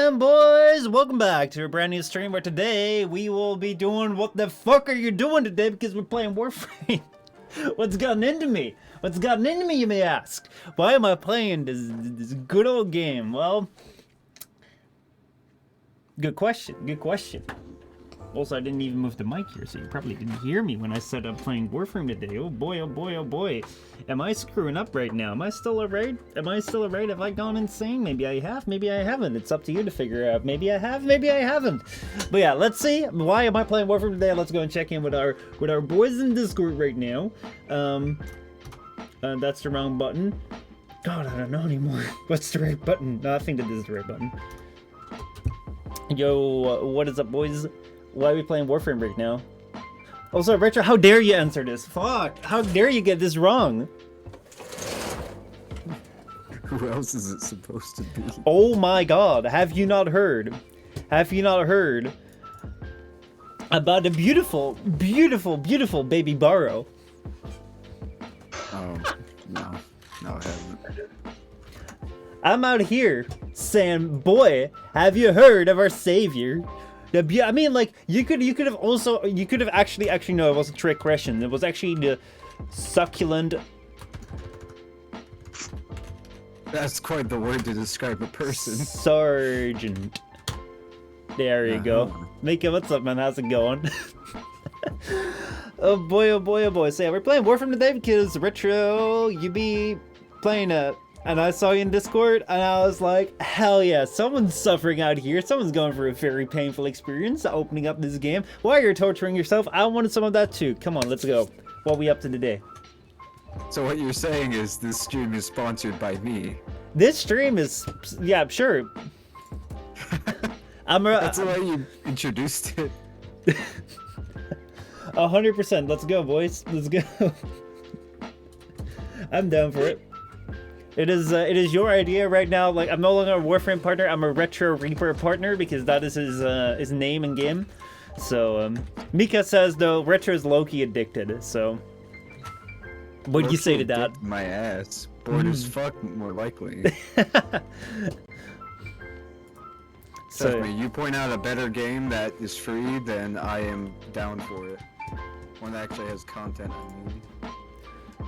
And boys, welcome back to a brand new stream where today we will be doing what the fuck are you doing today, because we're playing Warframe. What's gotten into me? What's gotten into me, you may ask? Why am I playing this good old game? Well, good question, good question. Also, I didn't even move the mic here, so you probably didn't hear me when I said I'm playing Warframe today. Oh boy, oh boy, oh boy. Am I screwing up right now? Am I still alright? Am I still alright? Have I gone insane? Maybe I have, maybe I haven't. It's up to you to figure out. Maybe I have, maybe I haven't. But yeah, let's see. Why am I playing Warframe today? Let's go and check in with our boys in Discord right now. That's the wrong button. God, I don't know anymore. What's the right button? No, I think that this is the right button. Yo, what is up, boys? Why are we playing Warframe right now? Also, Retro, how dare you answer this? Fuck! How dare you get this wrong? Who else is it supposed to be? Oh my god, have you not heard? Have you not heard about the beautiful, beautiful, beautiful baby Baros? Oh, no, I haven't. I'm out here saying, boy, have you heard of our savior? I mean, like, you could have actually no, it was a trick question. It was actually the succulent. That's quite the word to describe a person. Sergeant. There you go. Mika, what's up, man? How's it going? Oh boy, oh boy, oh boy. So yeah, we're playing Warframe today because Retro, you be playing and I saw you in Discord, and I was like, hell yeah, someone's suffering out here. Someone's going for a very painful experience opening up this game. While you're torturing yourself, I wanted some of that too. Come on, let's go. What are we up to today? So what you're saying is this stream is sponsored by me. This stream is, yeah, sure. That's the way you introduced it. 100%. Let's go, boys. Let's go. I'm down for it. It is your idea right now. Like, I'm no longer a Warframe partner. I'm a Retro Reaper partner because that is his name in game. So Mika says though Retro is low-key addicted. So what do you say to that? My ass. Bored as fuck, more likely. So Trust me, you point out a better game that is free, then I am down for it. One that actually has content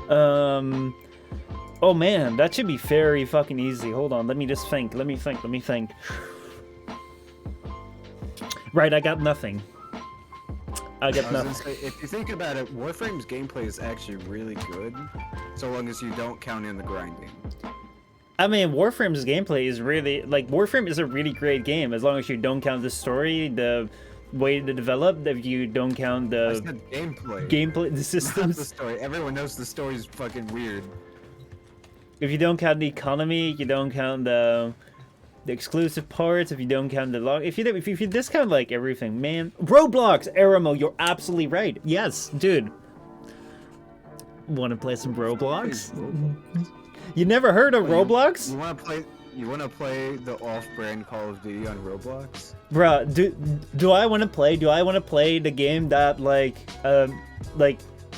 I need. Oh man, that should be very fucking easy. Hold on, let me just think. Let me think. Right, I got nothing. I got nothing. Say, if you think about it, Warframe's gameplay is actually really good, so long as you don't count in the grinding. I mean, Warframe's gameplay is really, like, Warframe is a really great game as long as you don't count the story, the way to develop, if you don't count the... I said gameplay. Gameplay, the systems. Not the story. Everyone knows the story is fucking weird. If you don't count the economy, you don't count the exclusive parts, if you don't count the log, if you discount like everything, man. Roblox, Aramo, you're absolutely right. Yes, dude. Want to play some Roblox? You never heard of Roblox? You wanna play the off-brand Call of Duty on Roblox? Bruh, do I want to play? Do I want to play the game that like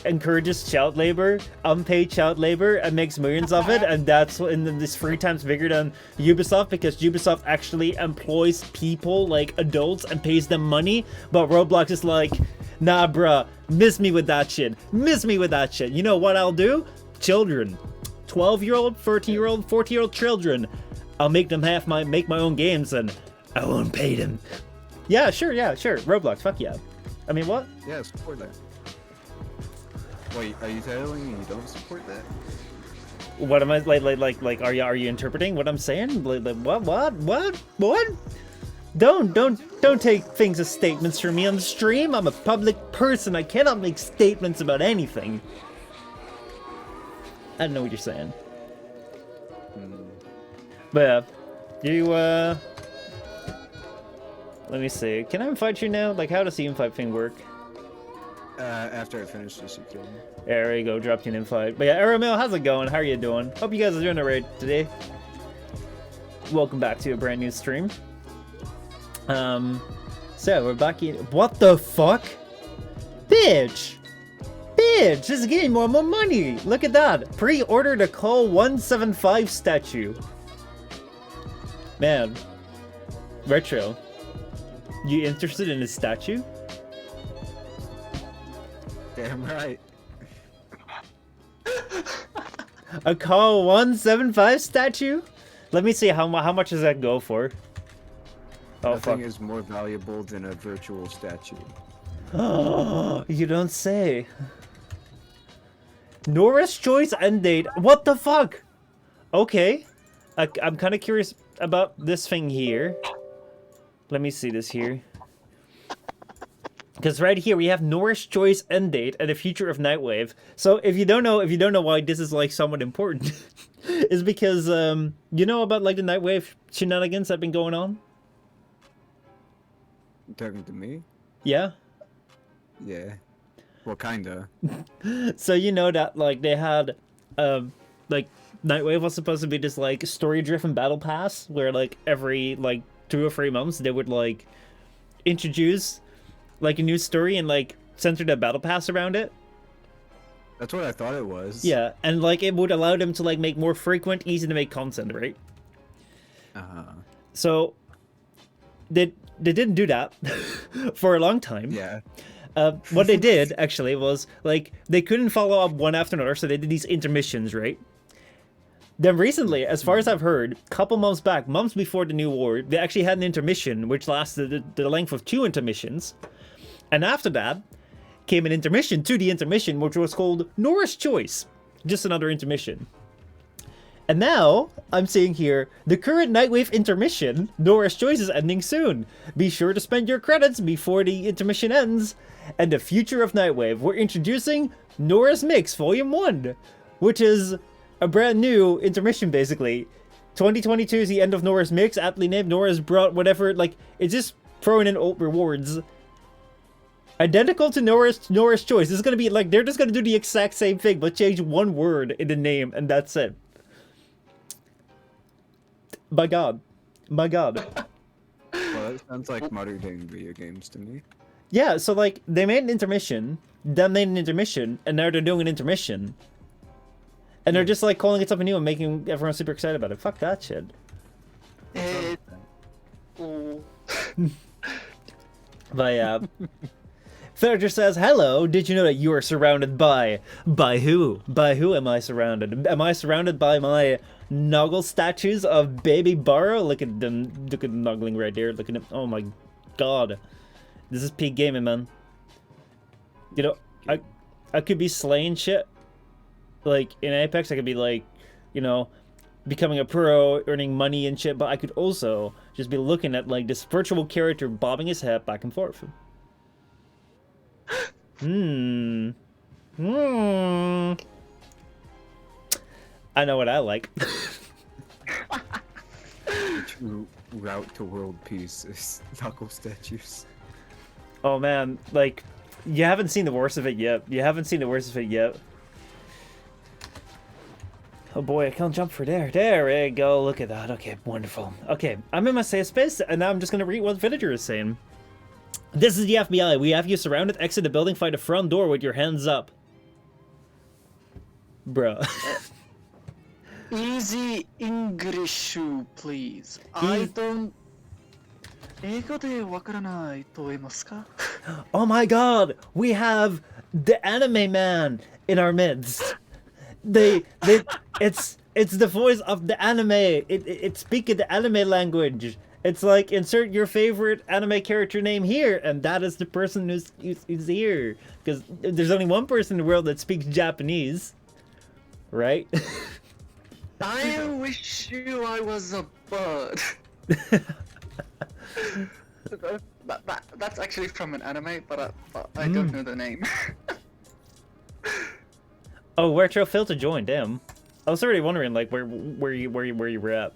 encourages child labor, unpaid child labor, and makes millions of it, and that's in this free time's bigger than Ubisoft because Ubisoft actually employs people like adults and pays them money, but Roblox is like, nah, bruh, miss me with that shit. Miss me with that shit. You know what I'll do? Children, 12-year-old, 13-year-old, 14-year-old children. I'll make them make my own games, and I won't pay them. Yeah, sure. Roblox, fuck yeah. I mean, what? Yeah, support that. Wait, are you telling me you don't support that? What am I like? Are you interpreting what I'm saying? Like what? Don't take things as statements from me on the stream. I'm a public person. I cannot make statements about anything. I don't know what you're saying. But you let me see. Can I invite you now? Like, how does the invite thing work? After I finish this, you kill me. There you go, dropped you an invite. But yeah, Aramil, how's it going? How are you doing? Hope you guys are doing alright today. Welcome back to a brand new stream. So we're back in. What the fuck? Bitch! Bitch! This is getting more and more money! Look at that! Pre-order the Call 175 statue. Man. Retro, you interested in his statue? Damn right. A call 175 statue? Let me see how much does that go for? Oh Nothing fuck. is more valuable than a virtual statue. Oh, you don't say. Norris choice end date. What the fuck? Okay. I'm kind of curious about this thing here. Let me see this here. Because right here we have Norris choice end date and the future of Nightwave. So if you don't know why this is like somewhat important, is because you know about like the Nightwave shenanigans that have been going on? You talking to me? Yeah. Yeah. Well, kinda. So you know that like they had like Nightwave was supposed to be this like story-driven battle pass where like every like 2 or 3 months they would like introduce like a new story and like center the battle pass around it. That's what I thought it was. Yeah, and like it would allow them to like make more frequent, easy to make content, right? So they didn't do that for a long time. Yeah. What they did actually was like they couldn't follow up one after another, so they did these intermissions, right? Then recently, as far as I've heard, couple months back, months before the new war, they actually had an intermission which lasted the length of 2 intermissions, and after that came an intermission to the intermission, which was called Norris Choice, just another intermission. And now, I'm seeing here, the current Nightwave intermission, Norris Choice, is ending soon. Be sure to spend your credits before the intermission ends. And the future of Nightwave, we're introducing Norris Mix Volume 1, which is a brand new intermission, basically. 2022 is the end of Norris Mix, aptly named. Norris brought whatever, like, it's just throwing in old rewards. Identical to Norris Choice. This is gonna be, like, they're just gonna do the exact same thing, but change one word in the name, and that's it. My god. My god. Well, that sounds like modern day video games to me. Yeah, so like, they made an intermission, then made an intermission, and now they're doing an intermission. And they're just like calling it something new and making everyone super excited about it. Fuck that shit. But yeah. Thurger says, hello, did you know that you are surrounded by who? By who am I surrounded? Am I surrounded by my Noggle statues of baby Baros? Look at them nuggling right there. Look at them. Oh my god. This is peak gaming, man. You know, I could be slaying shit. Like, in Apex, I could be like, you know, becoming a pro, earning money and shit, but I could also just be looking at, like, this virtual character bobbing his head back and forth. I know what I like. The true route to world peace is knuckle statues. Oh man, like, you haven't seen the worst of it yet. You haven't seen the worst of it yet. Oh boy, I can't jump for there. There we go, look at that. Okay, wonderful. Okay, I'm in my safe space, and now I'm just gonna read what Villager is saying. This is the FBI. We have you surrounded. Exit the building. Find the front door with your hands up. Bruh. Easy English, please. I don't... 英語でわからないと言いますか? Oh my god! We have the anime man in our midst. It's the voice of the anime. It's speaking the anime language. It's like, insert your favorite anime character name here, and that is the person who's here. Because there's only one person in the world that speaks Japanese. Right? I wish you I was a bird. That's actually from an anime, but I don't know the name. Oh, Retro failed to join. Damn, I was already wondering like where you were at.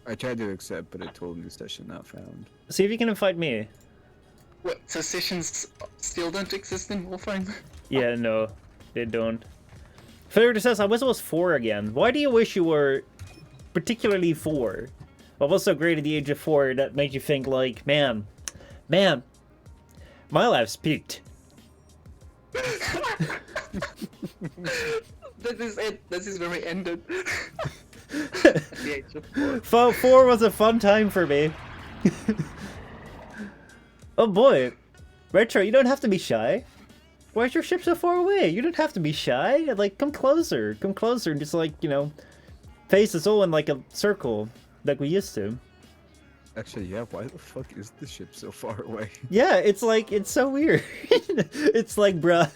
I tried to accept, but it told me session not found. See if you can invite me. What, so sessions still don't exist in Warframe? Yeah, no, they don't. Failure says, I wish it was 4 again. Why do you wish you were particularly 4? What was so great at the age of 4 that made you think like, man, my life's peaked? That is it. This is where we ended. At the age of 4. 4 was a fun time for me. Oh boy. Retro, you don't have to be shy. Why is your ship so far away? You don't have to be shy. Like, come closer. Come closer and just, like, you know, face us all in, like, a circle like we used to. Actually, yeah, why the fuck is the ship so far away? Yeah, it's like, it's so weird. It's like, bruh.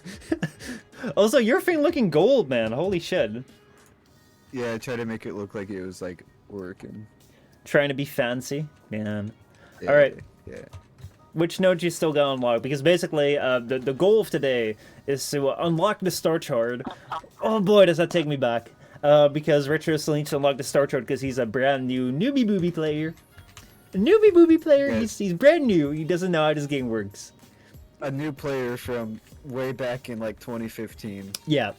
Also, your thing looking gold, man. Holy shit. Yeah, I tried to make it look like it was, like, working. Trying to be fancy. Man. Yeah, Alright. Yeah. Which node you still got unlocked? Because basically, the goal of today is to unlock the star chart. Oh boy, does that take me back. Because Retro still needs to unlock the star chart because he's a brand new newbie booby player. A newbie booby player, Yes. he's brand new. He doesn't know how this game works. A new player from way back in, like, 2015. Yeah.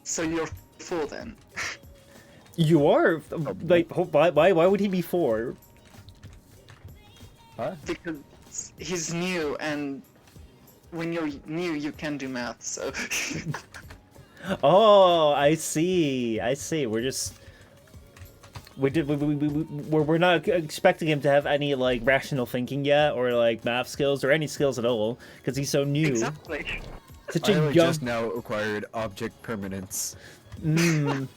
So you're 4 then. You are? Like, why would he be 4? Huh? Because he's new, and when you're new, you can do math, so... Oh, I see. I see. We're just... We're not expecting him to have any, like, rational thinking yet, or, like, math skills, or any skills at all, because he's so new. Exactly. Such I a only young... just now acquired object permanence. Mm.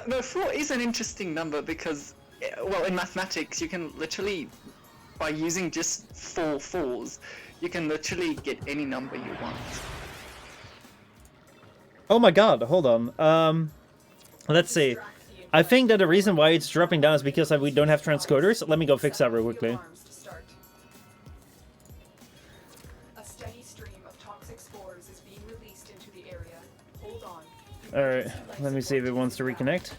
No, 4 is an interesting number because, well, in mathematics, you can literally, by using just 4 fours, you can literally get any number you want. Oh my god, hold on. Let's see. I think that the reason why it's dropping down is because we don't have transcoders. Let me go fix that real quickly. A steady stream of toxic spores is being released into the area. Hold on. Alright, let me see if it wants to reconnect.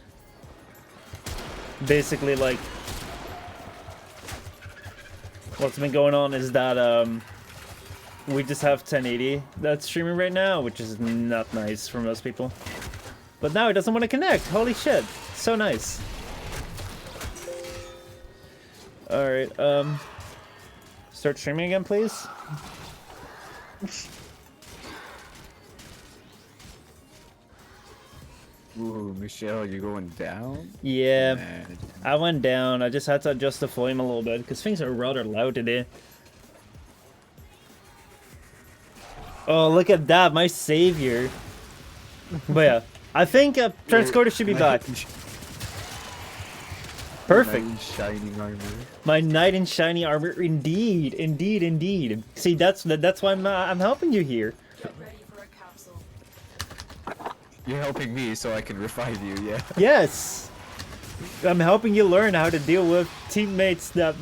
Basically, like... what's been going on is that, we just have 1080 that's streaming right now, which is not nice for most people. But now it doesn't want to connect. Holy shit. So nice. Alright, start streaming again, please. Ooh, Michelle, you going down? Yeah, Man. I went down. I just had to adjust the volume a little bit because things are rather loud today. Oh, look at that, my savior. But yeah, I think Transcoder should be back. Perfect. Knight in shining armor. My knight in shiny armor, indeed, indeed, indeed. See, that's why I'm helping you here. Get ready for a capsule. You're helping me so I can revive you, yeah. Yes, I'm helping you learn how to deal with teammates that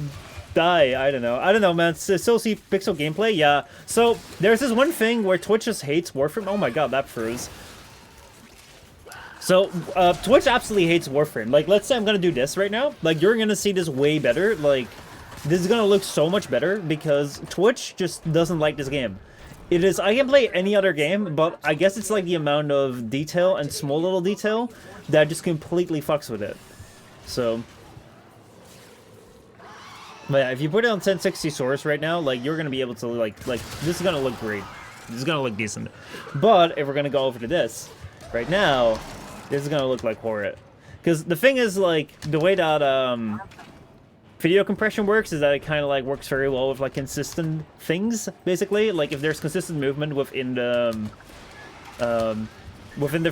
die. I don't know, man. Still see pixel gameplay, yeah. So there's this one thing where Twitch just hates Warframe. Oh my god, that froze. So, Twitch absolutely hates Warframe. Like, let's say I'm gonna do this right now. Like, you're gonna see this way better. Like, this is gonna look so much better because Twitch just doesn't like this game. It is, I can play any other game, but I guess it's like the amount of detail and small little detail that just completely fucks with it. So, but yeah, if you put it on 1060 source right now, like, you're gonna be able to, like, this is gonna look great. This is gonna look decent. But, if we're gonna go over to this, right now, this is gonna look like horror. Because the thing is, like, the way that, video compression works is that it kind of, like, works very well with, like, consistent things, basically. Like, if there's consistent movement within the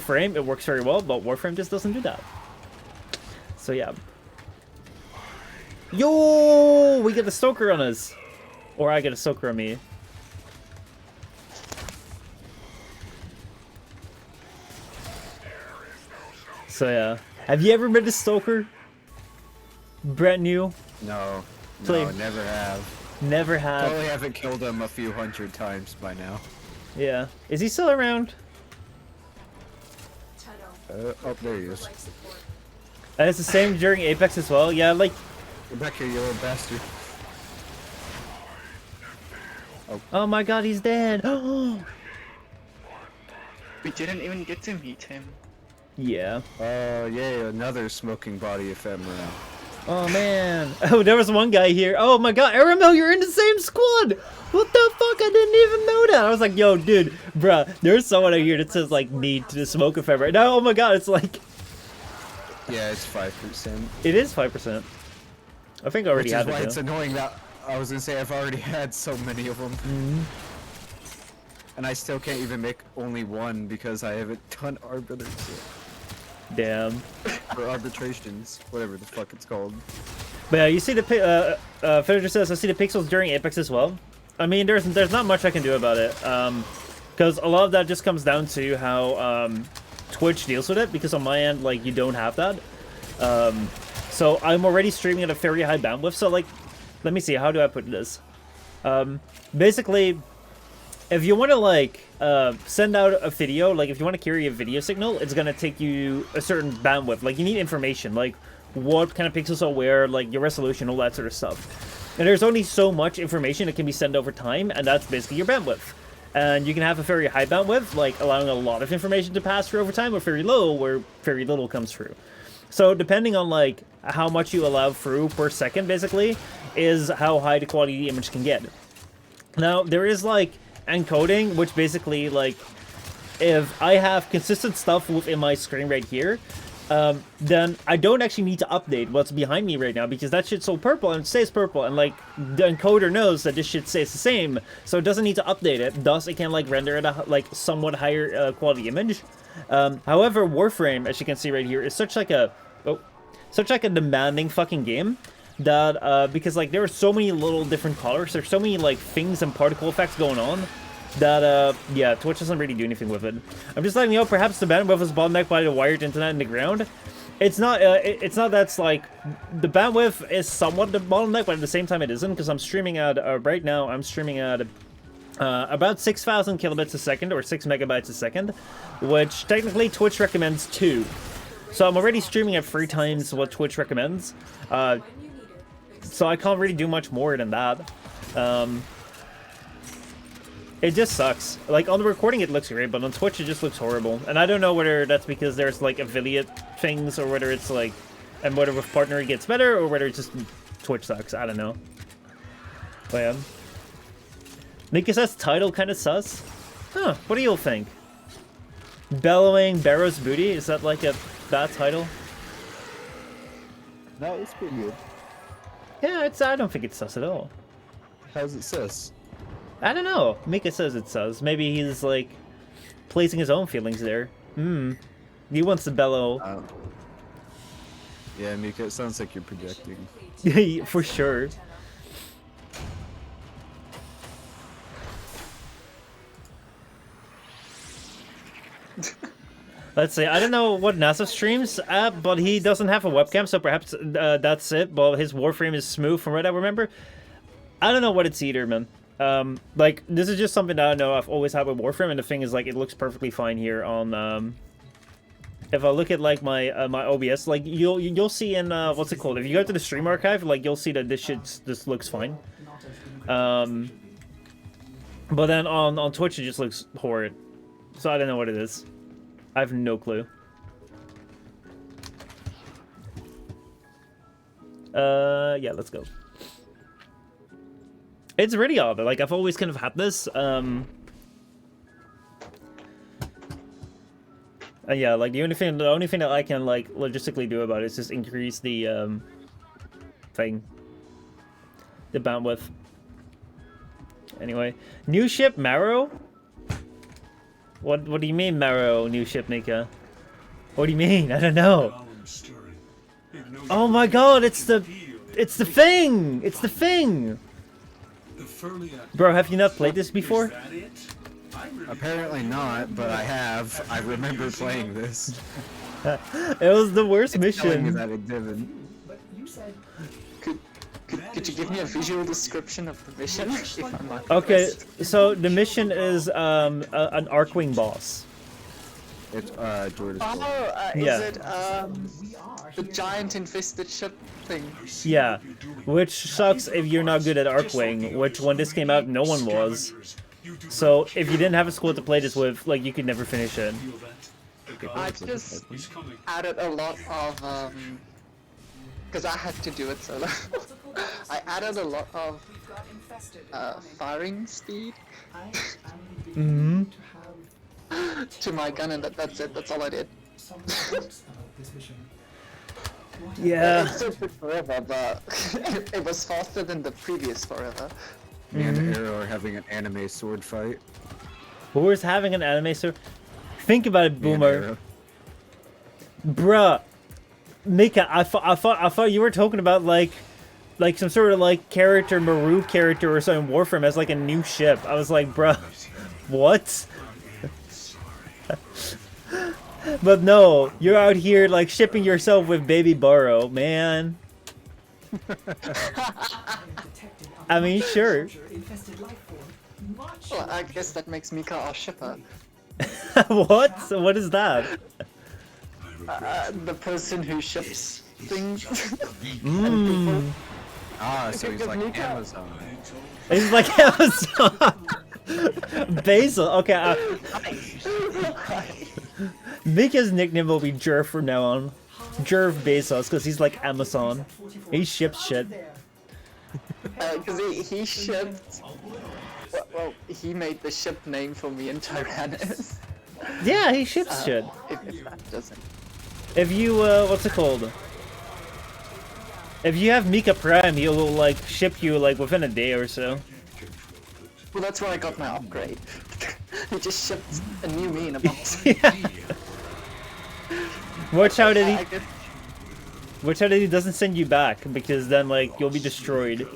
frame, it works very well, but Warframe just doesn't do that. So, yeah. Yo! We get the Stoker on us. Or I get a Stoker on me. So yeah, have you ever been to Stoker? Brand new? No, Play- no, never have. Never have. Probably haven't killed him a few hundred times by now. Yeah. Is he still around? Tenno. Oh, there he is. Life support. And it's the same during Apex as well? Yeah, like... Get back here, you little bastard. Oh my god, he's dead! We didn't even get to meet him. Yeah. Oh, yay, another smoking body ephemera. Oh man. Oh, there was one guy here. Oh my god, Aramel, you're in the same squad! What the fuck? I didn't even know that! I was like, yo, dude, bruh, there's someone out here that says, like, need to smoke a feather. Now, oh my god, it's like... Yeah, it's 5%. It is 5%. I think I already Which is had why it. it's annoying that I was gonna say I've already had so many of them. And I still can't even make only one because I haven't done arbiters yet. Damn. Or arbitrations, whatever the fuck it's called. But yeah, you see the Finisher says I see the pixels during Apex as well. I mean, there's not much I can do about it, because a lot of that just comes down to how Twitch deals with it. Because on my end, like, you don't have that. So I'm already streaming at a very high bandwidth. So like, let me see, how do I put this? Basically, if you want to like send out a video, like if you want to carry a video signal, it's gonna take you a certain bandwidth. Like you need information, like what kind of pixels are where, like your resolution, all that sort of stuff. And there's only so much information that can be sent over time, and that's basically your bandwidth. And you can have a very high bandwidth, like allowing a lot of information to pass through over time, or very low, where very little comes through. So depending on like how much you allow through per second, basically, is how high the quality the image can get. Now there is like encoding, which basically like if I have consistent stuff within my screen right here, then I don't actually need to update what's behind me right now, because that shit's all purple and it stays purple, and like the encoder knows that this shit stays the same, so it doesn't need to update it. Thus it can like render it a like somewhat higher quality image. However, Warframe, as you can see right here, is such like a demanding fucking game that because like there are so many little different colors, there's so many like things and particle effects going on that yeah, Twitch doesn't really do anything with it. I'm just letting you know, perhaps the bandwidth is bottlenecked by the wired internet in the ground. It's not that's like the bandwidth is somewhat the bottleneck, but at the same time it isn't, because I'm streaming at right now I'm streaming at about 6,000 kilobits a second, or 6 megabytes a second, which technically Twitch recommends 2. So I'm already streaming at 3 times what Twitch recommends. So I can't really do much more than that. It just sucks. Like on the recording it looks great, but on Twitch it just looks horrible. And I don't know whether that's because there's like affiliate things, or whether it's like, and whether with partner it gets better, or whether it's just Twitch sucks. I don't know. But yeah. Nika says title kind of sus. Huh, what do you think? Bellowing Baros Booty? Is that like a bad title? No, it's pretty good. Yeah, I don't think it's sus at all. How's it sus? I don't know. Mika says it sus. Maybe he's like placing his own feelings there. He wants to bellow. Yeah, Mika, it sounds like you're projecting. For sure. Let's see. I don't know what NASA streams at, but he doesn't have a webcam, so perhaps that's it. But his Warframe is smooth from what I remember. I don't know what it's either, man. Like, this is just something that I know I've always had with Warframe, and the thing is, like, it looks perfectly fine here on, if I look at, like, my my OBS, like, you'll see in, what's it called? If you go to the stream archive, like, you'll see that this looks fine. But then on Twitch, it just looks horrid. So I don't know what it is. I have no clue. Yeah, let's go. It's really odd. Like, I've always kind of had this. Yeah, like the only thing that I can like logistically do about it is just increase the thing, the bandwidth. Anyway, new ship Marrow. What do you mean, Marrow? New ship, Nika? What do you mean? I don't know. Oh my God! It's the thing! It's the thing! Bro, have you not played this before? Apparently not, but I have. I remember playing this. It was the worst Telling me mission. that it didn't. Could you give me a visual description of the mission? If I'm not Okay, impressed? so the mission is an Arcwing boss. It's Jordan's fault. Oh, Yeah. is it the giant infested ship thing? Yeah, which sucks if you're not good at Arcwing, which when this came out, no one was. So if you didn't have a squad to play this with, like, you could never finish it. I just added a lot of because I had to do it solo. I added a lot of firing speed to my gun, and that's it. That's all I did. Yeah. It still took forever, but it was faster than the previous forever. Me and Arrow are having an anime sword fight. Who was having an anime sword? Think about it, Me and Boomer. Arrow. Bruh. Mika, I thought you were talking about like some sort of like character, Maru character or something, Warframe as like a new ship. I was like, bruh, what? But no, you're out here like shipping yourself with baby Baros, man. I mean, sure. Well, I guess that makes Mika our shipper. What? What is that? The person who ships things. Mmm. Ah, so he's Because like Mika- Amazon. It's like Amazon. Basil. Okay. Mika's nickname will be Jerv from now on. Jerv Bezos, because he's like Amazon. He ships shit. Because he shipped. Well, he made the ship name for me in Tyrannus. Yeah, he ships shit. If that doesn't. If you, what's it called? If you have Mika Prime, he'll like ship you like within a day or so. Well, that's where I got my upgrade. He just shipped a new me in a box. Yeah. Watch out that I he, guess watch out that he doesn't send you back, because then like you'll be destroyed.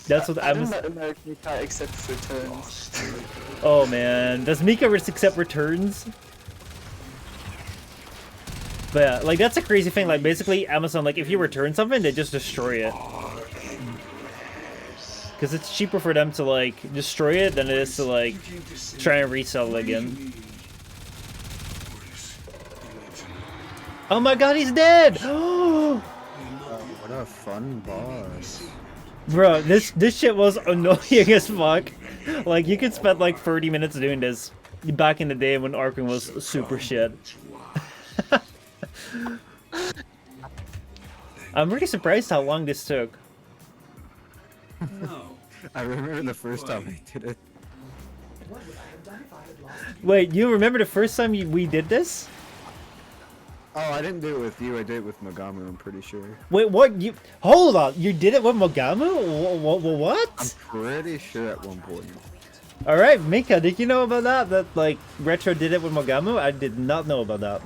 That's what I don't I'm. know American Mika accepts returns. Oh man, does Mika accept returns? But yeah, like that's a crazy thing. Like basically, Amazon, like if you return something, they just destroy it. Because it's cheaper for them to like destroy it than it is to like try and resell it again. Oh my god, he's dead! What a fun boss. Bro, this shit was annoying as fuck. Like you could spend like 30 minutes doing this back in the day when Arkham was super shit. I'm really surprised how long this took. I remember the first time I did it. Wait, you remember the first time we did this? Oh, I didn't do it with you. I did it with Magamu, I'm pretty sure. Wait, what? You hold on. You did it with Mogamu? What? I'm pretty sure at one point. All right, Mika, did you know about that? That like Retro did it with Mogamu? I did not know about that.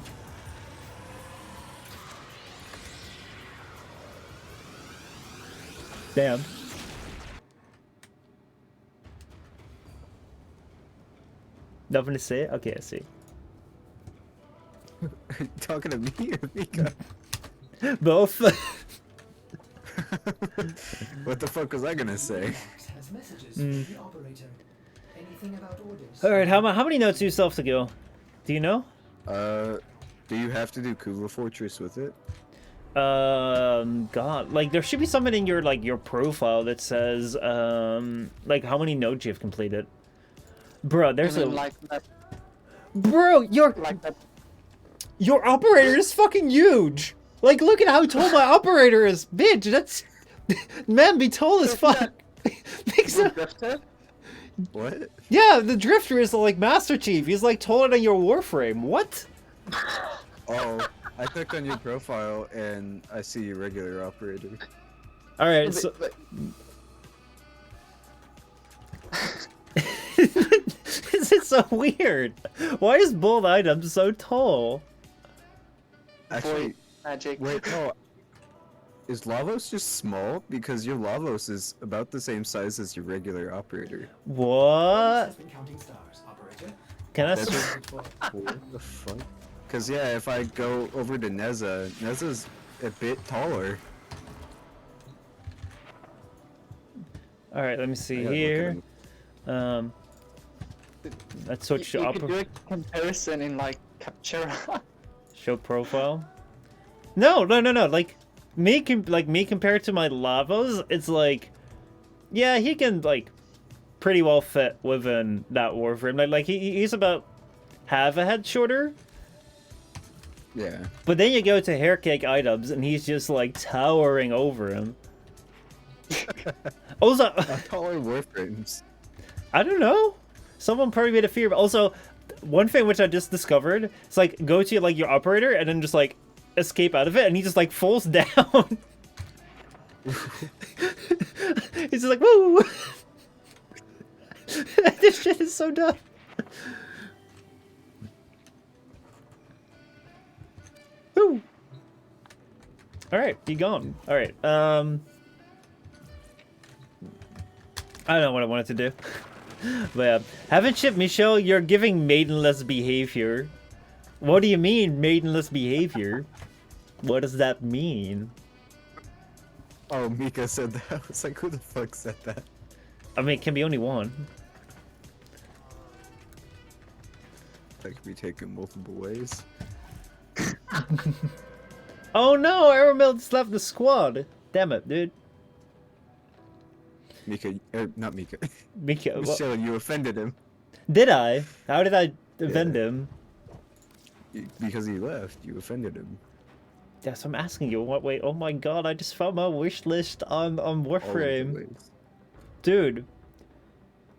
Damn. Nothing to say? Okay, I see. Talking to me or Mika? Both. What the fuck was I gonna say? Alright, how many notes do you still have to go? Do you know? Do you have to do Kuva Fortress with it? God, like there should be something in your like your profile that says like how many nodes you've completed. Bro, there's I a mean, like that. bro, Like that. your operator is fucking huge. Like, look at how tall my operator is, bitch. That's man, be tall as fuck. Makes a... Drifter? What? Yeah, the Drifter is like Master Chief. He's like taller than your Warframe. What? Oh, I clicked on your profile and I see your regular operator. All right, so But- this is so weird. Why is both items so tall? Actually, Void magic. wait, no. Is Lavos just small? Because your Lavos is about the same size as your regular operator. What? Can I? That's what the fuck? Because yeah, if I go over to Neza, Neza's a bit taller. All right, let me see I gotta look here. at him. Let's switch You to could do a comparison in like Captura. show profile. No. Like me compared to my Lavos, it's like, yeah, he can like pretty well fit within that Warframe. Like he's about half a head shorter. Yeah. But then you go to hair cake items, and he's just like towering over him. Also, Taller Warframes. I don't know. Someone probably made a fear. But also, one thing which I just discovered, it's like go to like your operator and then just like escape out of it, and he just like falls down. He's just like, woo! This shit is so dumb. Woo! Alright, be gone. Alright, I don't know what I wanted to do. But yeah, haven't shipped Michel, you're giving maidenless behavior. What do you mean, maidenless behavior? What does that mean? Oh, Mika said that. I was like, who the fuck said that? I mean, it can be only one. That could be taken multiple ways. Oh no, Aeromil's left the squad. Damn it, dude. Mika, not Mika. Michel, Michelle, you offended him. did I? How did I offend him? Because he left, you offended him. That's what I'm asking you. What? Wait, oh my god, I just found my wish list on Warframe. Always. Dude,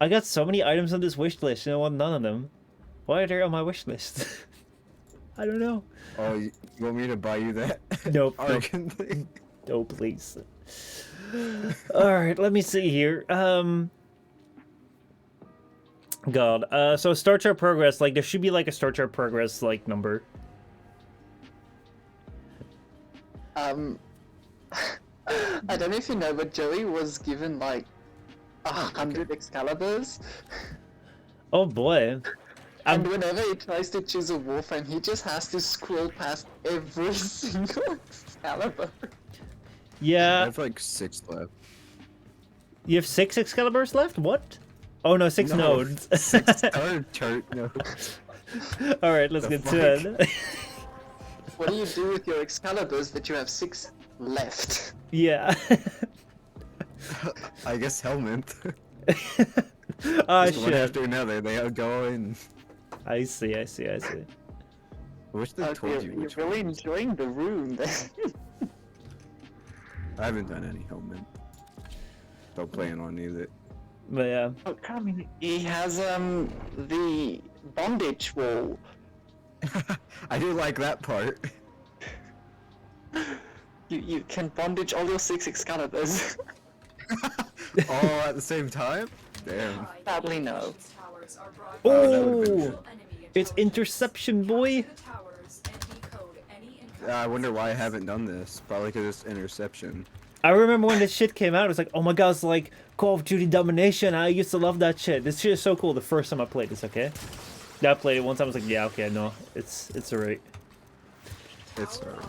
I got so many items on this wish list and I want none of them. Why are they on my wish list? I don't know. Oh, you want me to buy you that? Nope. Argon thing? No, please. Alright, let me see here. God. So start chart progress, like there should be like a start chart progress like number. I don't know if you know, but Joey was given like 100 Excaliburs, Oh boy. and whenever he tries to choose a Warframe, he just has to scroll past every single Excalibur. I Yeah. have like 6 left. You have 6 Excaliburs left? What? Oh no, 6 No, nodes. 6 chart nodes. Alright, let's The get to it. What do you do with your Excaliburs that you have 6 left? Yeah. I guess helmet. Ah, Just one shit. after another, they are going. I see. I wish they told you You're which really ones. enjoying the room. I haven't done any helmet. Don't plan on either. But yeah. Oh, come on. He has the bondage wall. I do like that part. You can bondage all your 6 Excaliburs. All at the same time? Damn. Sadly, no. Towers are broadcast Oh! enemy It's intelligence. interception, boy! Towers and decode any I wonder why I intelligence. haven't done this. Probably because it's interception. I remember when this shit came out, it was like, oh my god, it's like Call of Duty Domination. I used to love that shit. This shit is so cool the first time I played this, okay? Yeah, I played it one time, I was like, yeah, okay, no, it's alright. It's alright.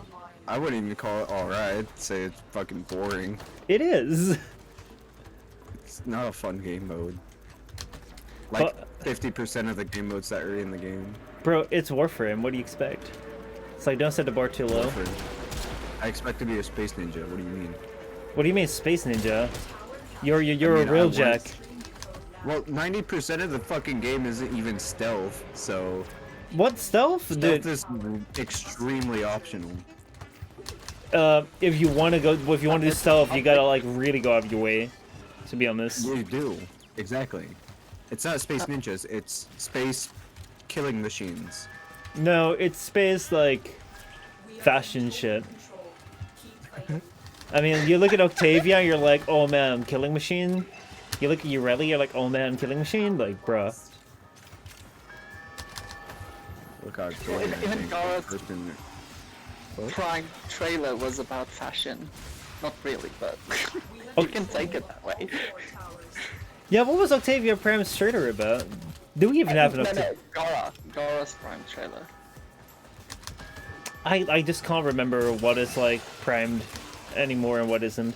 I wouldn't even call it alright. I'd say it's fucking boring. It is! It's not a fun game mode. Like But- 50% of the game modes that are in the game. Bro, it's Warframe, what do you expect? It's like, don't set the bar too low. Warframe. I expect to be a space ninja. What do you mean? What do you mean, Space Ninja? You're I a mean, I real want- Jack. Well, 90% of the fucking game isn't even stealth, so What, stealth? stealth Dude, is extremely optional. if you want to do stealth, you gotta like really go out of your way, to be honest. You do. Exactly. It's not space ninjas, it's space killing machines. No, it's space like fashion shit. I mean, you look at Octavia, you're like, oh man, killing machine. You look at Urelli, you're like, oh man, killing machine. Like, bruh. Look how Well, even Gareth- person. What? Prime trailer was about fashion. Not really, but you can take it that way. Yeah, what was Octavia Prime's trailer about? Do we even have an No, Octavia? Gara's Prime trailer. I just can't remember what is like primed anymore and what isn't.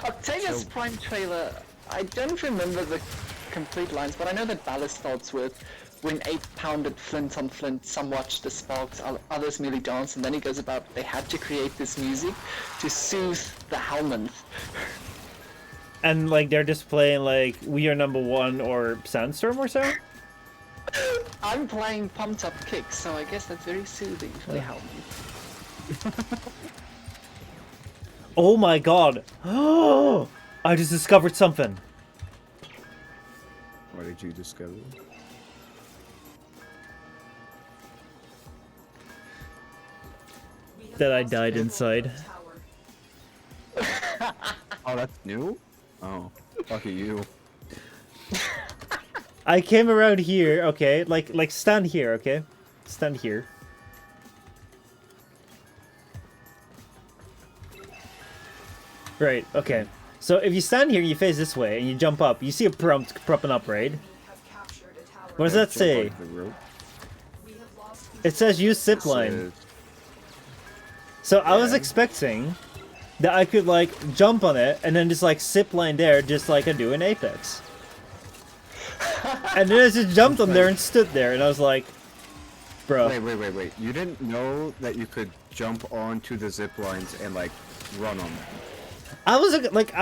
Octavia's Prime trailer, I don't remember the complete lines, but I know that Ballast starts with, when 8 pounded flint on flint, some watched the sparks, others merely danced, and then he goes about, they had to create this music to soothe the Helmand. And like they're just playing like We Are Number One or Sandstorm or so? I'm playing Pumped Up Kicks, so I guess that's very soothing for the Helmand. Oh my god. Oh, I just discovered something. What did you discover? that I died inside. Oh, that's new? Oh, lucky you. I came around here, okay? Like stand here, okay? Stand here. Right, okay. So if you stand here and you face this way and you jump up, you see a prompt propping up, right? What does that say? Jump onto the rope. It says use zip line. Says- So I was Yeah. expecting that I could like jump on it and then just like zip line there, just like I do in Apex. And then I just jumped on there and stood there, and I was like, bro. Wait. You didn't know that you could jump onto the zip lines and like run on them. I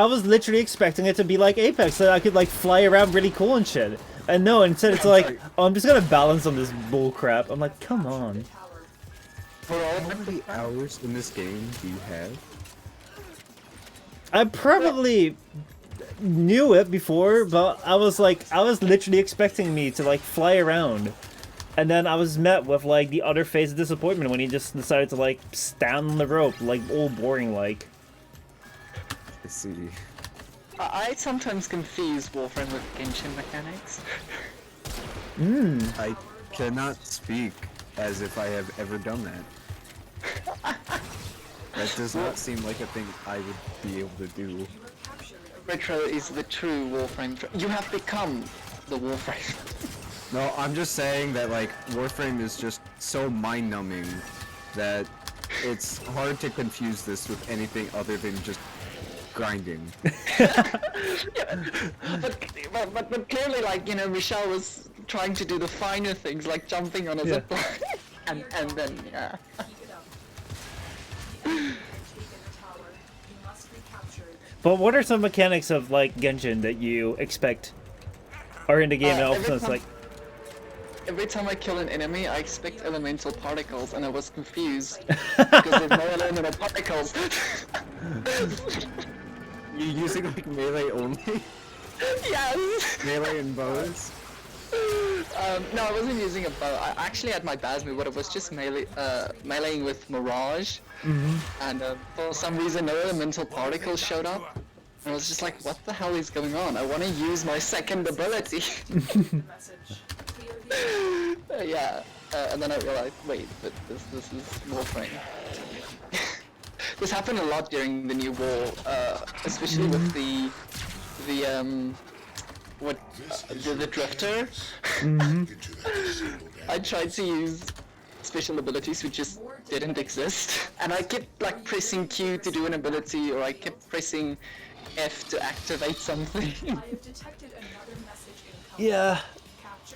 was literally expecting it to be like Apex, so I could like fly around really cool and shit. And no, instead it's like, oh, I'm just gonna balance on this bull crap. I'm like, come on. For all how many hours in this game do you have? I probably knew it before, but I was literally expecting me to like fly around. And then I was met with like the other phase of disappointment when he just decided to like stand on the rope, like all boring like. I see. I sometimes confuse Warframe with Genshin mechanics. I cannot speak as if I have ever done that. That does not seem like a thing I would be able to do. Retro is the true Warframe. You have become the Warframe. No, I'm just saying that like Warframe is just so mind-numbing that it's hard to confuse this with anything other than just grinding. But clearly, like, you know, Michel was trying to do the finer things, like jumping on a zip line. and then, yeah. But what are some mechanics of like Genshin that you expect are in the game and all of a sudden it's like Every time I kill an enemy, I expect elemental particles, and I was confused because there's no elemental particles. You using like melee only? Yes. Melee and bows? No, I wasn't using a bow. I actually had my Basmu, but it was just meleeing with Mirage. And for some reason, no elemental particles showed up. And I was just like, what the hell is going on? I want to use my second ability. Yeah. And then I realized, wait, but this is Warframe. This happened a lot during the new war, especially with the drifter. I tried to use special abilities which just didn't exist, and I kept like pressing Q to do an ability, or I kept pressing F to activate something. yeah.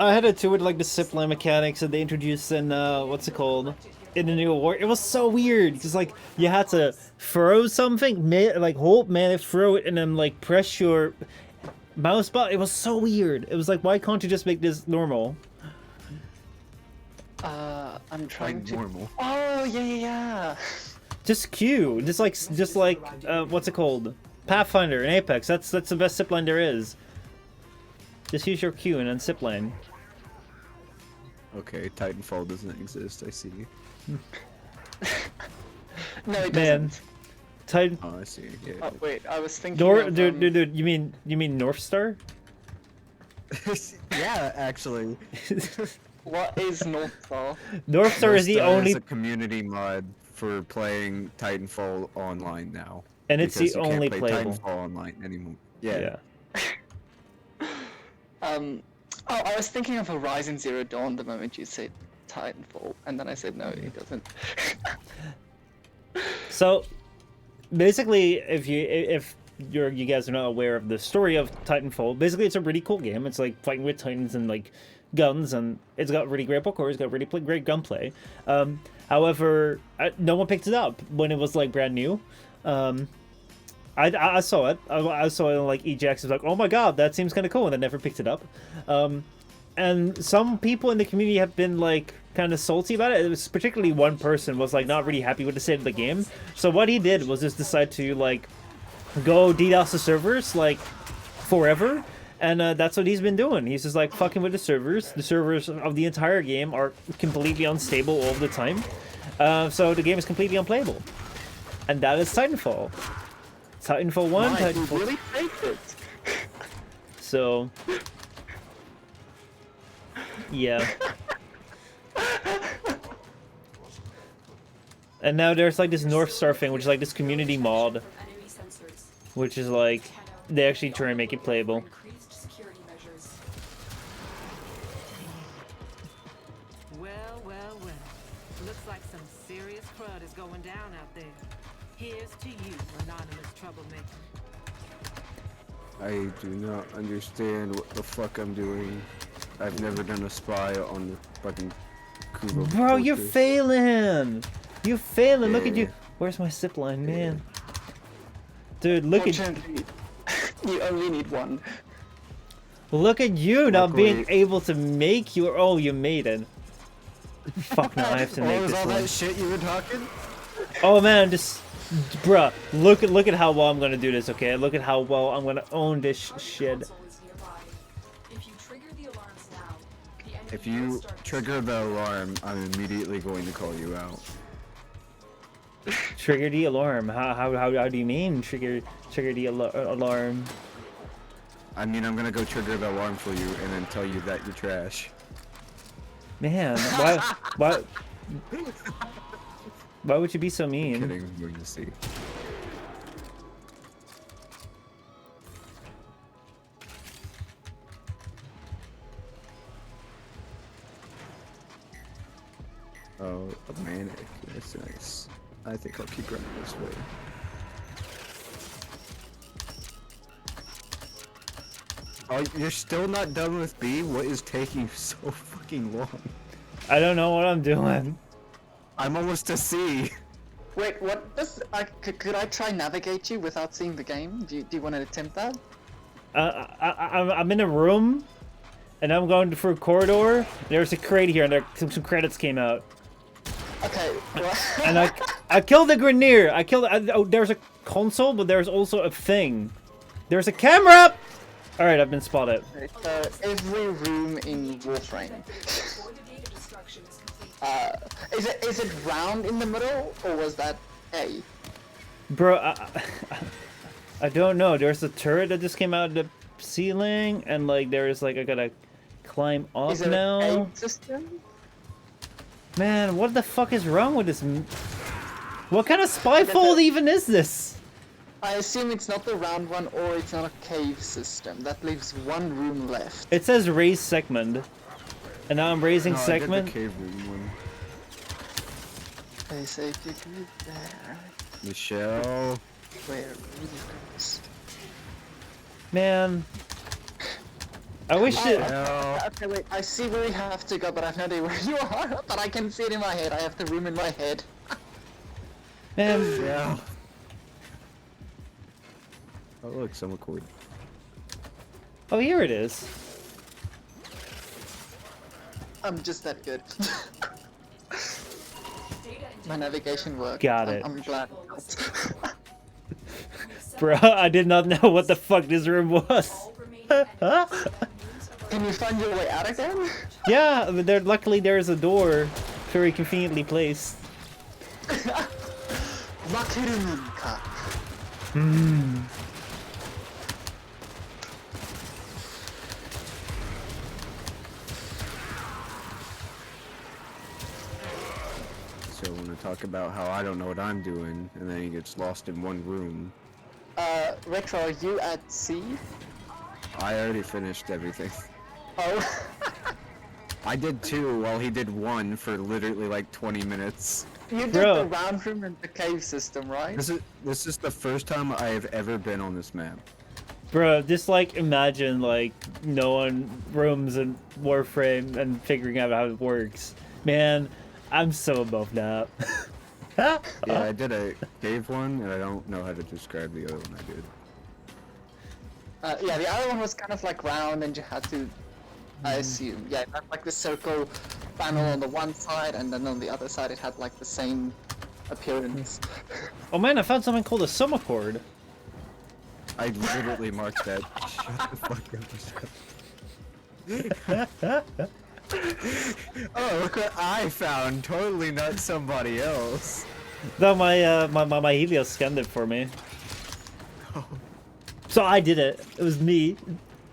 I had it too with like the zipline mechanics that they introduced in what's it called? In the new war. It was so weird because like you had to throw something, like hold man, throw it, and then like press your mouse button. It was so weird. It was like, why can't you just make this normal? I'm trying Like to. normal. Oh yeah. Just Q. Just like what's it called? Pathfinder in Apex. That's the best zipline there is. Just use your Q and then zipline. Okay, Titanfall doesn't exist, I see. No, it Man. doesn't. Titan. Oh, I see, yeah. Oh wait, I was thinking. Of, Dude, you mean North Star? Yeah, actually. What is North Star? North Star is the only, a community mod for playing Titanfall online now. and it's the because you only can't play playable. Titanfall online anymore. Yeah. Yeah. Oh, I was thinking of Horizon Zero Dawn the moment you said Titanfall, and then I said no, it doesn't. So, basically, if you guys are not aware of the story of Titanfall, basically it's a really cool game. It's like fighting with titans and like guns, and it's got really great parkour. It's got really great gunplay. However, no one picked it up when it was like brand new. I saw it. I saw it on like EJX. I was like, oh my god, that seems kind of cool, and I never picked it up. And some people in the community have been like kind of salty about it. It was particularly one person was like not really happy with the state of the game. So what he did was just decide to like go DDoS the servers like forever. And that's what he's been doing. He's just like fucking with the servers. The servers of the entire game are completely unstable all the time. So the game is completely unplayable. And that is Titanfall. Titanfall 1, Mike, you Titanfall... really faked it. So... Yeah. And now there's like this North Star thing, which is like this community mod, Enemy sensors. which is like, they actually try and make it playable. Increased security measures. Well, well, well. Looks like some serious crud is going down out there. Here's to you, anonymous troublemaker. I do not understand what the fuck I'm doing. I've never done a spy on the fucking Kubo. Bro, you're fortress. failing! You're failing, look at Yeah. you! Where's my zip line, man? Dude, look at Fortunately, you only need one. you not being Luckily- able to make your... Oh, you made it. Fuck, now I have to Oh, make was this all one. that shit you were talking? Oh man, just... Bruh, look at how well I'm gonna do this, okay? Look at how well I'm gonna own this Target shit. console is nearby. If you trigger the alarms now, the enemy If will you start trigger the alarm, I'm immediately going to call you out. Trigger the alarm. How do you mean trigger the alarm? I mean, I'm gonna go trigger the alarm for you and then tell you that you're trash. Man, why would you be so mean? Kidding, we're gonna see. Oh, a manic. That's nice. I think I'll keep running this way. Oh, you're still not done with B? What is taking so fucking long? I don't know what I'm doing. I'm almost to C. Wait, what does... could I try navigate you without seeing the game? Do you want to attempt that? I'm in a room, and I'm going through a corridor. There's a crate here, and some credits came out. Okay, well... And I killed the Grenier. Oh, there's a console, but there's also a thing. There's a camera. All right, I've been spotted. every room in Warframe. before the data destruction is complete. Is it round in the middle, or was that A? Bro, I don't know. There's a turret that just came out of the ceiling, and like there's like I gotta climb up Is it now. an A system? Man, what the fuck is wrong with this? What kind of spy fold even is this? I assume it's not the round one, or it's not a cave system. That leaves one room left. It says raise segment, and now I'm raising No, I did segment. the cave room one. Okay, so if you do there, Michelle. where really goes. Man, I wish it. Michelle. Okay, wait, I see where we have to go, but I have no idea where you are, but I can see it in my head. I have the room in my head. Man, Yeah. Oh look, some cord. oh here it is. I'm just that good. Data My navigation worked. Got it. I'm glad. Bro, I did not know what the fuck this room was. all remaining enemies within moons of our Can you find your way out again? Yeah, but luckily there's a door very conveniently placed. Makiruminka. So I want to talk about how I don't know what I'm doing, and then he gets lost in one room. Retro, are you at C? I already finished everything. Oh. I did 2 while he did 1 for literally like 20 minutes. You did Bro. the round room and the cave system, right? This is the first time I have ever been on this map. Bro, just like imagine like knowing rooms and Warframe and figuring out how it works. Man, I'm so above that. Yeah, I did a cave one, and I don't know how to describe the other one I did. Yeah, the other one was kind of like round and you had to, I assume, yeah, it had like the circle panel on the one side and then on the other side it had like the same appearance. Oh man, I found something called a summer cord. I literally marked that. Shut the fuck up. Oh, look what I found. Totally not somebody else. No, my Helios scanned it for me. So I did it. It was me.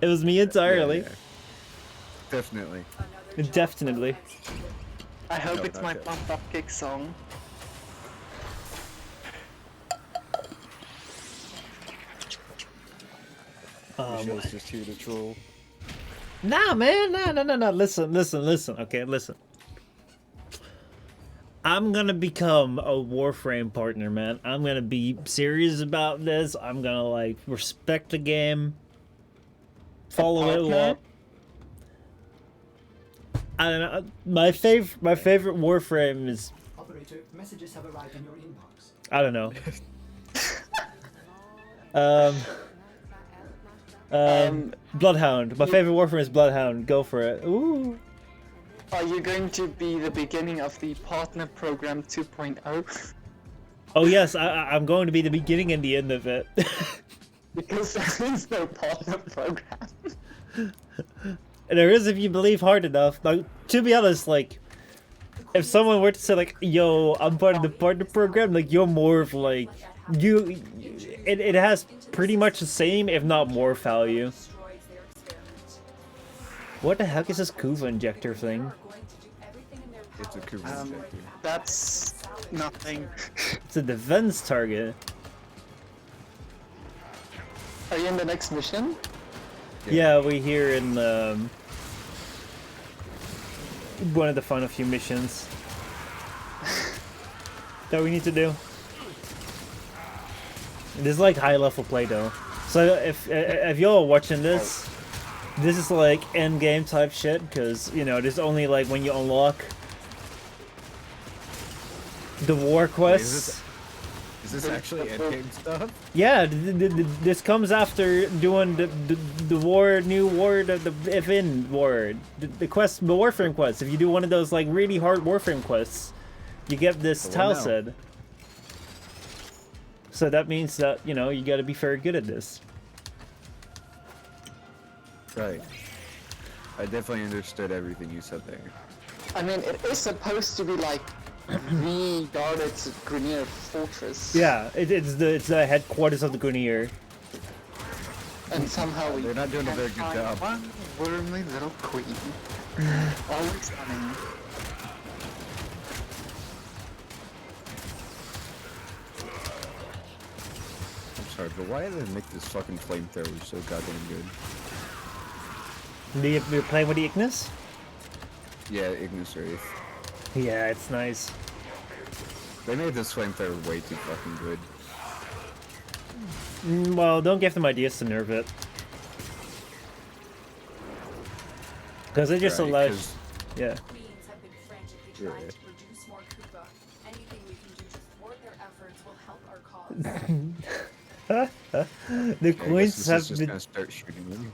It was me entirely. Yeah. Definitely. Another job Definitely. well executed. I hope No, it's not my good. pump up kick song. Michelle's just here to troll. Nah, man. No. Listen. Okay, listen. I'm gonna become a Warframe partner, man. I'm gonna be serious about this. I'm gonna like respect the game, follow it partner? along. I don't know. My favorite Warframe is Operator, messages have arrived in your inbox. I don't know. Bloodhound. My favorite Warframe is Bloodhound. Go for it. Ooh. Are you going to be the beginning of the partner program 2.0? Oh yes, I'm going to be the beginning and the end of it. Because there is no partner program. There is if you believe hard enough. Like, to be honest, like, if someone were to say like, "Yo, I'm part of the partner program," like you're more of like, it has pretty much the same, if not more value. Destroys their experiment. What the heck is this Kuva injector thing? Are going to do everything in their It's a power Kuva to injector. That's nothing. It's a defense target. Are you in the next mission? Yeah, we hear in one of the final few missions that we need to do. This is like high level play though. So if y'all are watching this, this is like end game type shit because you know there's only like when you unlock the war quests. Is this actually endgame stuff? Yeah, this comes after doing the war, new war, the if-in war, the quest, the Warframe quest. If you do one of those like really hard Warframe quests, you get this Well, tile now. set. So that means that you know you got to be very good at this. Right. I definitely understood everything you said there. I mean, it is supposed to be like the guarded Grenier fortress. Yeah, it's the headquarters of the Grenier. And somehow we They're not doing a very good can't job. find one wormy little queen. Always running. I'm sorry, but why do they make this fucking flamethrower so goddamn good? You're playing with the Ignis? Yeah, Ignis Wraith. Yeah, it's nice. They made this flamethrower way too fucking good. Well, don't give them ideas to nerf it. Because it just Right, allows... 'cause- Yeah. Queens have been frantically Yeah. trying to produce more Kuva. Anything we can do to thwart their efforts will help our cause. The I Queens guess this have is just been... gonna start shooting them.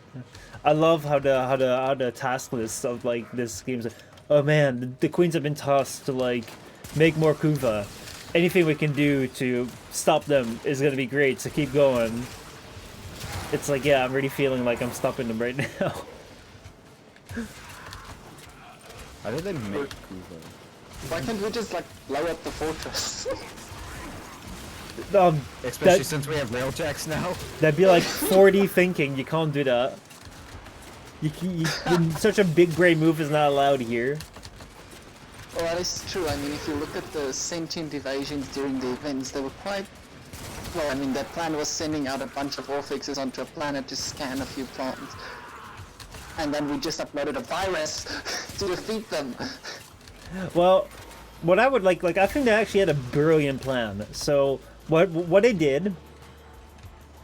I love how the task list of like this game's like, oh man, the Queens have been tasked to like make more Kuva. Anything we can do to stop them is gonna be great, so keep going. It's like, yeah, I'm really feeling like I'm stopping them right now. How did they make Kuva? Why can't we just like blow up the fortress? Especially That- since we have railjacks now. That'd be like 4D thinking. You can't do that. Such a big brain move is not allowed here. Well, that is true. I mean, if you look at the sentient evasions during the events, they were quite... Well, I mean, their plan was sending out a bunch of Orphixes onto a planet to scan a few plants. And then we just uploaded a virus to defeat them. Well, what I would like I think they actually had a brilliant plan. So what they did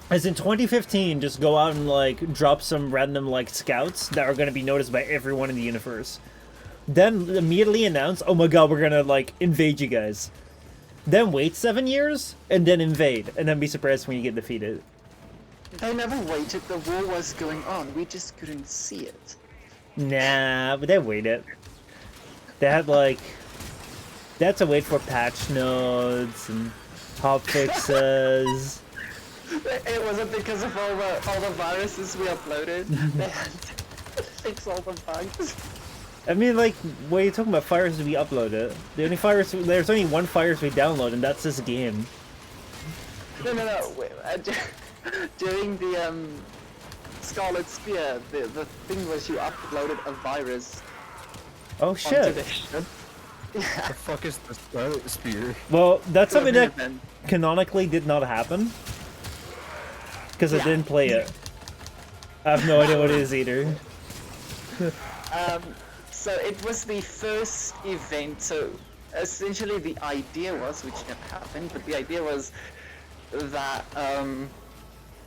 is in 2015 just go out and like drop some random like scouts that are going to be noticed by everyone in the universe. Then immediately announce, "Oh my god, we're going to like invade you guys." Then wait 7 years and then invade and then be surprised when you get defeated. They never waited. The war was going on. We just couldn't see it. Nah, but they waited. They had like they had to wait for patch notes and hot fixes. It wasn't because of all the viruses we uploaded. They had to fix all the bugs. I mean, like, what are you talking about? Fires we uploaded. There's only one Fires we download, and that's this game. No. During the Scarlet Spear, the thing was you uploaded a virus Oh onto shit. the ship. The fuck is the Scarlet Spear? Well, that's something that Event. canonically did not happen. Because I Yeah. didn't play it. I have no idea what it is either. So it was the first event. So essentially, the idea was, which never happened, but the idea was that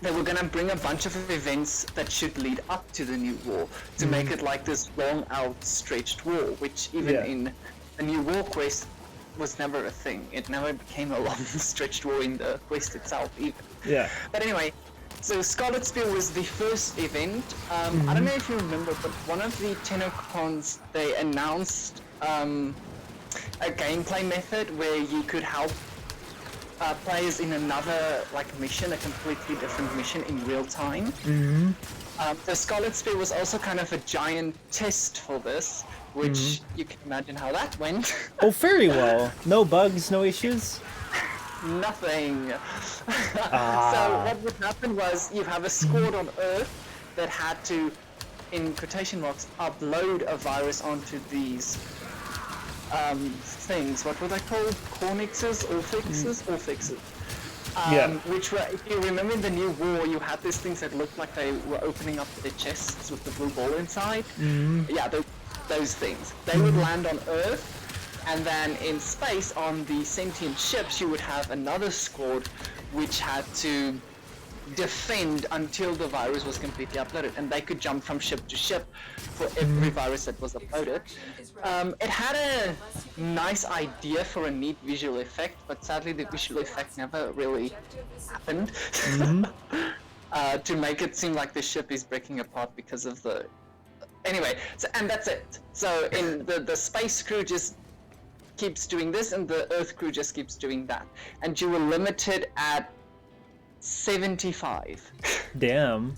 they were gonna bring a bunch of events that should lead up to the new war to make it like this long outstretched war, which even Yeah. in the new war quest was never a thing. It never became a long stretched war in the quest itself even. Yeah. But anyway, so Scarlet Spear was the first event. I don't know if you remember, but one of the TennoCons, they announced a gameplay method where you could help players in another mission, a completely different mission in real time. The Scarlet Spear was also kind of a giant test for this, which you can imagine how that went. Oh, very well. No bugs, no issues. Nothing. So what would happen was you have a squad on Earth that had to, in quotation marks, upload a virus onto these things. What were they called? Cornixes? Orfixes? Yeah. Which were, if you remember in the new war, you had these things that looked like they were opening up their chests with the blue ball inside. Yeah, those things. They would land on Earth, and then in space on the sentient ships, you would have another squad which had to defend until the virus was completely uploaded, and they could jump from ship to ship for every virus that was uploaded. It had a nice idea for a neat visual effect, but sadly the visual effect never really happened. To make it seem like the ship is breaking apart because of the... Anyway, and that's it. So in the space crew just keeps doing this, and the Earth crew just keeps doing that. And you were limited at 75. Damn.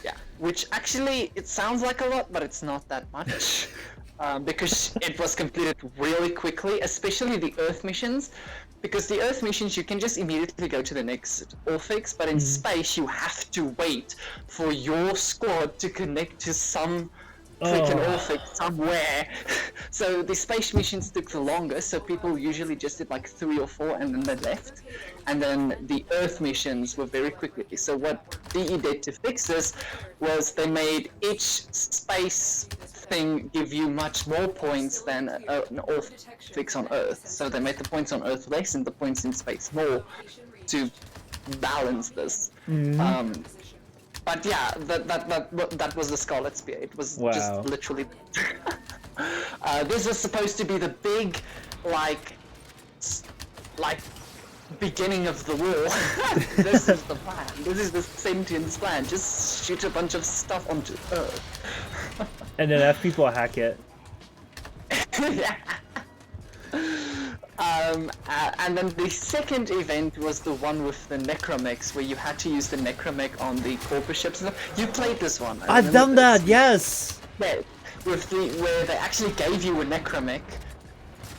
Yeah, which actually, it sounds like a lot, but it's not that much. Because it was completed really quickly, especially the Earth missions. Because the Earth missions, you can just immediately go to the next Orfix, but in space, you have to wait for your squad to connect to some freaking Orfix somewhere. So the space missions took the longest, so people usually just did like 3 or 4 and then they left. And then the Earth missions were very quickly. So what DE did to fix this was they made each space thing give you much more points than an Orfix on Earth. So they made the points on Earth less and the points in space more to balance this. But yeah, that was the Scarlet Spear. It was just literally... this was supposed to be the big, like beginning of the war. This is the plan. This is the sentience plan. Just shoot a bunch of stuff onto Earth. And then have people hack it. Yeah. And then the second event was the one with the necromechs, where you had to use the necromech on the corpus ships. You played this one. I've done that, yes! Yeah, where they actually gave you a necromech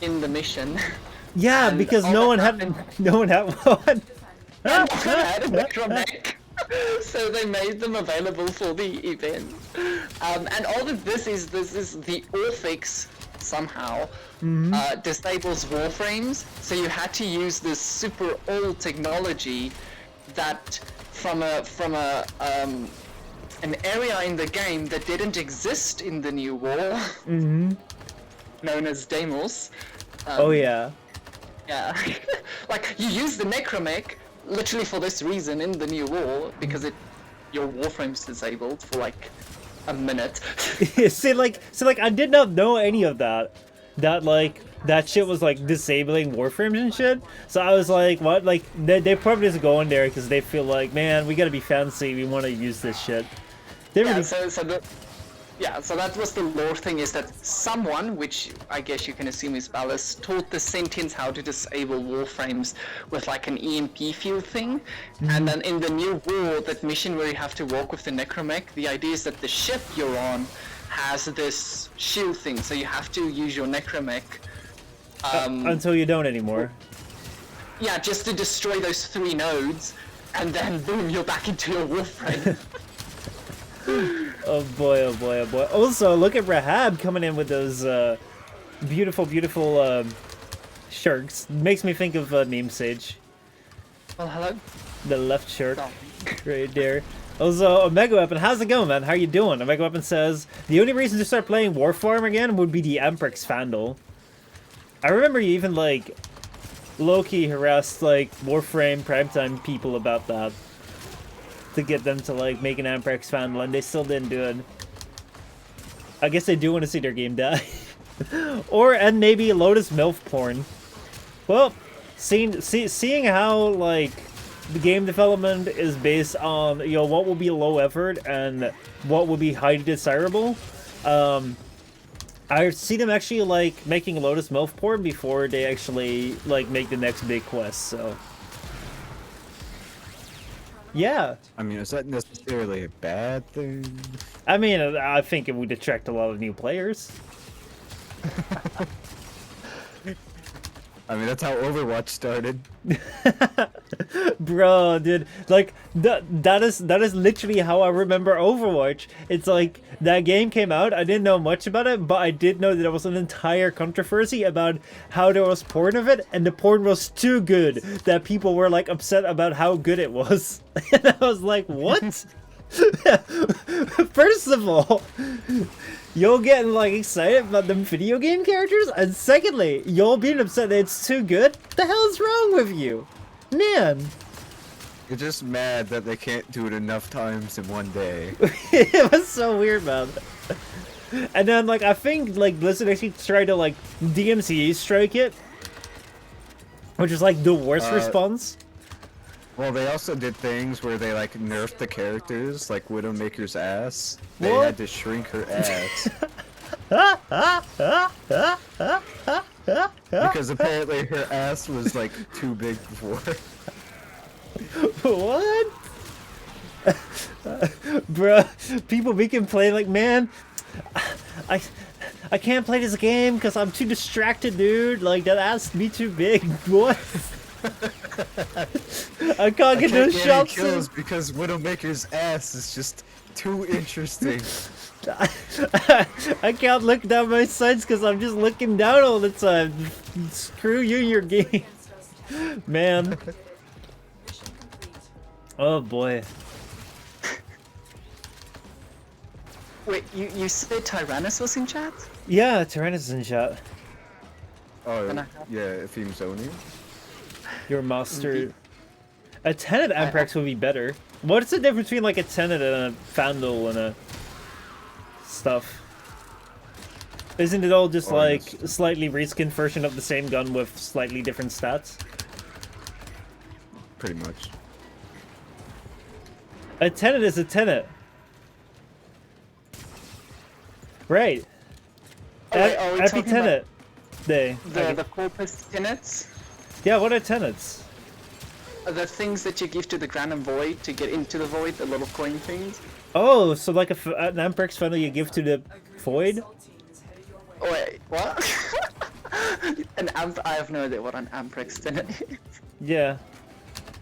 in the mission. Yeah, And because all no that one happened- had one. had a necromech. So they made them available for the event. And all of this is the Orfix somehow disables Warframes, so you had to use this super old technology that from an area in the game that didn't exist in the new war, known as Deimos. Oh yeah. Yeah, like you use the necromech literally for this reason in the new war, because your Warframe's disabled for like a minute. see, like, I did not know any of that. That shit was like disabling Warframes and shit. So I was like, what? Like, they probably just go in there because they feel like, man, we gotta be fancy. We want to use this shit. Yeah, so that was the lore thing, is that someone, which I guess you can assume is Baros, taught the Sentients how to disable Warframes with like an EMP field thing. And then in the new war, that mission where you have to walk with the necromech, the idea is that the ship you're on has this shield thing, so you have to use your necromech. Until you don't anymore. Yeah, just to destroy those 3 nodes, and then boom, you're back into your Warframe. Oh boy, oh boy, oh boy. Also, look at Rahab coming in with those beautiful, beautiful sharks. Makes me think of Meme Sage. Well, hello. The left shark. Oh. Right there. Also, Omega Weapon, how's it going, man? How you doing? Omega Weapon says, the only reason to start playing Warframe again would be the Amprex Vandal. I remember you even, like, low-key harassed, like, Warframe Primetime people about that. To get them to, like, make an Amprex Vandal, and they still didn't do it. I guess they do want to see their game die. And maybe Lotus MILF porn. Well, seeing how, like, the game development is based on, you know, what will be low effort and what will be highly desirable. I see them actually, like, making Lotus MILF porn before they actually, like, make the next big quest, so. Yeah. I mean, is that necessarily a bad thing? I mean, I think it would attract a lot of new players. I mean, that's how Overwatch started. Bro, dude, like that is literally how I remember Overwatch. It's like that game came out, I didn't know much about it, but I did know that there was an entire controversy about how there was porn of it, and the porn was too good that people were like upset about how good it was. And I was like, what? First of all, you're getting like excited about them video game characters, and secondly, you're being upset that it's too good? What the hell is wrong with you? Man. You're just mad that they can't do it enough times in one day. It was so weird, man. And then, like, I think, like, Blizzard actually tried to, like, DMCA strike it. Which is, like, the worst response. Well, they also did things where they, like, nerfed the characters, like Widowmaker's ass. They What? had to shrink her ass. Because apparently her ass was, like, too big before. What? Bruh, people be complaining like, man, I can't play this game because I'm too distracted, dude. Like, that ass be too big. What? I can't get those shots kills because Widowmaker's ass is just too interesting. I can't look down my sights because I'm just looking down all the time. Screw you and your game. Man. Mission complete. Oh boy. Wait, you said Tyrannus was in chat? Yeah, Tyrannus is in chat. Oh, And I- yeah, if he was owning. Your master. A Tenet Amprex would be better. What's the difference between like a Tenet and a Vandal and a stuff? Isn't it all just like a slightly reskinned version of the same gun with slightly different stats? Pretty much. A Tenet is a Tenet. Right. Oh, wait, are we Happy talking about Tenet Day. the corpus tenets? Yeah, what are Tenets? The things that you give to the Grand and Void to get into the Void, the little coin things. Oh, so like an Amprex Vandal you give to the Void? Assault team is headed your way. Oh, wait, what? I have no idea what an Amprex tenet is. Yeah.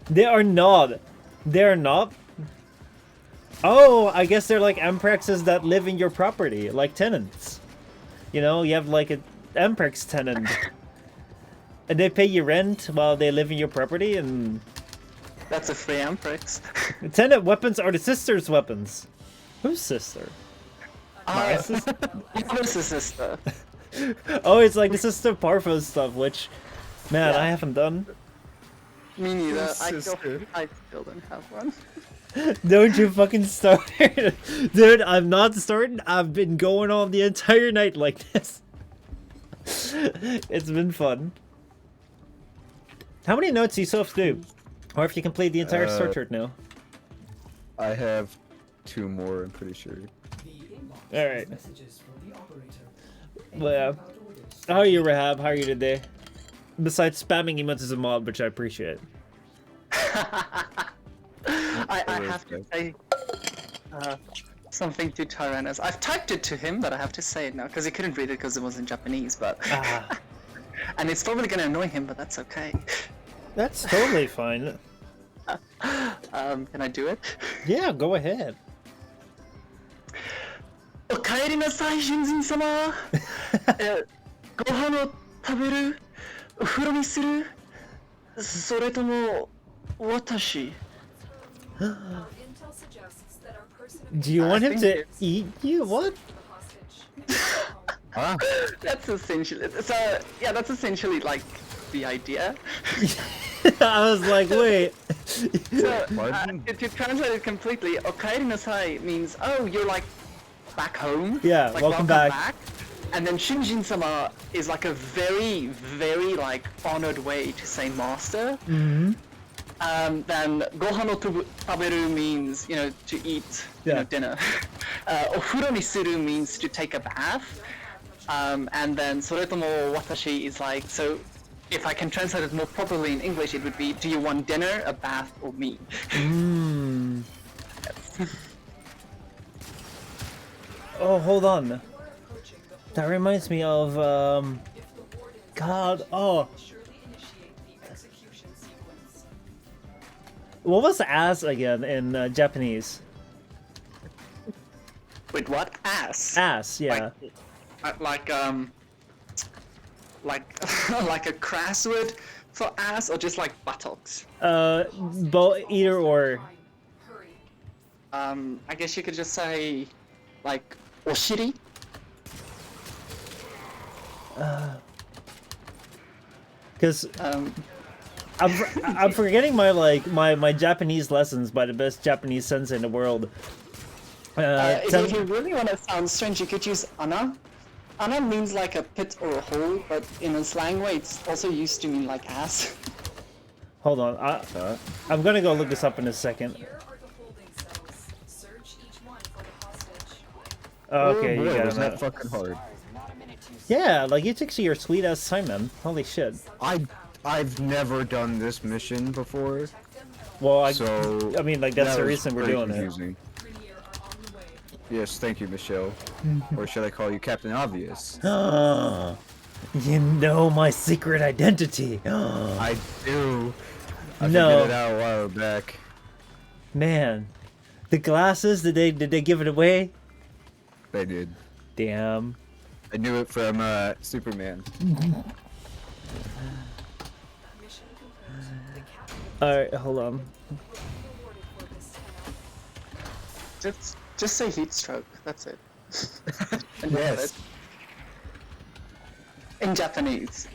They are not. They're not. Oh, I guess they're like Amprexes that live in your property, like tenants. You know, you have like an Amprex tenant. And they pay you rent while they live in your property, and That's a free Amprex. tenant weapons are the sister's weapons. Whose sister? My sister. Yours is sister. Oh, it's like the sister Parvo stuff, which, man, I haven't done. Me neither. I Sister. still don't have one. Don't you fucking start. Dude, I'm not starting. I've been going on the entire night like this. It's been fun. How many notes do you still have to do? Or if you complete the entire sword chart now? I have 2 more, I'm pretty sure. The inbox Alright. messages from the operator. Well, yeah. How are you, Rahab? How are you today? Besides spamming emotes as a mod, which I appreciate. I have to say, something to Tyrannus. I've typed it to him, but I have to say it now because he couldn't read it because it was in Japanese. But Ah, and it's probably gonna annoy him, but that's okay. that's totally fine. Can I do it? Yeah, go ahead. お帰りなさい、新人様。ご飯を食べる、お風呂にする、それとも私。 Intel suggests that our person Do you want him think to it's- eat you? What? the hostage. Huh? That's essentially so. Yeah, that's essentially like the idea. I was like, wait. So Pardon? to translate it completely, "okaeri nasai" means oh, you're like back home. Yeah, like, welcome back. And then Shinjin-sama is like a very, very like honored way to say master. Mm-hmm. Then gohan no taberu means, you know, to eat, you Yeah. know, dinner. Ofuro ni suru means to take a bath. And then soretomo watashi is like, so if I can translate it more properly in English, it would be, do you want dinner, a bath, or me? Mm. Oh, hold on. That reminds me of, God, oh. Surely initiate the execution sequence. What was ass again in Japanese? Wait, what? Ass? Ass, yeah. Like like a crass word for ass, or just like buttocks? Either or. Hurry. I guess you could just say, like, oshiri? Because Um, I'm forgetting my my Japanese lessons by the best Japanese sensei in the world. if you really want to sound strange, you could use ana. Ana means like a pit or a hole, but in a slang way, it's also used to mean like ass. Hold on, I'm gonna go look this up in a second. Here are the holding cells. Search each one for the hostage. Okay, oh, you boy, got was it. that fucking hard. Yeah, like you took your sweet ass time, man. Holy shit. I've never done this mission before, Well, so I mean, like that's that the was reason we're very doing it. confusing. Premier are on the way. Yes, thank you, Michelle. Or should I call you Captain Obvious? You know my secret identity. I do. I No. figured it out a while back. Man, the glasses, did they give it away? They did. Damn. I knew it from Superman. Mission complete. The captain Alright, hold on. will be rewarded for this 10-hour. Just say heat stroke. That's it. And you have Yes. it. In Japanese.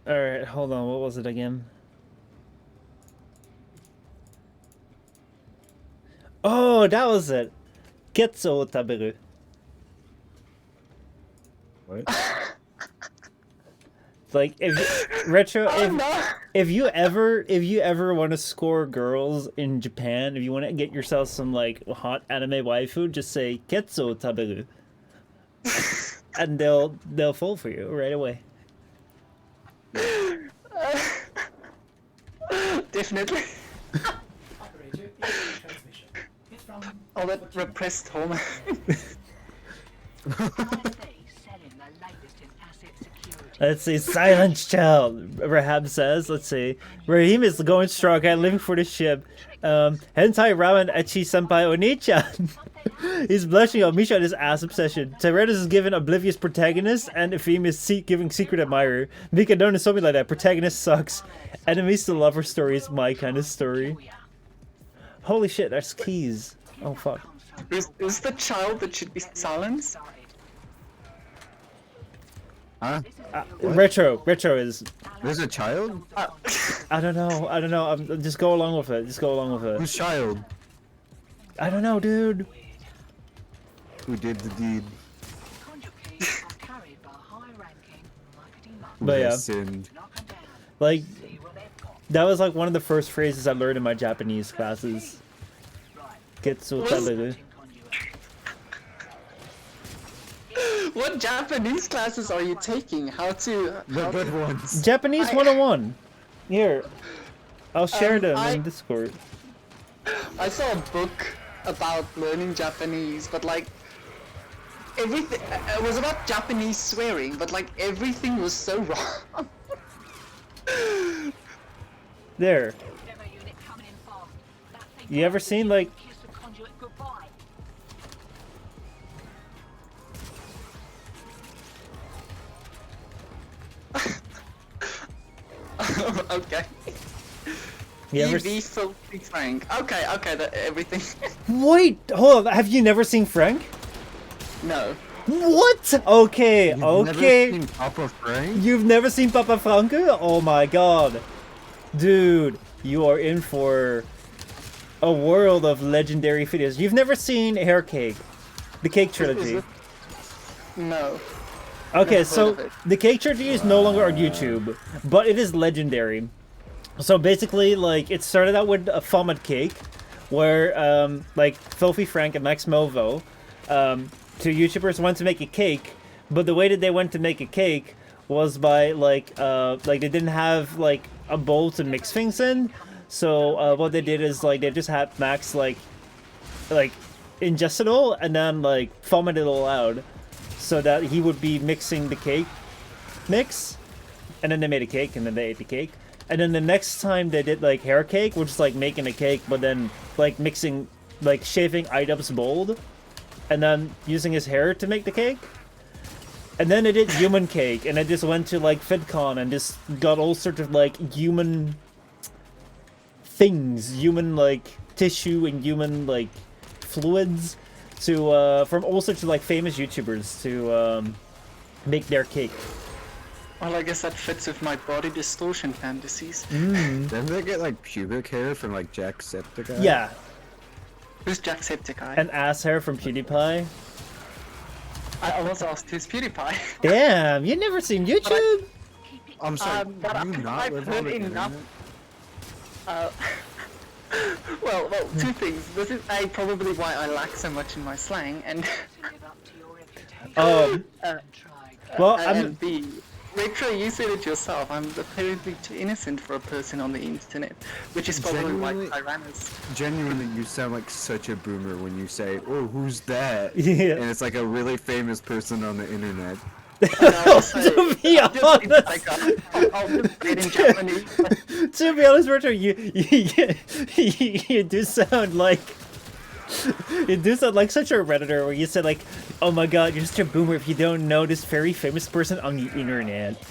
Alright, hold on, what was it again? Oh, that was it! Ketsu o taberu. What? Like, if retro, Oh no! if you ever want to score girls in Japan, if you want to get yourself some like hot anime waifu, just say ketsu o taberu, and they'll fall for you right away. Definitely. Operator, EMP transmission. Hit from All that repressed hormone. Let's see, Silent Child, Rahab says. Let's see. Raheem is going strong and living for the ship. Hentai Ramen Echi Senpai Oni-chan. He's blushing on Misha and his ass obsession. Tyrannus is given oblivious protagonist, and Epheme is giving secret admirer. Mika don't something like that. Protagonist sucks. Enemies to lover stories, my kind of story. Holy shit, that's keys. Oh fuck. Is the child that should be silenced? Huh? Retro is. There's a child? I don't know. Just go along with it. Just go along with it. Whose child? I don't know, dude. Who did the deed? Who But has yeah. sinned? Like, that was like one of the first phrases I learned in my Japanese classes. Getsu taberu. What Japanese classes are you taking? How to? The good ones. Japanese 101. Here. I'll share them I- in Discord. I saw a book about learning Japanese, but like everything it was about Japanese swearing, but like everything was so wrong. There. Demo unit coming in fast. That thing You ever seen like kiss the conduit goodbye. Okay. you ever EV filthy Frank. Okay, everything. Wait, hold on. Have you never seen Frank? No. What? Okay, You've okay. Never seen Papa Frank? You've never seen Papa Franco? Oh my god. Dude, you are in for a world of legendary videos. You've never seen Hair Cake, the Cake Trilogy. No. Okay, Never heard so of it. the Cake Trilogy is no longer on YouTube, but it is legendary. So basically, like, it started out with a Vomit Cake, where, like, Filthy Frank and Max Movo, two YouTubers went to make a cake, but the way that they went to make a cake was by, like they didn't have, like, a bowl to mix things in. So, what they did is, like, they just had Max, like, ingest it all, and then, like, vomit it all out, so that he would be mixing the cake mix, and then they made a cake, and then they ate the cake. And then the next time they did, like, Hair Cake, which is, like, making a cake, but then, like, mixing, like, shaving items bold, and then using his hair to make the cake. And then they did Human Cake, and I just went to, like, VidCon and just got all sorts of, like, human things, human, like, tissue and human, like, fluids to, from all sorts of, like, famous YouTubers to, make their cake. Well, I guess that fits with my body distortion fantasies. Didn't they get like pubic hair from like Jacksepticeye? Yeah, Who's Jacksepticeye? and ass hair from PewDiePie. I was asked who's PewDiePie. Damn, you never seen YouTube? I'm sorry. But do you not I've live heard on the enough. internet? Well, two things. This is A, probably why I lack so much in my slang, and Live up to your reputation. Well, and B, Retro, you said it yourself. I'm apparently too innocent for a person on the internet, which is probably why Genuinely- Tyrannus. Genuinely, you sound like such a boomer when you say, "Oh, who's that?" Yeah. And it's like a really famous person on the internet. To be honest, I'll just say it in Japanese. to be honest, Richard, you do sound like such a redditor where you said like, "Oh my God, you're such a boomer if you don't know this very famous person on the internet."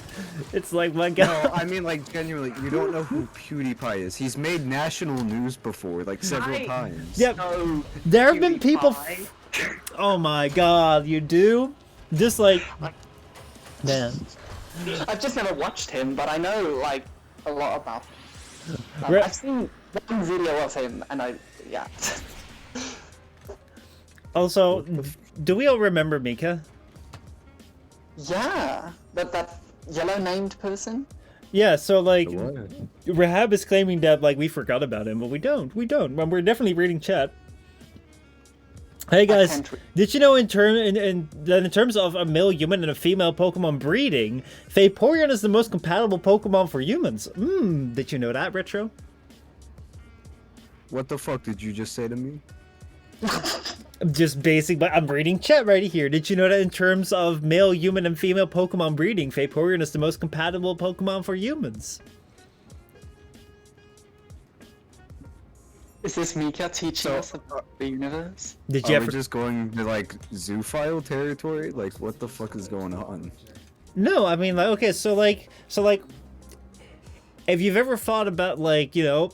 It's like, my God. No, I mean like genuinely, you don't know who PewDiePie is. He's made national news before, like several Right. times. Yep, No, there have been people. PewDiePie. Oh my God, you do? Just like, man. I've just never watched him, but I know like a lot about him. Re- I've seen one video of him, and yeah. Also, do we all remember Mika? Yeah, that yellow named person. Yeah, so like, What? Rahab is claiming that like we forgot about him, but we don't. And we're definitely reading chat. Hey guys, can't read. did you know in terms of a male human and a female Pokemon breeding, Vaporeon is the most compatible Pokemon for humans? Did you know that, Retro? What the fuck did you just say to me? Just basic, but I'm reading chat right here. Did you know that in terms of male human and female Pokemon breeding, Vaporeon is the most compatible Pokemon for humans? Is this Mika teaching us about the universe? Did you Are ever? we just going to like zoophile territory? Like, what the fuck is going on? No, I mean, like, okay, so if you've ever thought about, like, you know,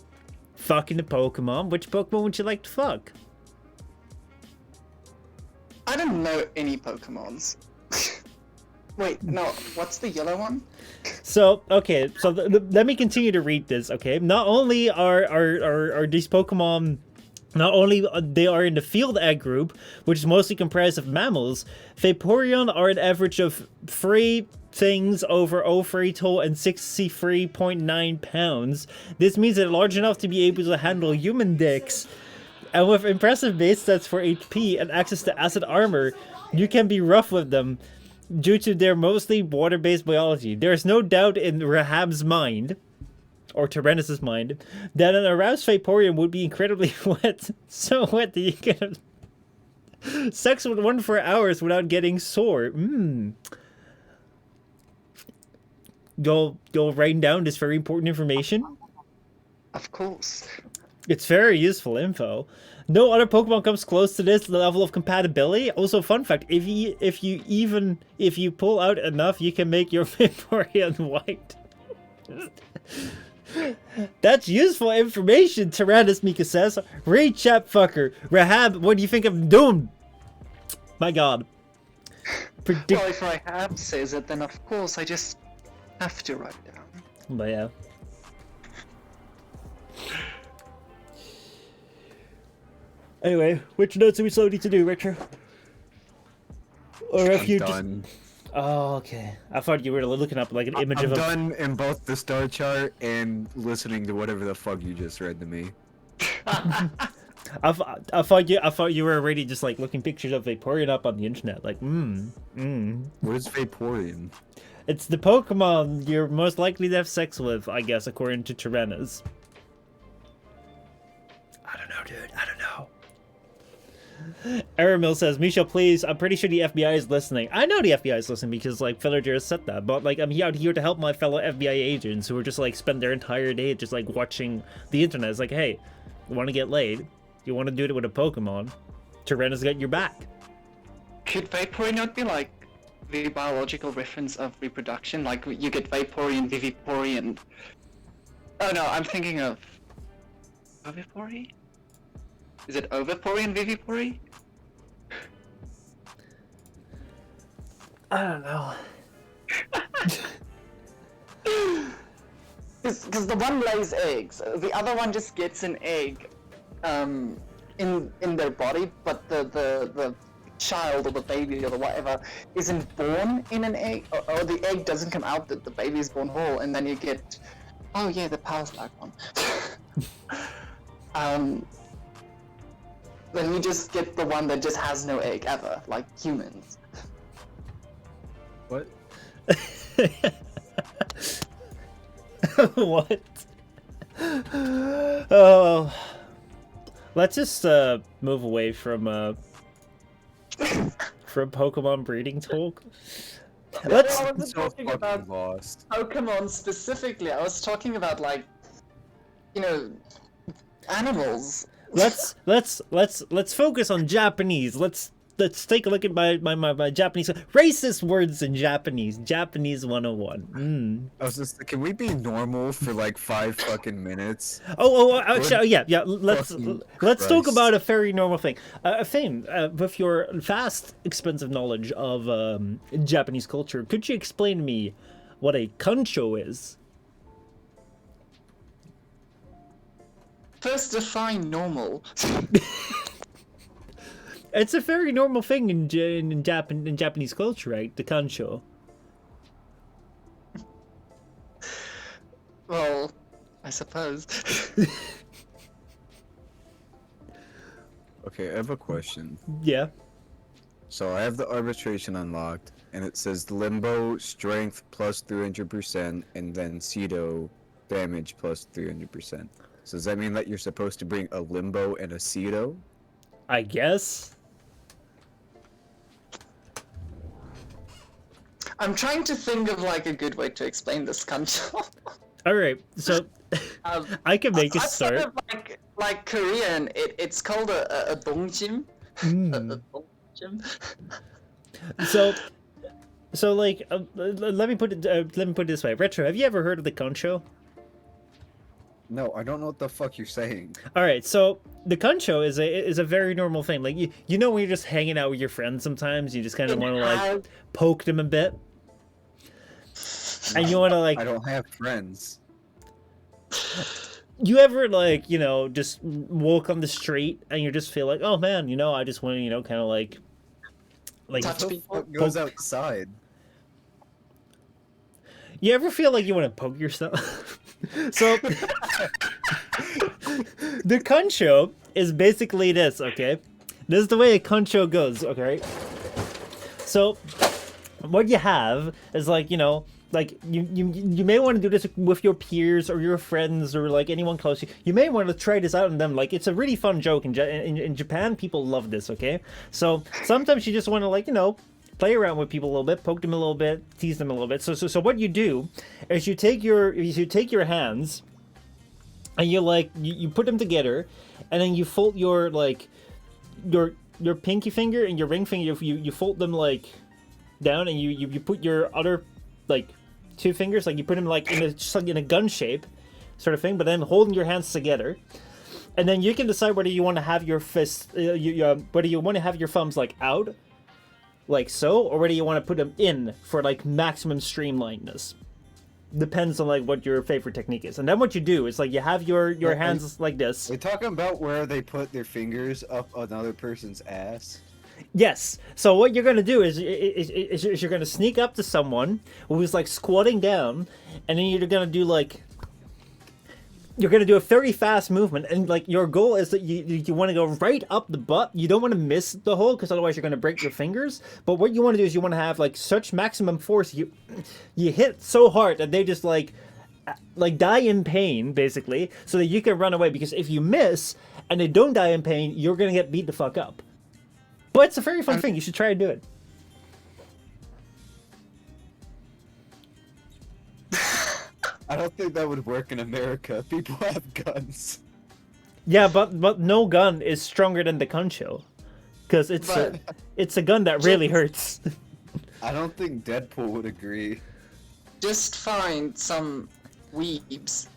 fucking a Pokemon, which Pokemon would you like to fuck? I don't know any Pokemons. Wait, no, what's the yellow one? So, okay, so let me continue to read this, okay? Not only are these Pokemon, not only they are in the field egg group, which is mostly comprised of mammals, Vaporeon are an average of 3 things over 03 tall and 63.9 pounds. This means they're large enough to be able to handle human dicks. And with impressive base stats for HP and access to acid armor, you can be rough with them due to their mostly water-based biology. There is no doubt in Rahab's mind or Tyrannus' mind, that an aroused Vaporeon would be incredibly wet, so wet that you can have sex with one for hours without getting sore. Go writing down this very important information. Of course. It's very useful info. No other Pokemon comes close to this level of compatibility. Also, fun fact: if you pull out enough, you can make your Vaporeon white. That's useful information, Tyrannus Mika says. Read chat, fucker. Rahab, what do you think of Doom? My god. Well, if Rahab says it, then of course I just have to write it down. But yeah. Anyway, which notes do we still need to do, Richard? Or if I'm you done. Oh, okay. I thought you were looking up like an image I'm of a... done in both the star chart and listening to whatever the fuck you just read to me. I thought you were already just like looking pictures of Vaporeon up on the internet. Like, What is Vaporeon? It's the Pokemon you're most likely to have sex with, I guess, according to Tyrannus. I don't know, dude. I don't know. Aramil says, Michel, please, I'm pretty sure the FBI is listening. I know the FBI is listening because, like, Villager has said that, but, like, I'm out here to help my fellow FBI agents who are just, like, spend their entire day just, like, watching the internet. It's like, hey, you want to get laid? You want to do it with a Pokemon? Tyrannus got your back. Could Vaporeon not be, like, the biological reference of reproduction? Like, you get Vaporeon, Viviporian. Oh, no, I'm thinking of... Ovipori? Is it Ovipori, Vivipori? I don't know. Because the one lays eggs, the other one just gets an egg in their body, but the child or the baby or the whatever isn't born in an egg, or the egg doesn't come out, that the baby is born whole, and then you get, oh yeah, the Power's Back one. Then you just get the one that just has no egg ever, like humans. What? What? Oh, let's just move away from Pokemon breeding talk. Let's. I wasn't So talking fucking about lost. Pokemon specifically. I was talking about, like, you know, animals. Let's focus on Japanese. Let's take a look at my Japanese racist words in Japanese. Japanese 101. I was just, can we be normal for like 5 fucking minutes? Actually, yeah. Let's Fucking talk Christ. about a very normal thing. Fame, with your vast, expensive knowledge of Japanese culture, could you explain to me what a kancho is? First, define normal. It's a very normal thing in Japanese culture, right? The kancho. Well, I suppose. Okay, I have a question. Yeah. So I have the arbitration unlocked, and it says Limbo strength plus 300%, and then Cedo damage plus 300%. So does that mean that you're supposed to bring a Limbo and a Cedo? I guess. I'm trying to think of, like, a good way to explain this kancho. All right, so I can make a Outside start. of, like Korean, it's called a dongjim. A dongjim. So like, let me put it this way. Retro, have you ever heard of the kancho? No, I don't know what the fuck you're saying. All right, so the kancho is a very normal thing. Like you know when you're just hanging out with your friends, sometimes you just kind of want to like poke them a bit, and you want to like. I don't have friends. You ever like just walk on the street and you just feel like, oh man, I just want to kind of like Touch people. What goes outside? You ever feel like you want to poke yourself? So the kancho is basically this, okay? This is the way a kancho goes, okay? So what you have is like, like you may want to do this with your peers or your friends or like anyone close to you. You may want to try this out on them. Like, it's a really fun joke. In Japan, people love this. Okay, so sometimes you just want to, like, you know, play around with people a little bit, poke them a little bit, tease them a little bit. So what you do is you take your hands and you put them together, and then you fold your like your pinky finger and your ring finger. You fold them like down, and you put your other like 2 fingers, like you put them like just like in a gun shape sort of thing, but then holding your hands together. And then you can decide whether you want to have your fists, whether you want to have your thumbs like out, like so, or whether you want to put them in for like maximum streamlinedness. Depends on like what your favorite technique is. And then what you do is like you have your hands like this. We're talking about where they put their fingers up another person's ass. Yes. So what you're gonna do is you're gonna sneak up to someone who's like squatting down, and then you're gonna do a very fast movement, and like your goal is that you want to go right up the butt. You don't want to miss the hole, because otherwise you're gonna break your fingers. But what you want to do is you want to have like such maximum force, you hit so hard that they just like die in pain, basically, so that you can run away. Because if you miss and they don't die in pain, you're gonna get beat the fuck up. But it's a very fun thing. You should try and do it. I don't think that would work in America. People have guns. Yeah, but no gun is stronger than the concho, because it's a gun that really hurts. I don't think Deadpool would agree. Just find some weebs.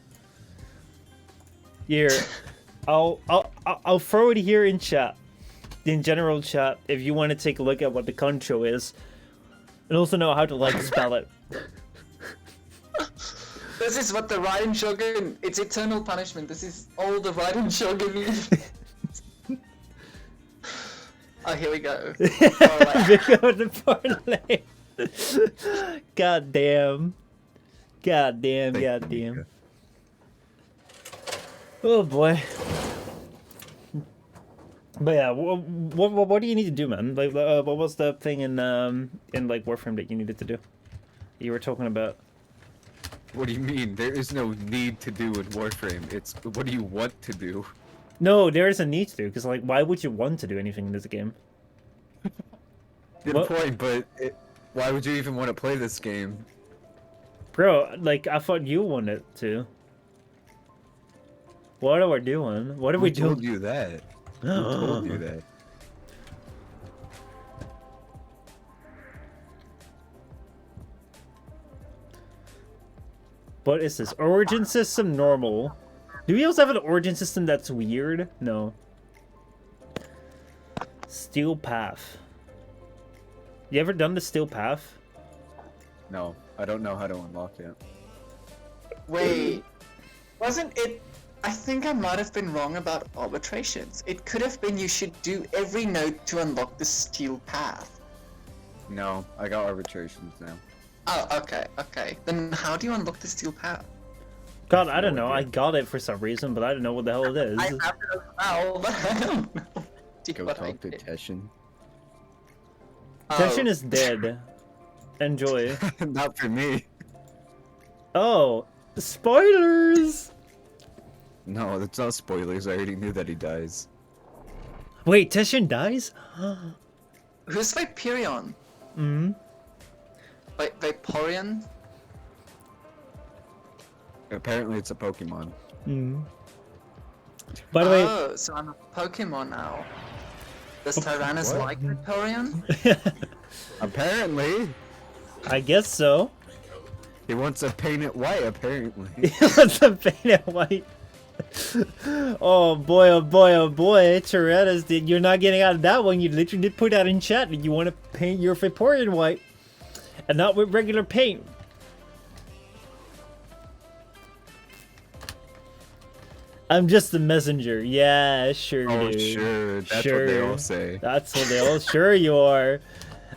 Here, I'll throw it here in chat, in general chat, if you want to take a look at what the concho is, and also know how to like spell it. This is what the Raiden Shogun. It's eternal punishment. This is all the Raiden Shogun needs. Oh, here we go. Parlay. God damn. Oh boy. But yeah, what do you need to do, man? Like, what was the thing in like Warframe that you needed to do? You were talking about. What do you mean? There is no need to do in Warframe. It's what do you want to do? No, there is a need to, because like, why would you want to do anything in this game? Good point, but why would you even want to play this game? Bro, like, I thought you wanted to. What are we doing? What are we doing? Who told you that? Who told you that? What is this? Origin system normal. Do we also have an origin system that's weird? No. Steel path. You ever done the steel path? No, I don't know how to unlock it. Wait, wasn't it? I think I might have been wrong about arbitrations. It could have been you should do every node to unlock the steel path. No, I got arbitrations now. Oh, okay. Then how do you unlock the steel path? God, I don't know. I got it for some reason, but I don't know what the hell it is. I have it as well, but I don't know. Go talk to Teshin. Teshin is dead. Enjoy. Not for me. Oh, spoilers! No, that's not spoilers. I already knew that he dies. Wait, Teshin dies? Who's Viperion? Vaporeon? Apparently it's a Pokemon. By the way, Oh, so I'm a Pokemon now. Does Tyrannus What? like Vaporeon? Apparently, I guess so. he wants to paint it white. Apparently, What's the paint it white? Oh boy, oh boy, oh boy, Tyrannus, you're not getting out of that one. You literally did put that in chat that you want to paint your Vaporeon white. And not with regular paint. I'm just the messenger. Yeah, sure, oh dude. sure, that's what they all say. That's what they all. Sure, you are.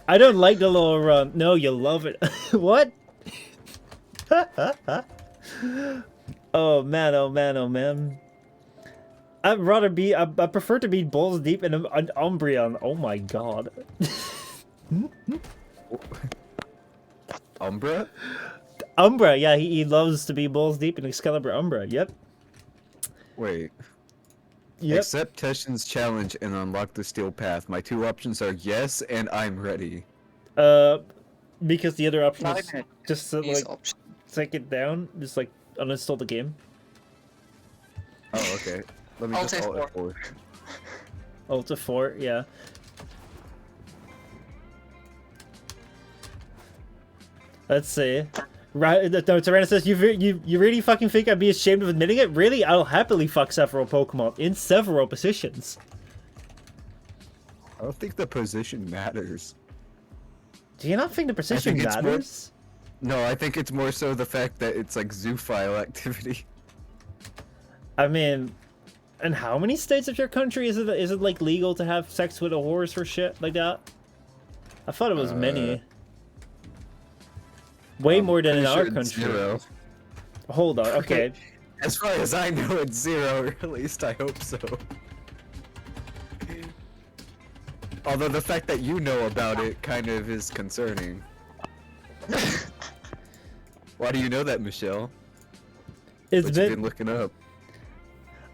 I don't like the little run. No, you love it. What? Oh man, oh man, oh man. I'd rather be. I prefer to be balls deep in an Umbreon. Oh my god. Umbra? Umbra, yeah, he loves to be balls deep in Excalibur Umbra. Yep. Wait. Yep. Accept Teshin's challenge and unlock the steel path. My two options are yes and I'm ready. Because the other option Not is even just to, these like, options. take it down, just like uninstall the game. Oh, okay. Let me Alt just alt F4. F4. Alt F4, yeah. Let's see. Right, no, Tyrannus says, you really fucking think I'd be ashamed of admitting it? Really? I'll happily fuck several Pokemon in several positions. I don't think the position matters. Do you not think the position think it's more- matters? No, I think it's more so the fact that it's like zoophile activity. I mean, in how many states of your country is it like legal to have sex with a horse or shit like that? I thought it was many. Way more than in Pretty our sure it's country. 0. Hold on, okay. As far as I know, it's 0. At least I hope so. Although the fact that you know about it kind of is concerning. Why do you know that, Michelle? It's What you been been looking up?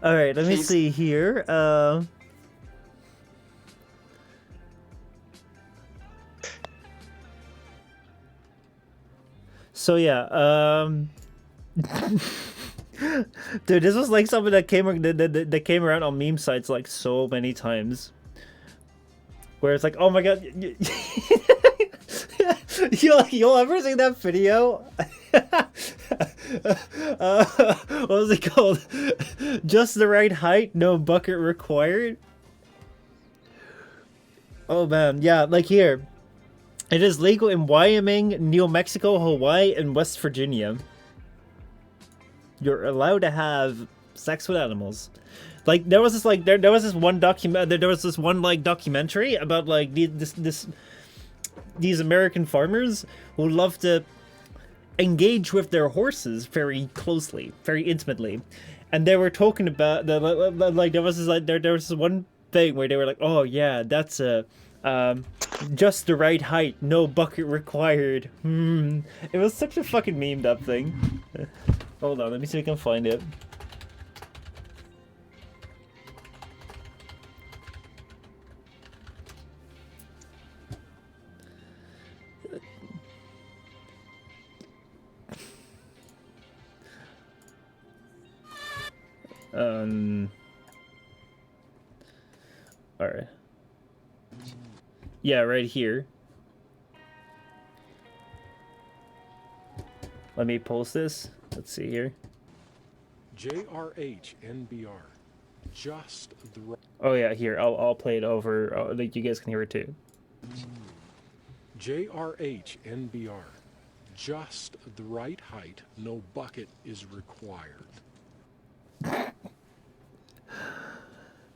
all right. Let me He's- see here. So yeah, dude, this was like something that that came around on meme sites like so many times. Where it's like, oh my god, you'll ever see that video? What was it called? Just the right height, no bucket required. Oh man, yeah, like here. It is legal in Wyoming, New Mexico, Hawaii, and West Virginia. You're allowed to have sex with animals. Like there was this like there was this one documentary about like these American farmers who love to engage with their horses very closely, very intimately, and they were talking about like there was this one thing where they were like, oh yeah, that's a just the right height, no bucket required. It was such a fucking memed up thing. Hold on, let me see if I can find it. Alright. Yeah, right here. Let me post this. Let's see here. JRH NBR. Just the right. Oh yeah, here. I'll play it over. Like you guys can hear it too. JRH NBR. Just the right height. No bucket is required.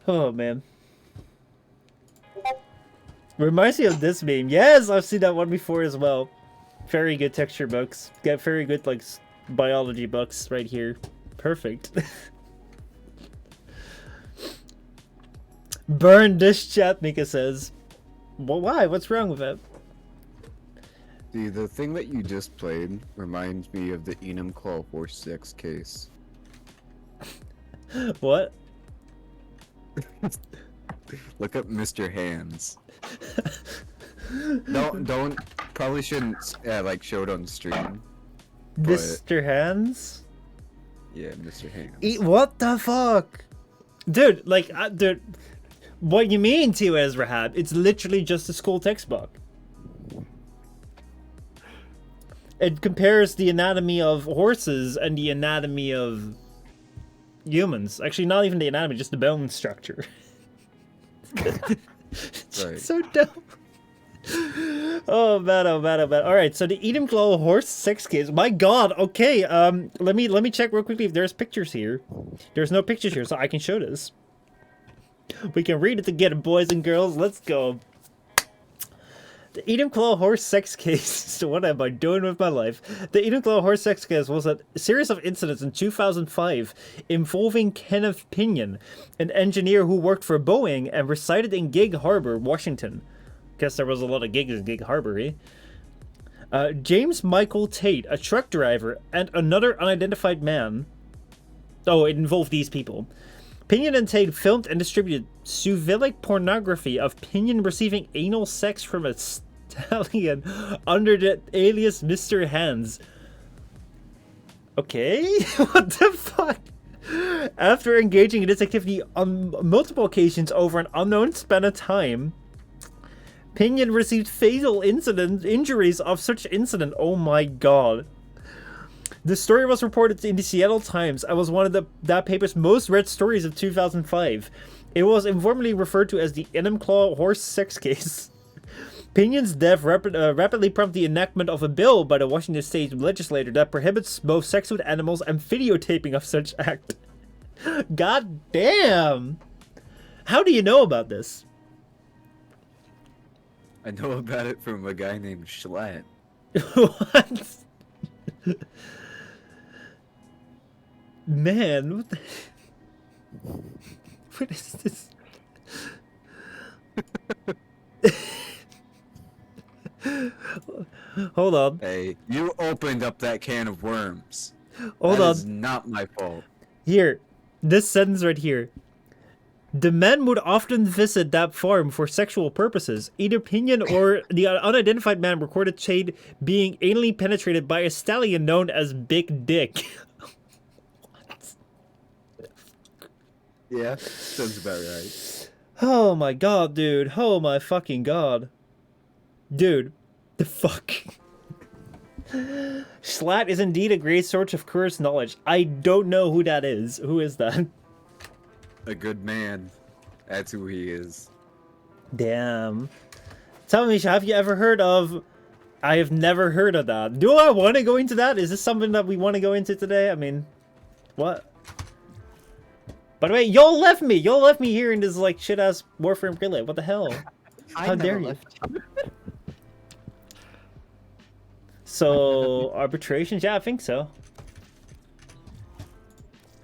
Oh man. Reminds me of this meme. Yes, I've seen that one before as well. Very good texture books. Get very good like biology books right here. Perfect. Burn this chat, Mika says. Well, why? What's wrong with it? See, the thing that you just played reminds me of the Enum Claw Horse 6 case. What? Look up Mr. Hands. Don't, probably shouldn't, like, show it on stream. But, Mr. Hands? yeah, Mr. Hands. What the fuck? Dude, like, dude, what you mean to Ezra Hab? It's literally just a school textbook. It compares the anatomy of horses and the anatomy of humans. Actually, not even the anatomy, just the bone structure. Right. So dumb. Oh man, oh man, oh man. Alright, so the Eden Glow horse sex case. My god, okay. Let me check real quickly if there's pictures here. There's no pictures here, so I can show this. We can read it together, boys and girls. Let's go. The Eden Claw horse sex case. So what am I doing with my life? The Eden Claw horse sex case was a series of incidents in 2005 involving Kenneth Pinion, an engineer who worked for Boeing and resided in Gig Harbor, Washington. Guess there was a lot of gigs in Gig Harbor, eh? James Michael Tate, a truck driver, and another unidentified man. Oh, it involved these people. Pinion and Tate filmed and distributed surveillance pornography of Pinion receiving anal sex from a stallion under the alias Mr. Hands. Okay? What the fuck? After engaging in this activity on multiple occasions over an unknown span of time, Pinion received fatal injuries of such incident. Oh my god. The story was reported in the Seattle Times and was one of that paper's most read stories of 2005. It was informally referred to as the Enumclaw horse sex case. Pinion's death rapidly prompted the enactment of a bill by the Washington State legislature that prohibits both sex with animals and videotaping of such act. God damn! How do you know about this? I know about it from a guy named Schlatt. What? Man, what the... What is this? Hold on. Hey, you opened up that can of worms. Hold That on. is not my fault. Here. This sentence right here. The men would often visit that farm for sexual purposes. Either Pinion or the unidentified man recorded Chade being anally penetrated by a stallion known as Big Dick. Yeah, sounds about right. Oh my god, dude. Oh my fucking god. Dude, the fuck? Schlatt is indeed a great source of curse knowledge. I don't know who that is. Who is that? A good man. That's who he is. Damn. Tell me, Misha, have you ever heard of... I have never heard of that. Do I want to go into that? Is this something that we want to go into today? I mean, what? By the way, y'all left me. Y'all left me here in this, like, shit-ass Warframe relay. What the hell? How dare you? So, arbitrations? Yeah, I think so.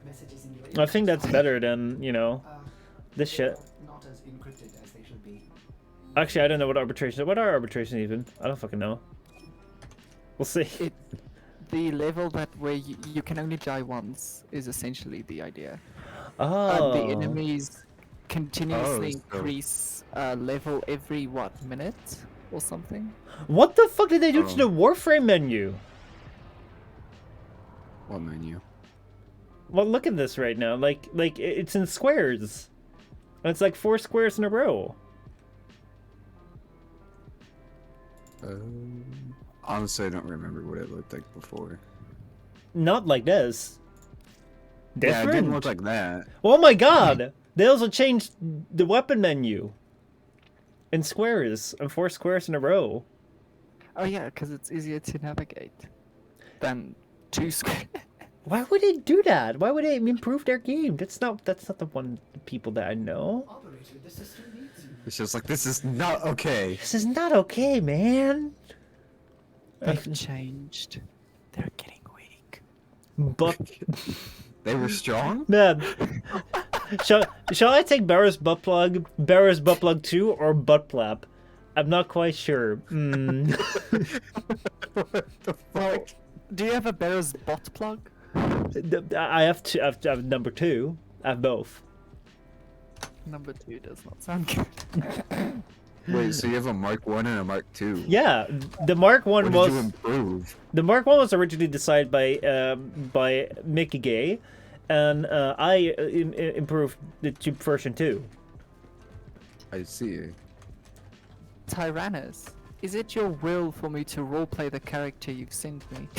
Messages in your I think that's better than, you know, this shit. Not as encrypted as they should be. Actually, I don't know what arbitration is. What are arbitration even? I don't fucking know. We'll see. It, the level that where you can only die once is essentially the idea. Oh. The enemies continuously so- increase level every minute or something. What the fuck did they do to Oh. the Warframe menu? What menu? Well, look at this right now. Like it's in squares. It's like 4 squares in a row. Honestly, I don't remember what it looked like before. Not like this. Yeah, it Different. didn't look like that. Oh my god! They also changed the weapon menu. In squares, and 4 squares in a row. Oh yeah, because it's easier to navigate than 2 square. Why would they do that? Why would they improve their game? That's not the one people that I know. Operator, the system needs you. It's just like, this is not okay. This is not okay, man. They've changed. They're getting weak. But They were strong? man, shall I take Baros butt plug 2, or butt plap? I'm not quite sure. What the fuck? Do you have a Baros bot plug? I have two. I have number 2. I have both. Number 2 does not sound good. Wait, so you have a Mark 1 and a Mark 2? Yeah, the Mark 1 What did was you improve? the Mark 1 was originally decided by Mickey Gay, and I improved the version 2. I see. Tyrannus, is it your will for me to roleplay the character you've sent me?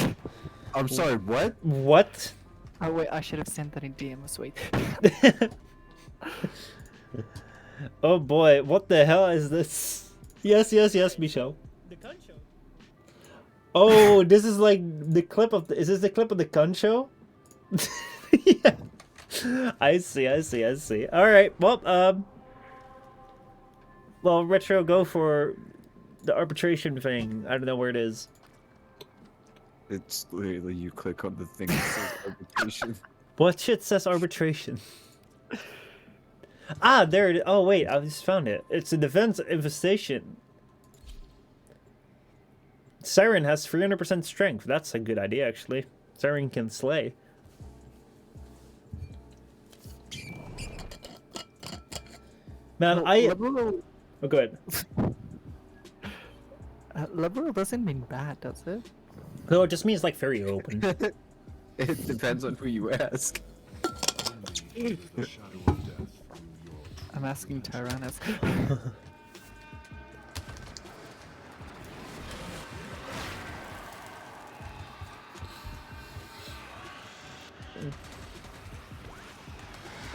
I'm sorry, what? What? Oh wait, I should have sent that in DM. Wait. Oh boy, what the hell is this? Yes, Michel. The gun show. Oh, this is like the clip of is this the clip of the gun show? Yeah. I see. Alright, well, Retro, go for the arbitration thing. I don't know where it is. It's literally you click on the thing that says arbitration. What shit says arbitration? Ah, there it is. Oh, wait, I just found it. It's a defense infestation. Siren has 300% strength. That's a good idea, actually. Siren can slay. Man, Liberal, Oh, go ahead. liberal doesn't mean bad, does it? No, it just means like very open. It depends on who you ask. Only the shadow of death through your I'm asking Tyrannus.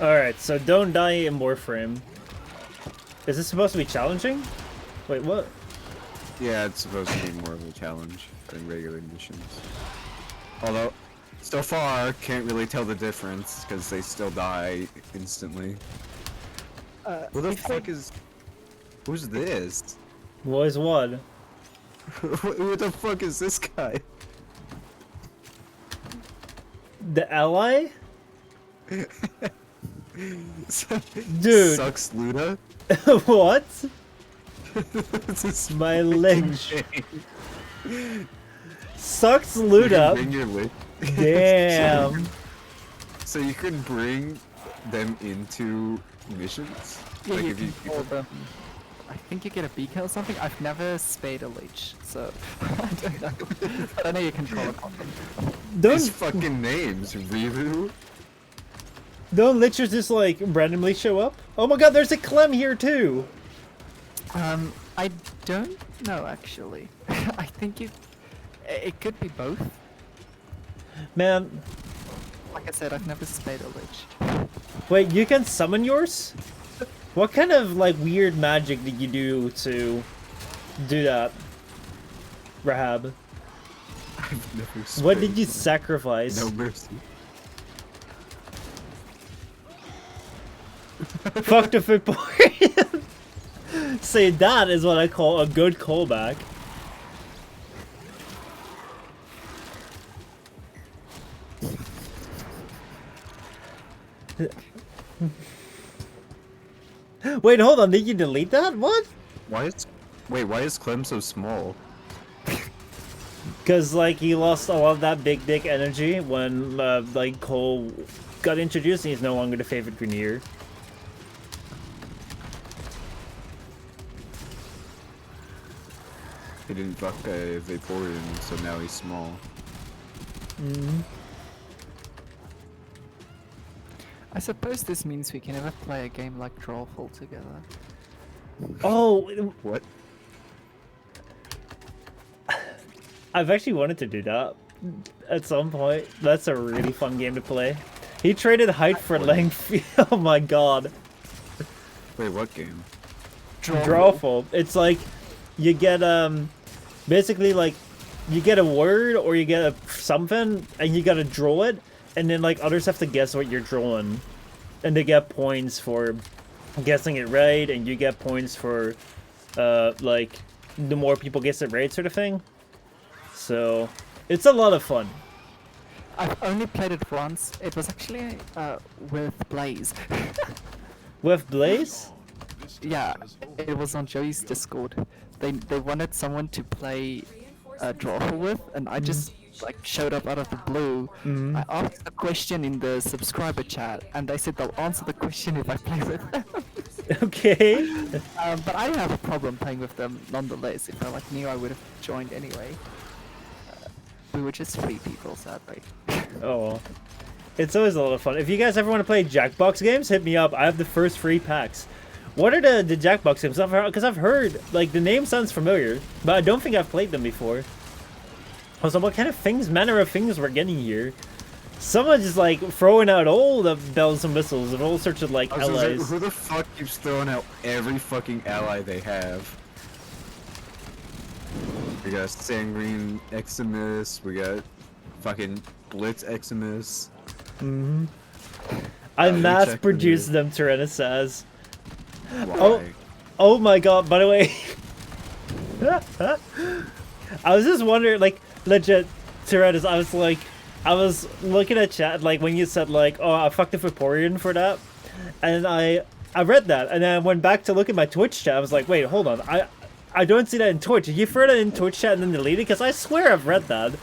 Alright, so don't die in Warframe. Is this supposed to be challenging? Wait, what? Yeah, it's supposed to be more of a challenge than regular missions. Although, so far, can't really tell the difference because they still die instantly. Who the fuck is? Who's this? What is what? Who the fuck is this guy? The ally? Dude. Sucks Luda? What? It's his My fucking lich. name. Sucks You loot can up. bring your lich. Damn. So you can bring them into missions? Yeah, Like you if can you- call them. I think you get a beacon or something. I've never spayed a leech, so I don't know. But I know you can call upon them. These Don't fucking names, Rivu. lichers just like randomly show up? Oh my god, there's a Clem here too. I don't know actually. I think it could be both. Man, Like I said, I've never spayed a lich. wait, you can summon yours? What kind of like weird magic did you do to do that, Rahab? I've never What did sprayed you one. sacrifice? No mercy. Fuck the Victorian. Say that is what I call a good callback. Wait, hold on. Did you delete that? What? Why is Clem so small? Because like he lost a lot of that big dick energy when like Cole got introduced, and he's no longer the favorite Grenier. He didn't fuck a Vaporeon, so now he's small. I suppose this means we can never play a game like Drawful together. Oh, What? I've actually wanted to do that at some point. That's a really fun game to play. He traded height for length. Oh my god. Wait, what game? Drawful. It's like you get basically like you get a word or you get a something and you gotta draw it, and then like others have to guess what you're drawing, and they get points for guessing it right, and you get points for like the more people guess it right, sort of thing. So it's a lot of fun. I've only played it once. It was actually with Blaze. With Blaze? Yeah, it was on Joey's Discord. They wanted someone to play Drawful with, and I just like showed up out of the blue. I asked a question in the subscriber chat, and they said they'll answer the question if I play with them. Okay. But I didn't have a problem playing with them nonetheless. If I like knew, I would have joined anyway. We were just 3 people, sadly. Oh. It's always a lot of fun. If you guys ever want to play Jackbox games, hit me up. I have the first 3 packs. What are the Jackbox games? Because I've heard, like, the name sounds familiar, but I don't think I've played them before. Also, what kind of manner of things we're getting here? Someone's just, like, throwing out all the bells and whistles of all sorts of, like, I was gonna say, allies. who the fuck keeps throwing out every fucking ally they have? We got Sanguine Eximus, we got fucking Blitz Eximus. I you mass-produced check them, Tyrannus says. Why? Oh my god, by the way. I was just wondering, like, legit, Tyrannus, I was looking at chat, like, when you said, like, oh, I fucked a Vaporeon for that. And I read that, and then I went back to look at my Twitch chat, I was like, wait, hold on, I don't see that in Twitch. You threw that in Twitch chat and then deleted it? Because I swear I've read that.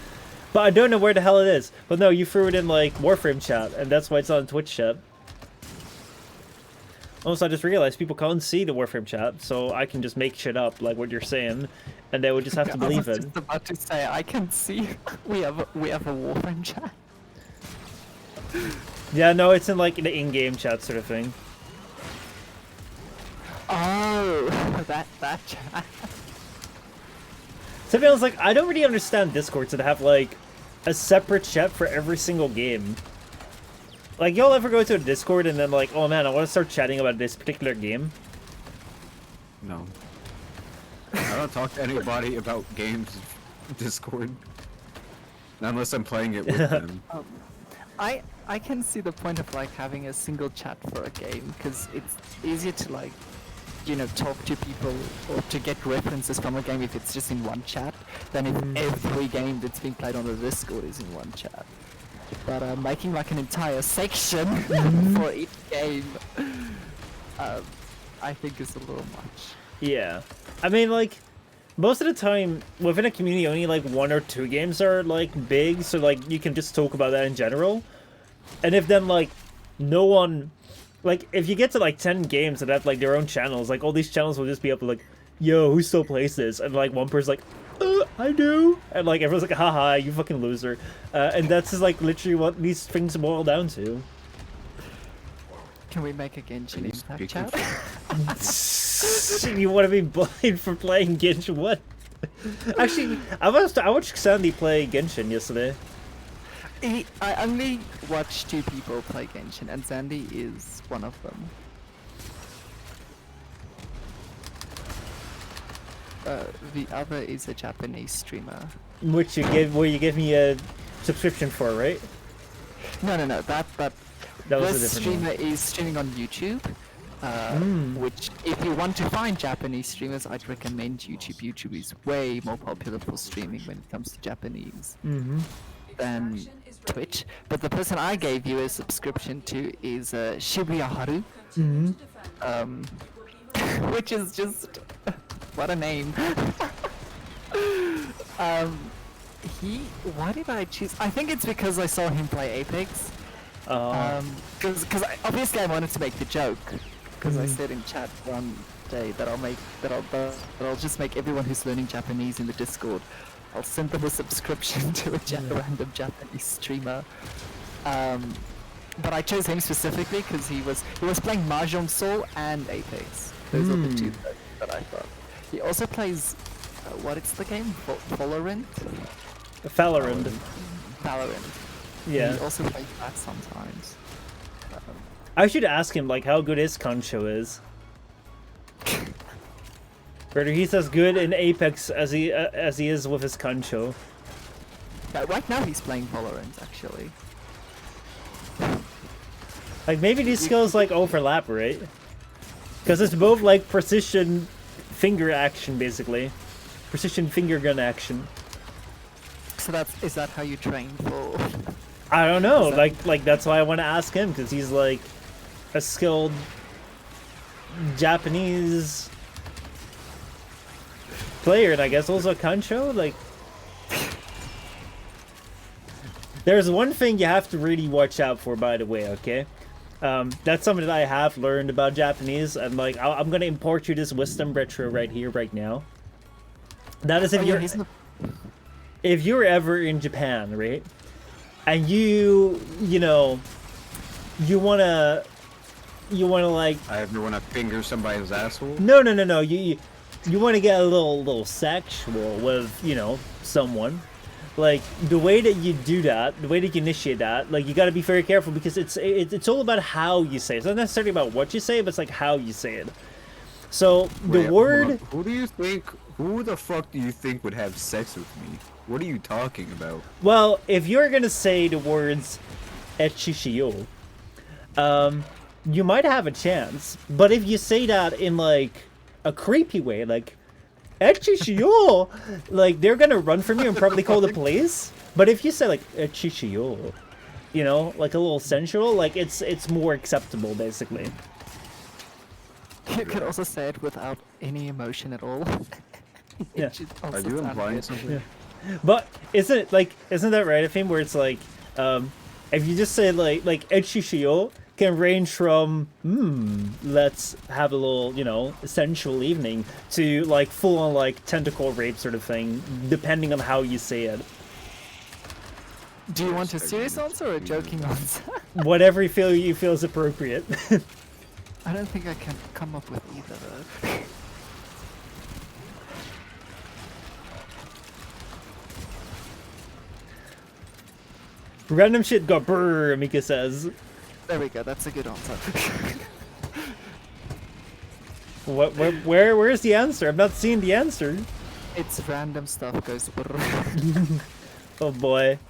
But I don't know where the hell it is. But no, you threw it in, like, Warframe chat, and that's why it's on Twitch chat. Also, I just realized people can't see the Warframe chat, so I can just make shit up, like what you're saying, and they would just have to believe I was it. just about to say, I can see we have a Warframe chat. Yeah, no, it's in, like, the in-game chat sort of thing. Oh, that chat. To be honest, like, I don't really understand Discord to have, like, a separate chat for every single game. Like, y'all ever go to a Discord and then, like, oh man, I want to start chatting about this particular game? No. I don't talk to anybody about games in Discord. Unless I'm playing it with them. I can see the point of like having a single chat for a game because it's easier to like, you know, talk to people or to get references from a game if it's just in one chat than if every game that's being played on the Discord is in one chat. But making like an entire section for each game, I think is a little much. Yeah. I mean, like, most of the time, within a community, only, like, 1 or 2 games are, like, big, so, like, you can just talk about that in general. And if then, like, no one... Like, if you get to, like, 10 games that have, like, their own channels, like, all these channels will just be up like, yo, who still plays this? And, like, one person's like, I do. And, like, everyone's like, haha, you fucking loser. And that's just, like, literally what these things boil down to. Can we make a Genshin Impact chat? You want to be bullied for playing Genshin? What? Actually, I watched Sandy play Genshin yesterday. I only watched 2 people play Genshin, and Sandy is one of them. The other is a Japanese streamer. Where you gave me a subscription for, right? No, that was a this different streamer is streaming on YouTube. Which, if you want to find Japanese streamers, I'd recommend YouTube. YouTube is way more popular for streaming when it comes to Japanese than Twitch. But the person I gave you a subscription to is Shibuya Haru, which is just what a name. Why did I choose? I think it's because I saw him play Apex. Because obviously I wanted to make the joke. Because I said in chat one day that I'll just make everyone who's learning Japanese in the Discord, I'll send them a subscription to a random Japanese streamer. But I chose him specifically because he was playing Mahjong Soul and Apex. Those are the 2 that I thought. He also plays what is the game? Valorant. Valorant. Yeah. He also plays that sometimes. I should ask him, like, how good his Concho is. Whether he's as good in Apex as he is with his Concho. Yeah, right now he's playing Valorant, actually. Like, maybe these skills, like, overlap, right? Because it's both, like, precision finger action, basically. Precision finger gun action. So is that how you train for? I don't know. Like that's why I want to ask him, because he's like a skilled Japanese player, and I guess also a Concho. Like, there's one thing you have to really watch out for, by the way. Okay, that's something that I have learned about Japanese, and like I'm gonna import you this wisdom retro right here, right now. That is if you're ever in Japan, right? And you wanna like... I ever wanna finger somebody's asshole? No. You wanna get a little sexual with, someone. Like, the way that you do that, the way that you initiate that, like, you gotta be very careful because it's all about how you say it. It's not necessarily about what you say, but it's like how you say it. So, the word... Who the fuck do you think would have sex with me? What are you talking about? Well, if you're gonna say the words echishiyo, you might have a chance. But if you say that in like a creepy way, like echishiyo, like they're gonna run from you and probably call the police. But if you say like echishiyo, like a little sensual, like it's more acceptable, basically. You could also say it without any emotion at all. Yeah. Are you implying something? But isn't that right, Afim, where it's like, if you just say like Echishiyo can range from let's have a little, you know, sensual evening to like full on like tentacle rape sort of thing, depending on how you say it. Do you want a serious answer or a joking answer? Whatever you feel is appropriate. I don't think I can come up with either though. Random shit got brrr, Mika says. There we go, that's a good answer. Where's the answer? I'm not seeing the answer. It's random stuff goes brrr. Oh boy.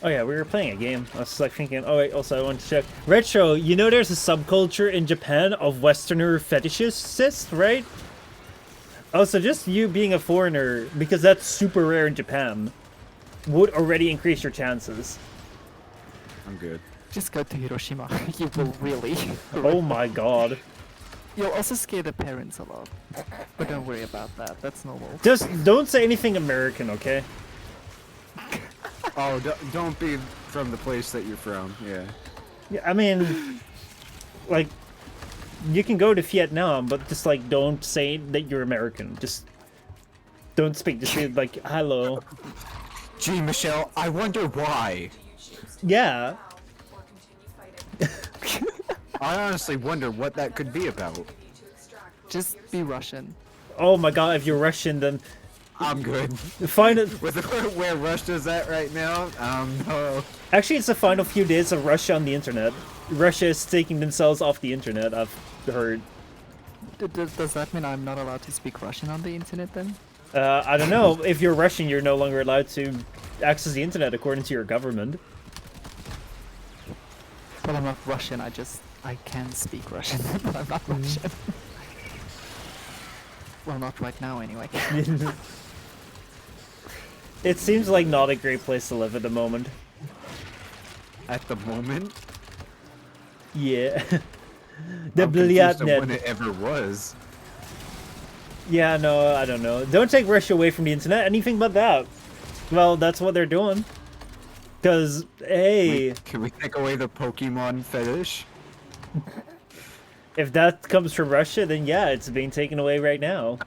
Oh yeah, we were playing a game. I was like thinking, oh wait, also I want to check. Retro, you know there's a subculture in Japan of Westerner fetishists, right? Also, just you being a foreigner, because that's super rare in Japan, would already increase your chances. I'm good. Just go to Hiroshima. You will really. Oh my god. You'll also scare the parents a lot. But don't worry about that, that's normal. Just don't say anything American, okay? Oh, don't be from the place that you're from. Yeah. Yeah, I mean, like, you can go to Vietnam, but just like don't say that you're American. Just don't speak. Just be like, hello. Gee, Michelle, I wonder why. Yeah. Or continue fighting. I honestly wonder what that could be about. To extract Just be Russian. Oh my god, if you're Russian, then I'm good. find it. With where Russia's at right now, no. Actually, it's the final few days of Russia on the internet. Russia is taking themselves off the internet, I've heard. Does that mean I'm not allowed to speak Russian on the internet then? I don't know. If you're Russian, you're no longer allowed to access the internet according to your government. Well, I'm not Russian, I can speak Russian, but I'm not Russian. Well, not right now anyway. It seems like not a great place to live at the moment. At the moment, Yeah. The I'm confused on when Bliatnet. it ever was. Yeah, no, I don't know. Don't take Russia away from the internet. Anything but that. Well, that's what they're doing. Because, hey, Can we take away the Pokemon fetish? if that comes from Russia, then yeah, it's being taken away right now.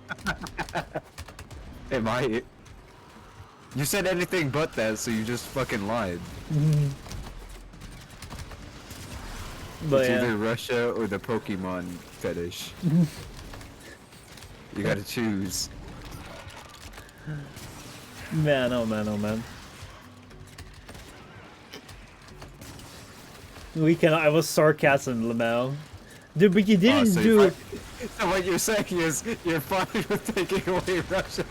It might. You said anything but that, so you just fucking lied. But It's yeah. either Russia or the Pokemon fetish. You gotta choose. Man, oh man, oh man. I was sarcasm, Lamau. Dude, but you didn't so do it. So what you're saying is you're fine with taking away Russia.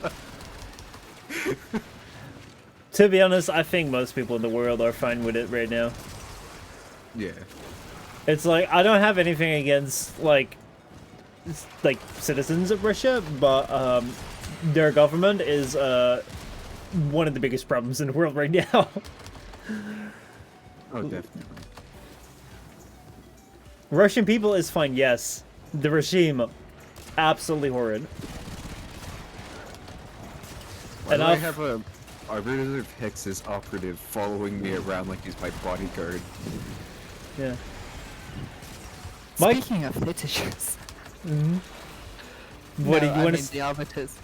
To be honest, I think most people in the world are fine with it right now. Yeah. It's like, I don't have anything against, like citizens of Russia, but, their government is, one of the biggest problems in the world right now. Oh, definitely. Russian people is fine, yes. The regime, absolutely horrid. Why do I Enough. have a Arbiter of Hex's operative following me around like he's my bodyguard? Yeah. Mike? Speaking of fetishes. What do you I want mean, to... the arbiters.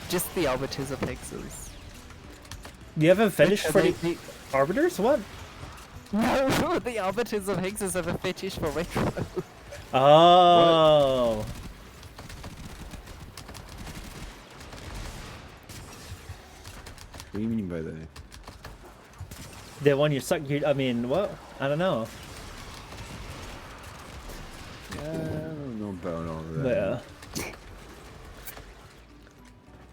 Just the arbiters of hexes. Do you have a fetish for the They- arbiters? What? No, the arbiters of hexes have a fetish for retro. Oh. What do you mean by that? The one you suck, I mean, what? I don't know. I don't know about all of But, that.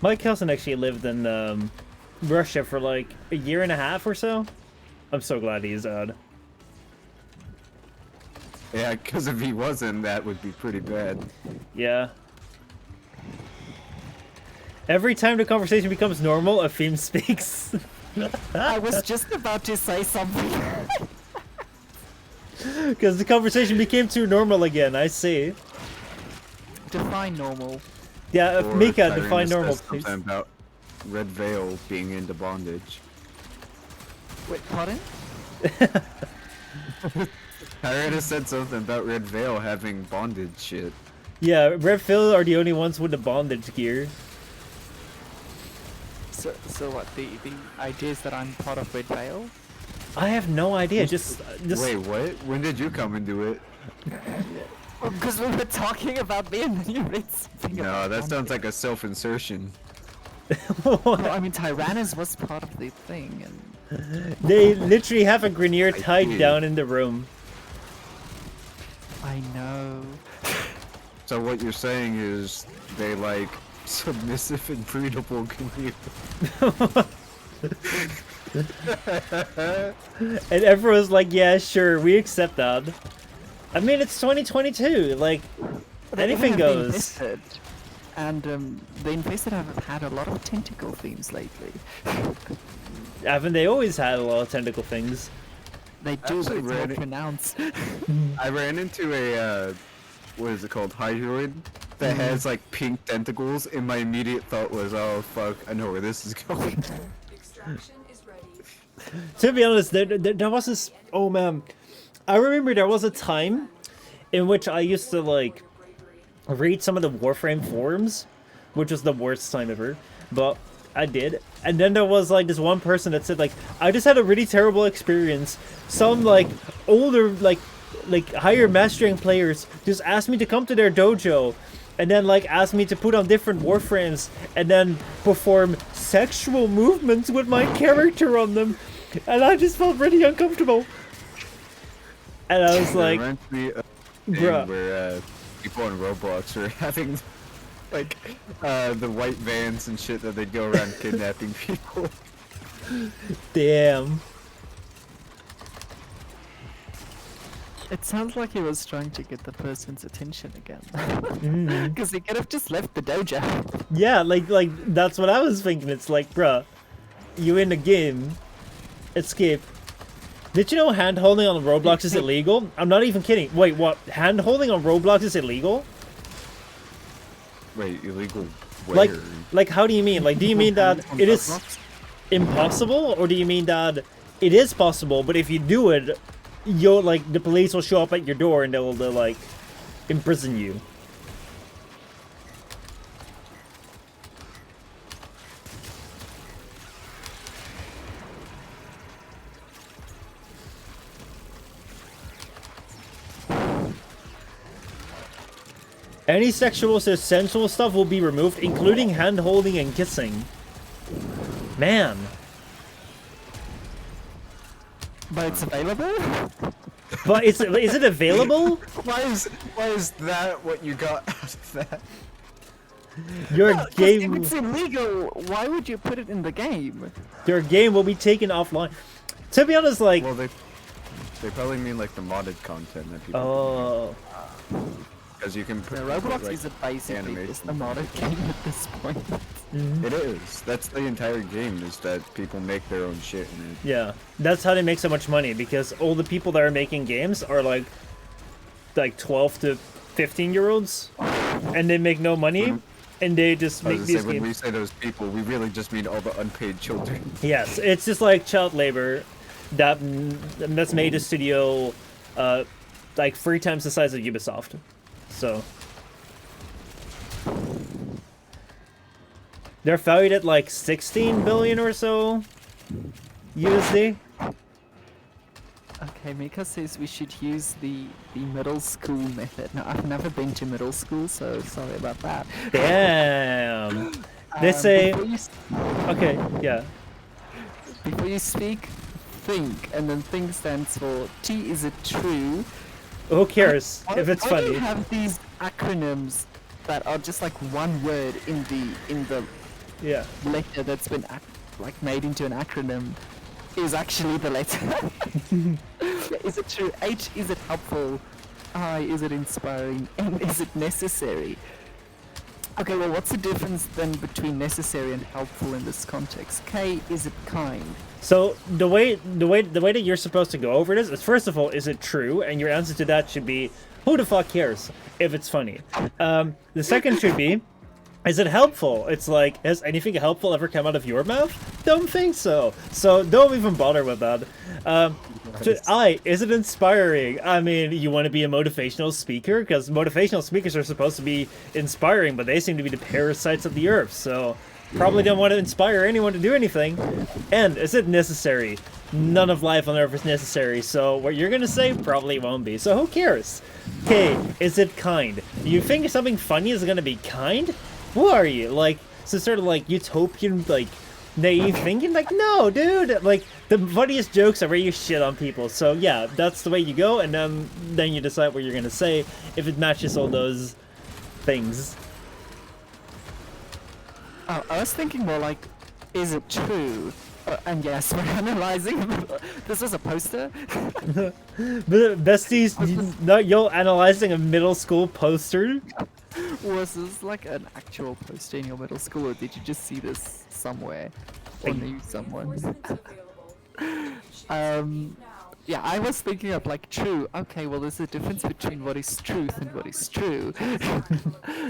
Mike Kelson actually lived in Russia for like a year and a half or so. I'm so glad he's out. Yeah, because if he wasn't, that would be pretty bad. Yeah. Every time the conversation becomes normal, a theme speaks. I was just about to say something. Because the conversation became too normal again. I see. Define normal. Yeah, Or Mika, Tyrannus define says normal, something please. about Red Veil being into bondage. Wait, pardon? Tyrannus said something about Red Veil having bondage shit. Yeah, Red Phil are the only ones with the bondage gear. So what? The idea is that I'm part of Red Veil? I have no idea. Just Wait, what? When did you come into it? Because we were talking about me and then you read something No, about that sounds like a self-insertion. No, I mean Tyrannus was part of the thing, and They literally have a Grenier tied see. down in the room. I know. So what you're saying is they like submissive and breedable Grenier. And everyone's like, yeah, sure, we accept that. I mean, it's 2022. Like, They anything have goes. Infested, and the Infested have had a lot of tentacle themes lately. Haven't they always had a lot of tentacle things? They do, but Actually it's more ran it- pronounced. I ran into a, what is it called, Hydroid, that has like pink tentacles, and my immediate thought was, oh fuck, I know where this is going. Extraction is ready. To be honest, there was this. Oh man, I remember there was a time in which I used to like read some of the Warframe forums, which was the worst time ever, but I did. And then there was like this one person that said like, I just had a really terrible experience. Some like older like higher mastering players just asked me to come to their dojo and then like asked me to put on different warframes and then perform sexual movements with my character on them, and I just felt really uncomfortable. And I was like, It reminds me of a bruh. thing where people on Roblox were having like the white vans and shit that they'd go around kidnapping people. damn. It sounds like he was trying to get the person's attention again. Because he could have just left the dojo. Yeah, like that's what I was thinking. It's like, bruh, you in the game, escape. Did you know hand holding on Roblox is illegal? I'm not even kidding. Wait, what? Hand holding on Roblox is illegal? Wait, illegal where? Like how do you mean? Like, do you mean that it is impossible, or do you mean that it is possible, but if you do it, you'll like the police will show up at your door and they'll like imprison you? Any sexual or sensual stuff will be removed, including hand holding and kissing. Man. But it's available? But is it available? Why is that what you got out of that? Your If game it's illegal, why would you put it in the game? will be taken offline. To be honest, like, Well, they probably mean like the modded content that people. oh, Because you can put Roblox like, is basically just a animation. modded game at this point. It is. That's the entire game. Is that people make their own shit in it. yeah, that's how they make so much money, because all the people that are making games are like 12 to 15-year-olds, and they make no money, and they just I make was these gonna say, when we games. say those people, we really just mean all the unpaid children. Yes, it's just like child labor that's made a studio like 3 times the size of Ubisoft. So they're valued at like 16 billion or so USD. Okay, Mika says we should use the middle school method. Now, I've never been to middle school, so sorry about that. Damn. They say, Before you, okay, yeah. before you speak, think, and then think stands for T, is it true? Who cares Why- if it's why do you funny? have these acronyms that are just like one word in the Yeah. letter that's been like made into an acronym is actually the letter? Is it true? H, is it helpful? I, is it inspiring? M, is it necessary? Okay, well, what's the difference then between necessary and helpful in this context? K, is it kind? So the way that you're supposed to go over this is, first of all, is it true? And your answer to that should be, who the fuck cares if it's funny? The second should be, is it helpful? It's like, has anything helpful ever come out of your mouth? Don't think so. So don't even bother with that. Is it inspiring? I mean, you want to be a motivational speaker? Because motivational speakers are supposed to be inspiring, but they seem to be the parasites of the earth, so probably don't want to inspire anyone to do anything. And is it necessary? None of life on earth is necessary, so what you're gonna say probably won't be, so who cares? Okay, is it kind? Do you think something funny is gonna be kind? Who are you? Like, some sort of like utopian, like, naive thinking? Like, no, dude! Like, the funniest jokes are where you shit on people, so yeah, that's the way you go, and then you decide what you're gonna say if it matches all those things. Oh, I was thinking more like, is it true? And yes, we're analyzing. This is a poster. Besties, you're analyzing a middle school poster? Was this like an actual poster in your middle school, or did you just see this somewhere or knew someone? Yeah, I was thinking of like true. Okay, well, there's a difference between what is truth and what is true.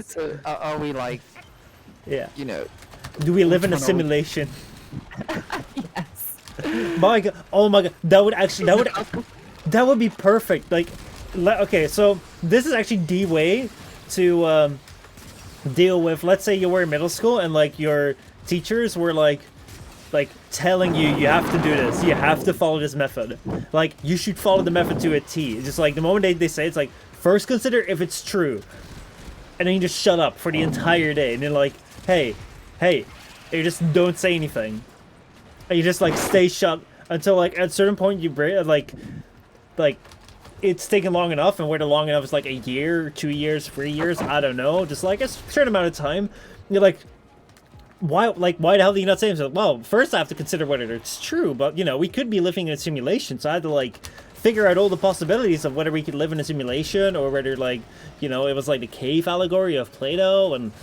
So are we like, Yeah. you know? Do we live in a one are we- simulation? Yes. My god! Oh my god! That would be perfect. Like, okay, so this is actually the way to deal with. Let's say you were in middle school and like your teachers were like telling you have to do this, you have to follow this method. Like, you should follow the method to a T. It's just like the moment they say it's like, first consider if it's true, and then you just shut up for the entire day, and you're like, hey, you just don't say anything, and you just like stay shut until like at a certain point you break, like it's taken long enough, and whether long enough is like a year, 2 years, 3 years, I don't know, just like a certain amount of time, you're like, why the hell do you not say it? Well, first I have to consider whether it's true, but you know, we could be living in a simulation, so I had to like figure out all the possibilities of whether we could live in a simulation, or whether, like, you know, it was like the cave allegory of Plato, and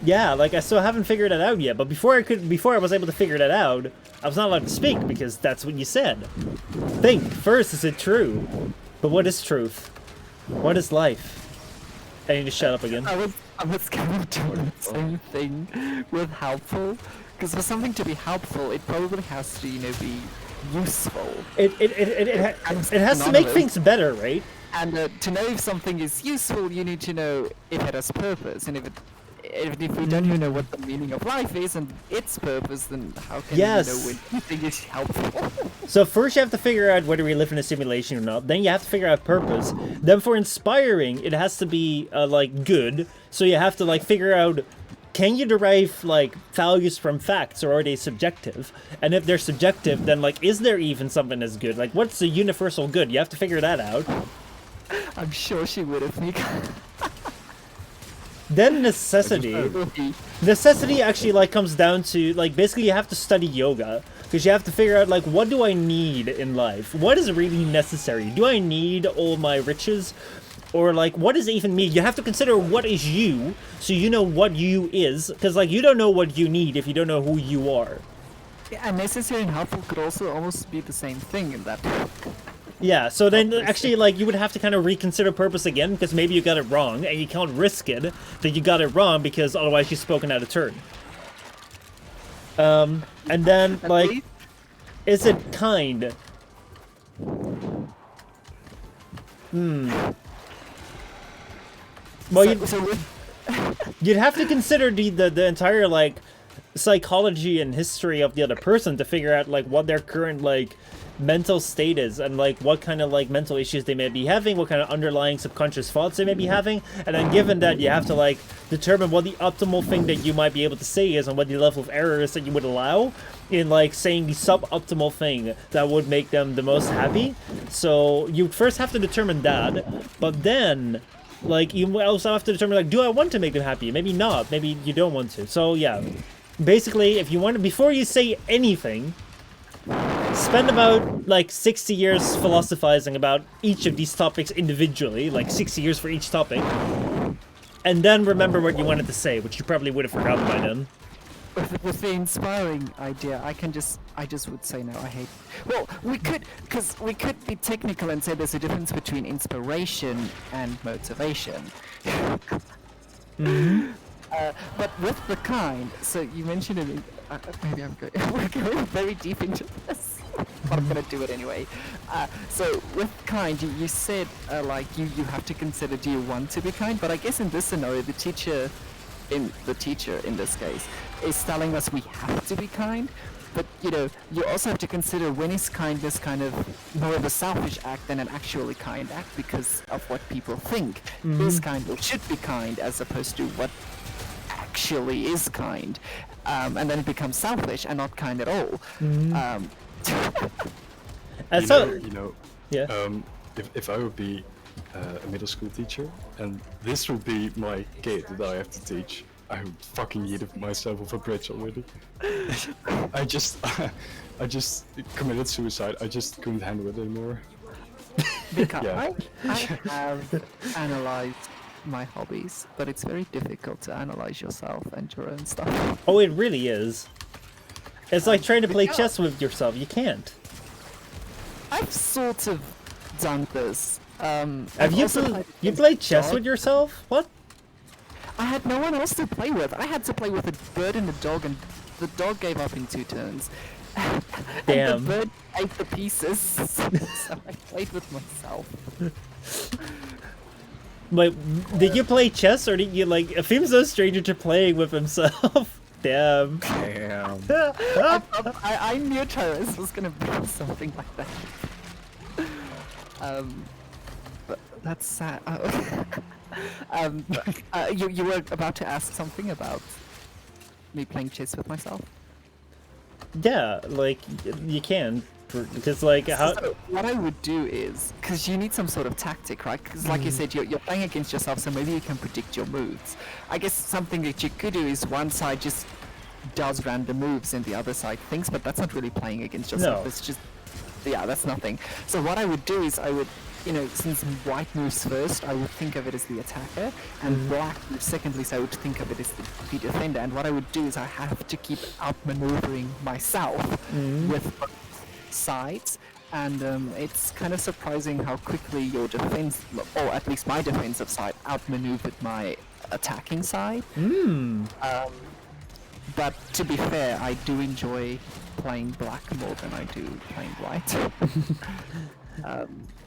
yeah, like, I still haven't figured it out yet, but before I was able to figure that out, I was not allowed to speak, because that's what you said. Think, first, is it true? But what is truth? What is life? I need to shut up again. I was kind of doing the same thing with helpful, because for something to be helpful, it probably has to, you know, be useful. It has to make things better, right? And to know if something is useful, you need to know if it has purpose, and if we don't even know what the meaning of life is and its purpose, then how can you know when anything is helpful? So first you have to figure out whether we live in a simulation or not. Then you have to figure out purpose. Then for inspiring, it has to be like good. So you have to like figure out, can you derive like values from facts, or are they subjective? And if they're subjective, then like, is there even something that's good? Like, what's the universal good? You have to figure that out. I'm sure she would have me. Then necessity. Necessity actually like comes down to like, basically you have to study yoga, because you have to figure out like, what do I need in life? What is really necessary? Do I need all my riches? Or like, what does it even mean? You have to consider what is you, so you know what you is, because like, you don't know what you need if you don't know who you are. Yeah, and necessary and helpful could also almost be the same thing in that. Yeah, so then actually, like, you would have to kind of reconsider purpose again, because maybe you got it wrong, and you can't risk it that you got it wrong, because otherwise you've spoken out of turn. And then, like, is it kind? Well, you'd have to consider the entire, like, psychology and history of the other person to figure out, like, what their current, like, mental state is, and like what kind of like mental issues they may be having, what kind of underlying subconscious thoughts they may be having, and then given that, you have to like determine what the optimal thing that you might be able to say is, and what the level of error is that you would allow in like saying the suboptimal thing that would make them the most happy. So you first have to determine that, but then like you also have to determine like, do I want to make them happy? Maybe not, maybe you don't want to. So yeah, basically, if you want to, before you say anything, spend about like 60 years philosophizing about each of these topics individually, like 60 years for each topic. and then remember what you wanted to say, which you probably would have forgotten by then. With the inspiring idea, I just would say no. I hate. Well, we could be technical and say there's a difference between inspiration and motivation. But with the kind, so you mentioned it. Maybe we're going very deep into this, but I'm gonna do it anyway. So with kind, you said like you have to consider, do you want to be kind? But I guess in this scenario, the teacher in this case is telling us we have to be kind. But you also have to consider, when is kindness kind of more of a selfish act than an actually kind act, because of what people think is kind or should be kind, as opposed to what actually is kind, and then it becomes selfish and not kind at all. And so, yeah. If I would be a middle school teacher, and this would be my kid that I have to teach, I would fucking yeeted myself off a bridge already. I just committed suicide. I just couldn't handle it anymore. Because Yeah. I have analyzed my hobbies, but it's very difficult to analyze yourself and your own stuff. Oh, it really is. It's like trying to play chess with yourself. You can't. I've sort of done this. Have you played chess with yourself? What? I had no one else to play with. I had to play with a bird and a dog, and the dog gave up in 2 turns. Damn. And the bird ate the pieces, so I played with myself. Wait, did you play chess, or did you like? Afim's no stranger to playing with himself. Damn. Damn. I knew Tyrus was gonna be something like that. But that's sad. You were about to ask something about me playing chess with myself? Yeah, like you can, because like how. So what I would do is, because you need some sort of tactic, right? Because like you said, you're playing against yourself, so maybe you can predict your moves. I guess something that you could do is one side just does random moves and the other side thinks, but that's not really playing against yourself. No. It's just, yeah, that's nothing. So what I would do is I would, since white moves first, I would think of it as the attacker, and black moves secondly, so I would think of it as the defender. And what I would do is I have to keep outmaneuvering myself with both sides, and it's kind of surprising how quickly your defense, or at least my defensive side, outmaneuvered my attacking side. But to be fair, I do enjoy playing black more than I do playing white.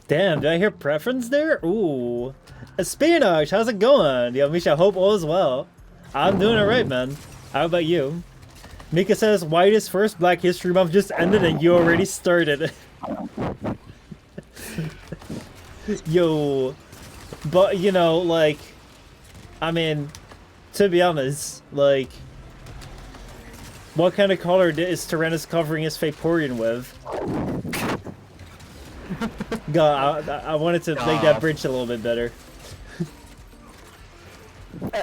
Damn, did I hear preference there? Ooh. Espionage, how's it going? Yo, Misha, hope all is well. I'm doing alright, man. How about you? Mika says, White is first, Black History Month just ended and you already started. Yo. But, like, I mean, to be honest, like, what kind of color is Tyrannus covering his Vaporeon with? God, I wanted to make that bridge a little bit better.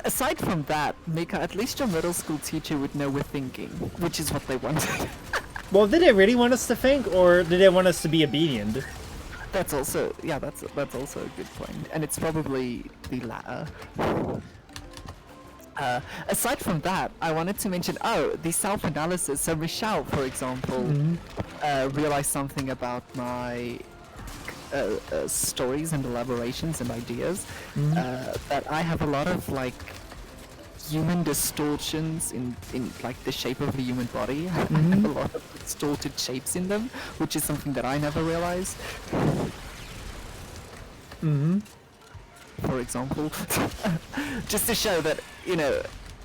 Aside from that, Mika, at least your middle school teacher would know we're thinking, which is what they wanted. Well, did they really want us to think, or did they want us to be obedient? That's also, yeah, that's also a good point, and it's probably the latter. Aside from that, I wanted to mention, the self-analysis. So Michel, for example, realized something about my stories and elaborations and ideas, that I have a lot of like human distortions in like the shape of the human body. I have a lot of distorted shapes in them, which is something that I never realized. For example, just to show that,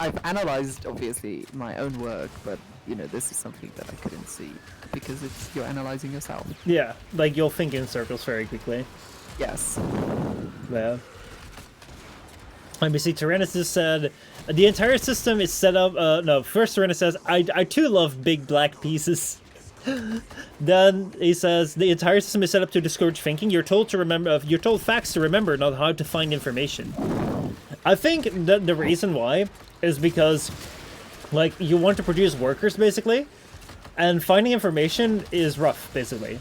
I've analyzed obviously my own work, but this is something that I couldn't see because you're analyzing yourself. Yeah, like you'll think in circles very quickly. Yes. Yeah. Let me see, Tyrannus just said, the entire system is set up, no, first Tyrannus says, I too love big black pieces. Then he says, the entire system is set up to discourage thinking. You're told facts to remember, not how to find information. I think that the reason why is because, like, you want to produce workers, basically, and finding information is rough, basically.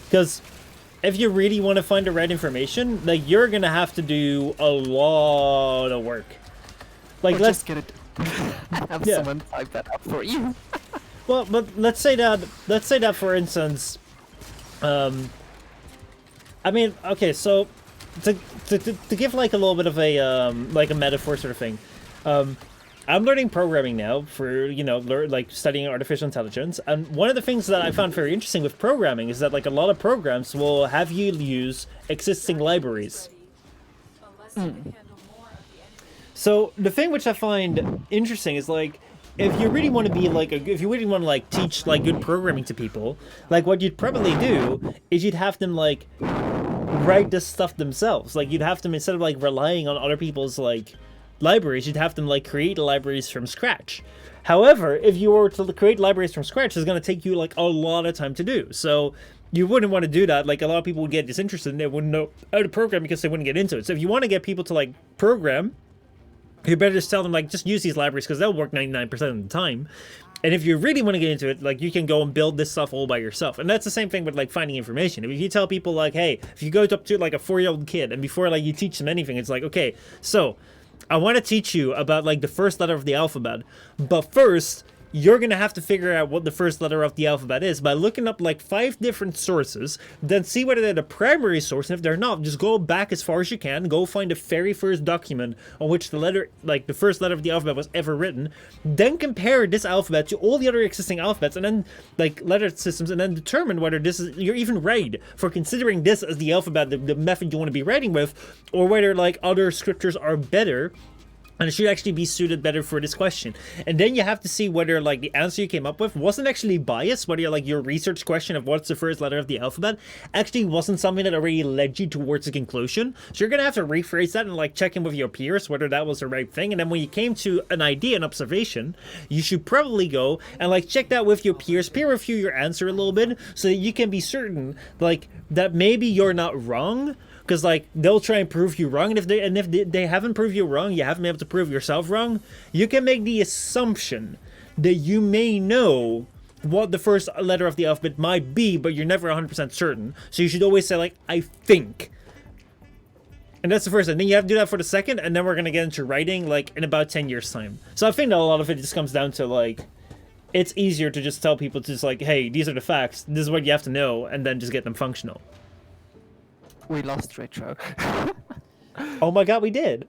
Because if you really want to find the right information, like you're gonna have to do a lot of work. Like Or let's just get it. Have Yeah. someone type that up for you. well, but let's say that for instance, I mean, okay, so to give like a little bit of a like a metaphor sort of thing, I'm learning programming now for like studying artificial intelligence, and one of the things that I found very interesting with programming is that like a lot of programs will have you use existing libraries. Unless you can handle more of the enemy. So the thing which I find interesting is like, if you really want to be like, if you really want to like teach like good programming to people, like what you'd probably do is you'd have them like write this stuff themselves. Like you'd have them, instead of like relying on other people's like libraries, you'd have them like create libraries from scratch. However, if you were to create libraries from scratch, it's going to take you like a lot of time to do. So you wouldn't want to do that. Like a lot of people would get disinterested and they wouldn't know how to program because they wouldn't get into it. So if you want to get people to like program, you better just tell them like just use these libraries because they'll work 99% of the time. And if you really want to get into it, like you can go and build this stuff all by yourself. And that's the same thing with like finding information. If you tell people like, hey, if you go up to like a 4-year-old kid and before like you teach them anything, it's like, okay, so I want to teach you about like the first letter of the alphabet, but first you're going to have to figure out what the first letter of the alphabet is by looking up like 5 different sources, then see whether they're the primary source, and if they're not, just go back as far as you can, go find the very first document on which the letter, like the first letter of the alphabet was ever written, then compare this alphabet to all the other existing alphabets and then like letter systems, and then determine whether this is, you're even right for considering this as the alphabet, the method you want to be writing with, or whether like other scriptures are better and it should actually be suited better for this question. And then you have to see whether like the answer you came up with wasn't actually biased, whether you're, like your research question of what's the first letter of the alphabet actually wasn't something that already led you towards a conclusion. So you're gonna have to rephrase that and like check in with your peers whether that was the right thing. And then when you came to an idea, an observation, you should probably go and like check that with your peers, peer review your answer a little bit so that you can be certain like that maybe you're not wrong. Because like they'll try and prove you wrong, and if they haven't proved you wrong, you haven't been able to prove yourself wrong, you can make the assumption that you may know what the first letter of the alphabet might be, but you're never 100% certain. So you should always say like, I think. And that's the first thing. Then you have to do that for the second, and then we're gonna get into writing like in about 10 years time. So I think that a lot of it just comes down to like, it's easier to just tell people to just like, hey, these are the facts, this is what you have to know, and then just get them functional. We lost Retro. Oh my god, we did.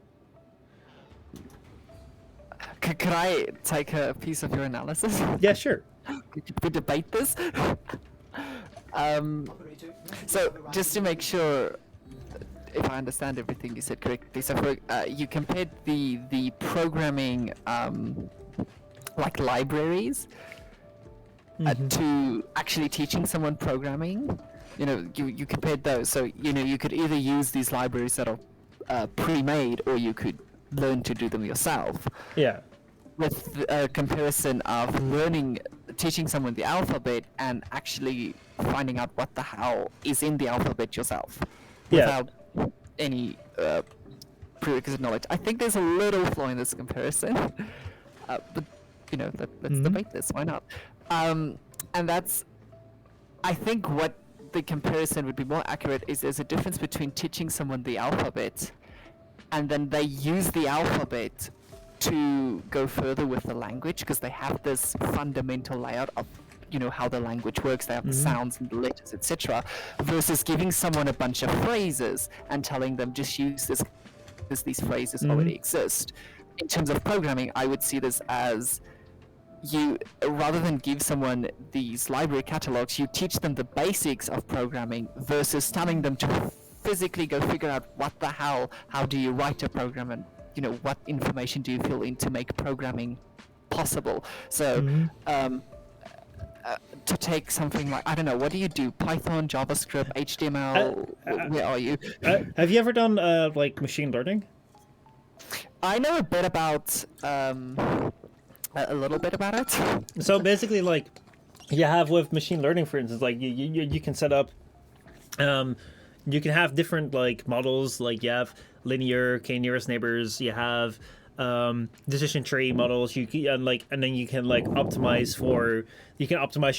Could I take a piece of your analysis? Yeah, sure. Could we debate this? So, just to make sure if I understand everything you said correctly, so for, you compared the programming like libraries to actually teaching someone programming. You know, you compared those, so you know you could either use these libraries that are pre-made, or you could learn to do them yourself. Yeah. With a comparison of teaching someone the alphabet and actually finding out what the hell is in the alphabet yourself, Yeah. without any prerequisite knowledge. I think there's a little flaw in this comparison, but you know, let's debate this. Why not? And that's, I think, what the comparison would be more accurate is there's a difference between teaching someone the alphabet and then they use the alphabet to go further with the language because they have this fundamental layout of, you know, how the language works. They have the sounds and the letters, etc. Versus giving someone a bunch of phrases and telling them just use this because these phrases already exist. In terms of programming, I would see this as you, rather than give someone these library catalogs, you teach them the basics of programming versus telling them to physically go figure out what the hell, how do you write a program, and you know, what information do you fill in to make programming possible. So to take something like, I don't know, what do you do? Python, JavaScript, HTML, where are you? Have you ever done like machine learning? I know a bit about a little bit about it. So basically, like, you have with machine learning, for instance, like you can set up, you can have different like models. Like you have linear, k-nearest neighbors. You have decision tree models. You can and then you can optimize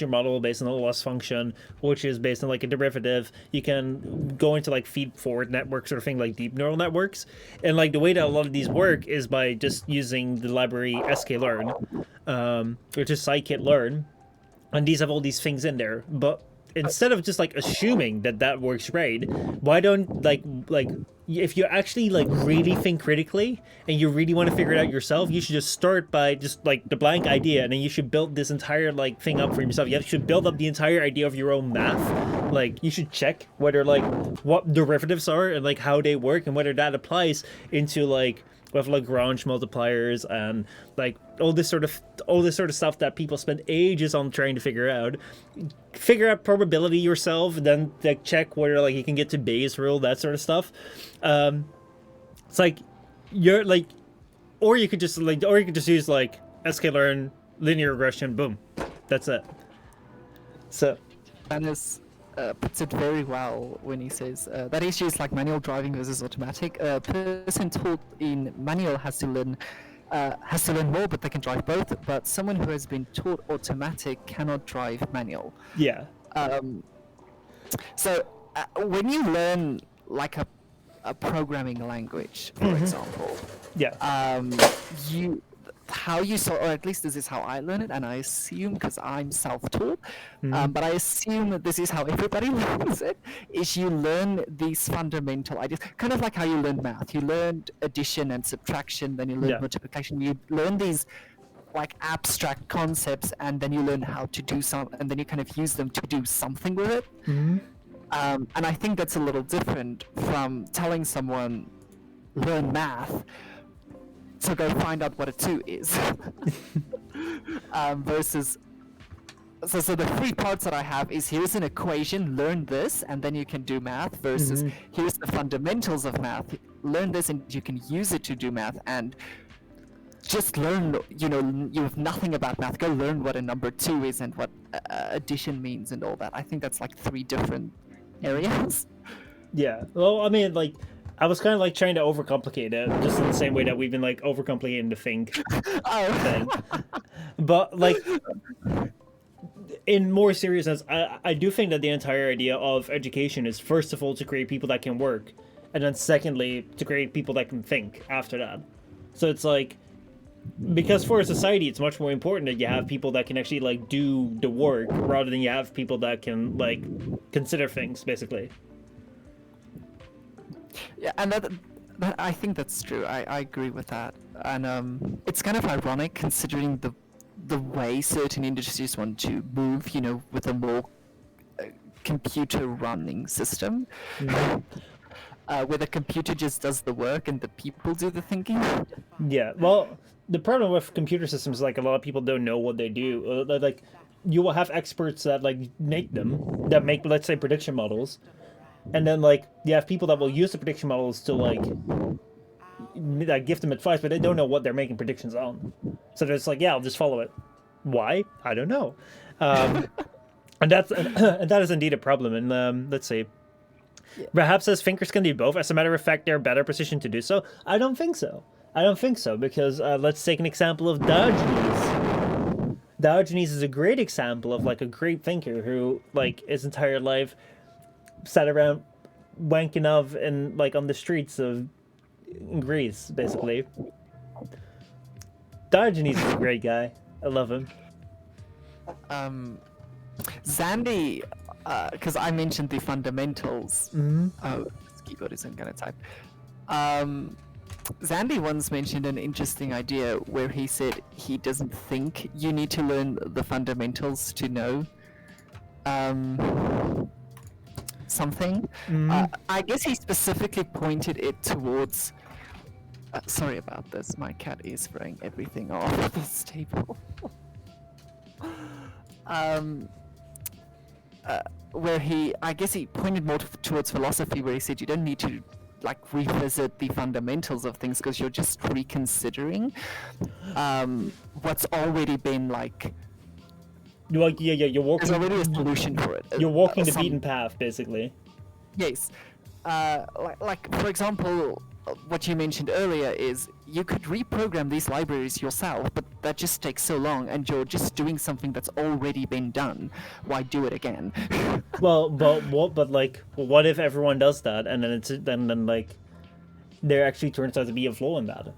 your model based on a loss function, which is based on like a derivative. You can go into like feed forward network sort of thing, like deep neural networks. And like the way that a lot of these work is by just using the library sklearn, which is scikit-learn, and these have all these things in there. But instead of just like assuming that works right, why don't like if you actually like really think critically and you really want to figure it out yourself, you should just start by just like the blank idea, and then you should build this entire like thing up for yourself. You should build up the entire idea of your own math. Like you should check whether like what derivatives are and like how they work, and whether that applies into like with Lagrange multipliers and like all this sort of stuff that people spend ages on trying to figure out. Figure out probability yourself, then like check whether like you can get to Bayes' rule, that sort of stuff. It's like you're like, or you could just use like sklearn, linear regression, boom, that's it. So Dennis puts it very well when he says that issue is like manual driving versus automatic. A person taught in manual has to learn more, but they can drive both. But someone who has been taught automatic cannot drive manual. yeah, So when you learn like a programming language, for example, yeah, how you or at least this is how I learn it, and I assume because I'm self-taught, but I assume that this is how everybody learns it, is you learn these fundamental ideas, kind of like how you learn math. You learned addition and subtraction, then you learn multiplication. You learn these like abstract concepts, and then you learn how to do and then you kind of use them to do something with it. And I think that's a little different from telling someone learn math, so go find out what a 2 is. Versus, so the three parts that I have is here's an equation, learn this, and then you can do math, versus here's the fundamentals of math, learn this and you can use it to do math, and just learn, you have nothing about math, go learn what a number 2 is and what addition means and all that. I think that's like 3 different areas. yeah. Well, I mean, like, I was kind of like trying to overcomplicate it, just in the same way that we've been like overcomplicating the think thing. But like, in more seriousness, I do think that the entire idea of education is first of all to create people that can work, and then secondly to create people that can think after that. So it's like, because for a society it's much more important that you have people that can actually like do the work rather than you have people that can like consider things, basically. Yeah, and that I think that's true. I agree with that, and it's kind of ironic considering the way certain industries want to move, with a more computer running system, where the computer just does the work and the people do the thinking. Yeah, well, the problem with computer systems is like a lot of people don't know what they do. Like, you will have experts that like make let's say prediction models. And then, like, you have people that will use the prediction models to, like give them advice, but they don't know what they're making predictions on. So they're just like, yeah, I'll just follow it. Why? I don't know. And that is indeed a problem. And let's see. Perhaps as thinkers can do both. As a matter of fact, they're better positioned to do so. I don't think so. Because let's take an example of Diogenes. Diogenes is a great example of, like, a great thinker who, like, his entire life sat around wanking off and like on the streets of Greece, basically. Diogenes is a great guy. I love him. Zandy, because I mentioned the fundamentals. Oh, this keyboard isn't gonna type. Zandy once mentioned an interesting idea where he said he doesn't think you need to learn the fundamentals to know something. I guess he specifically pointed it towards. Sorry about this. My cat is throwing everything off this table. Where I guess he pointed more towards philosophy, where he said you don't need to like revisit the fundamentals of things because you're just reconsidering what's already been like. You're walking. There's already a solution for it. You're walking the beaten path, basically. Yes. Like for example, what you mentioned earlier is you could reprogram these libraries yourself, but that just takes so long, and you're just doing something that's already been done. Why do it again? But like, what if everyone does that, and then like, there actually turns out to be a flaw in that?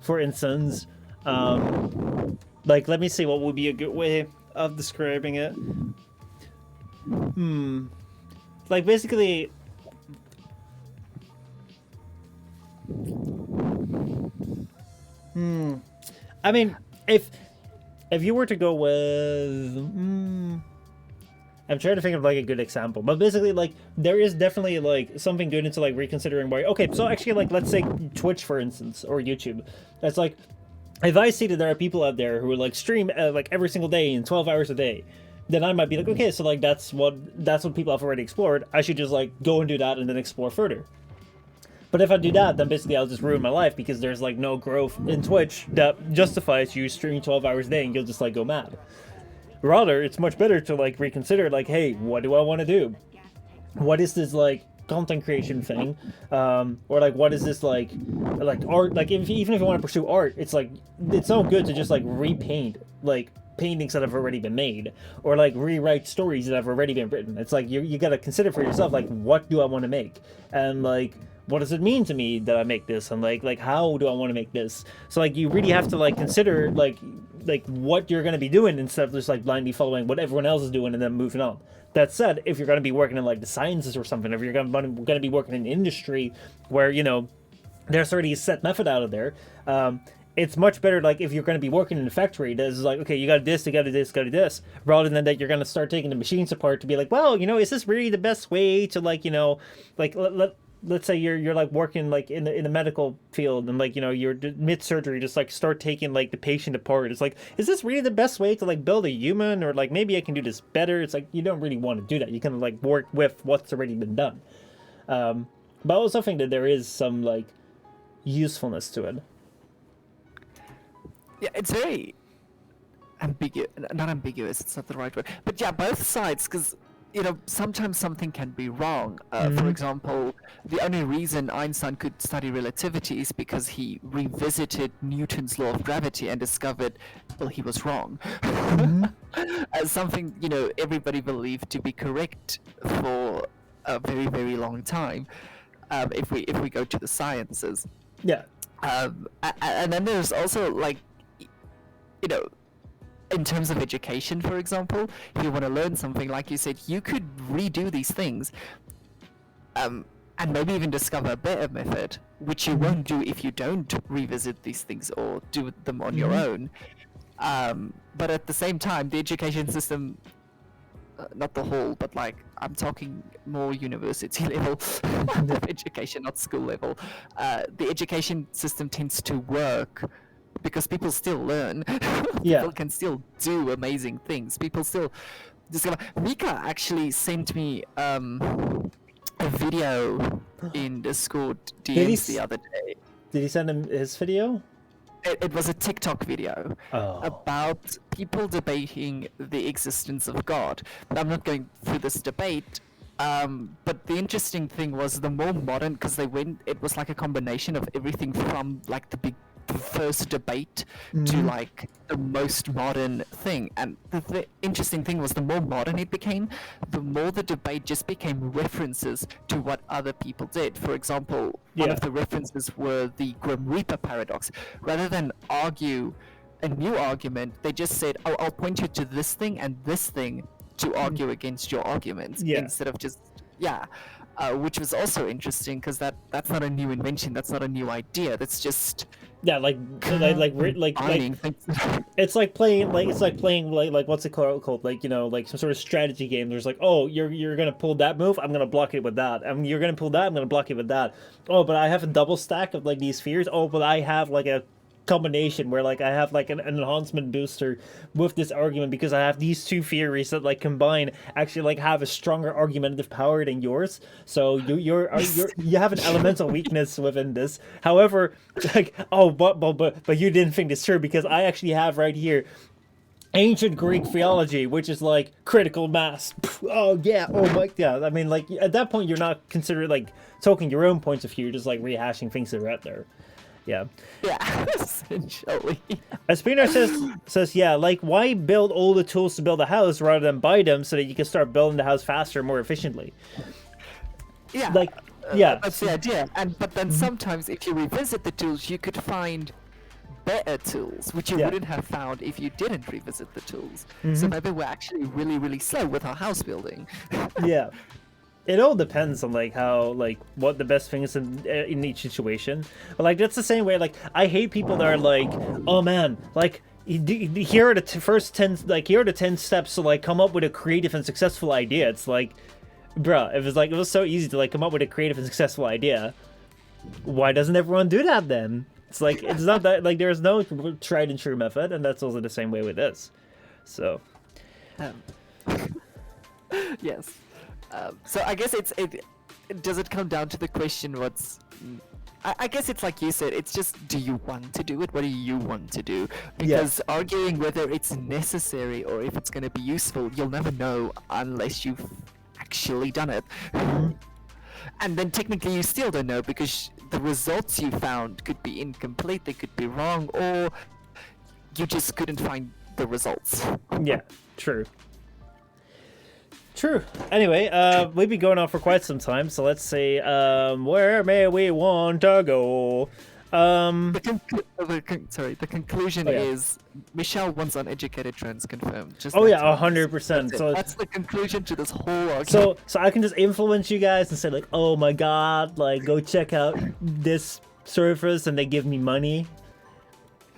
For instance, like, let me see what would be a good way of describing it. Like, basically, I mean, if you were to go with, I'm trying to think of like a good example, but basically, like, there is definitely like something good into like reconsidering why. Okay, so actually, like, let's say Twitch, for instance, or YouTube. That's like, if I see that there are people out there who like stream like every single day in 12 hours a day, then I might be like, okay, so like that's what people have already explored. I should just like go and do that and then explore further. But if I do that, then basically I'll just ruin my life, because there's like no growth in Twitch that justifies you streaming 12 hours a day, and you'll just like go mad. Rather, it's much better to like reconsider, like, hey, what do I want to do? What is this like content creation thing? Or like, what is this like art? Like, even if you want to pursue art, it's like, it's no good to just like repaint like paintings that have already been made, or like rewrite stories that have already been written. It's like you gotta consider for yourself, like, what do I want to make, and like, what does it mean to me that I make this, and like how do I want to make this? So like, you really have to like consider like what you're going to be doing, instead of just like blindly following what everyone else is doing and then moving on. That said, if you're going to be working in like the sciences or something, if you're going to be working in industry where, you know, there's already a set method out of there, it's much better, like, if you're going to be working in a factory that's like, okay, you got this, you got to this, got to this, rather than that you're going to start taking the machines apart to be like, well, you know, is this really the best way to, like, you know, like, let's say you're like working like in the medical field, and like, you know, you're mid surgery, just like start taking like the patient apart. It's like, is this really the best way to like build a human, or like maybe I can do this better? It's like, you don't really want to do that. You can like work with what's already been done. But I also think that there is some like usefulness to it. Yeah, it's very ambiguous. Not ambiguous, it's not the right word. But yeah, both sides, because, you know, sometimes something can be wrong. For example, the only reason Einstein could study relativity is because he revisited Newton's law of gravity and discovered, well, he was wrong. As something, you know, everybody believed to be correct for a very, very long time. If we go to the sciences. Yeah. And then there's also, like, you know, in terms of education, for example, if you want to learn something, like you said, you could redo these things, and maybe even discover a better method, which you won't do if you don't revisit these things or do them on your own. But at the same time, the education system, not the whole, but like, I'm talking more university level of education, not school level. The education system tends to work because people still learn. People can still do amazing things. People still discover. Mika actually sent me a video in Discord DMs the other day. Did he send him his video? It was a TikTok video about people debating the existence of God. But I'm not going through this debate. But the interesting thing was, the more modern, because it was like a combination of everything from like the first debate to like the most modern thing. And the interesting thing was, the more modern it became, the more the debate just became references to what other people did. For example, one of the references were the Grim Reaper paradox. Rather than argue a new argument, they just said, oh, I'll point you to this thing and this thing to argue against your arguments, instead of just which was also interesting, because that's not a new invention, that's not a new idea, that's just it's like playing like what's it called, like, you know, like some sort of strategy game. There's like, oh, you're gonna pull that move, I'm gonna block it with that, and you're gonna pull that, I'm gonna block it with that. Oh, but I have a double stack of like these spheres. Oh, but I have like a combination where like I have like an enhancement booster with this argument, because I have these two theories that like combine actually like have a stronger argumentative power than yours. So you have an elemental weakness within this. However, like, oh, but you didn't think this through, because I actually have right here ancient Greek theology, which is like critical mass. Oh yeah, oh my god. I mean, like at that point, you're not considering like talking your own points of view, you're just like rehashing things that are out there. Yeah. Yeah, essentially. Espino says yeah, like why build all the tools to build a house rather than buy them so that you can start building the house faster, more efficiently. Yeah. Like yeah. That's the idea. But then sometimes if you revisit the tools, you could find better tools, which you wouldn't have found if you didn't revisit the tools. So maybe we're actually really, really slow with our house building. Yeah. It all depends on like how like what the best thing is in each situation. But like that's the same way. Like I hate people that are like, oh man, like here are the first 10 like here are the 10 steps to like come up with a creative and successful idea. It's like, bruh, it was so easy to like come up with a creative and successful idea. Why doesn't everyone do that then? It's like it's not that like there's no tried and true method, and that's also the same way with this. So. Yes. So I guess does it come down to the question I guess it's like you said, it's just do you want to do it? What do you want to do? Because arguing whether it's necessary or if it's going to be useful, you'll never know unless you've actually done it. And then technically you still don't know because the results you found could be incomplete, they could be wrong, or you just couldn't find the results. Yeah, true. True. Anyway, we've been going on for quite some time, so let's see, where may we want to go? The conclusion is Michel wants uneducated trends confirmed. Just 100%. So that's the conclusion to this whole argument. So I can just influence you guys and say like, oh my god, like go check out this surface, and they give me money.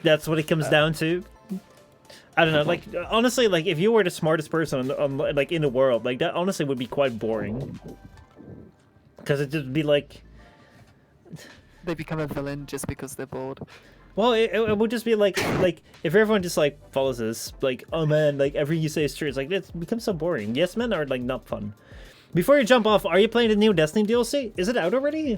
That's what it comes down to. I don't know, like honestly, like if you were the smartest person on like in the world, like that honestly would be quite boring. Because it'd just be like they become a villain just because they're bored. Well, it would just be like if everyone just like follows this, like oh man, like everything you say is true. It's like it becomes so boring. Yes men are like not fun. Before you jump off, are you playing the new Destiny DLC? Is it out already?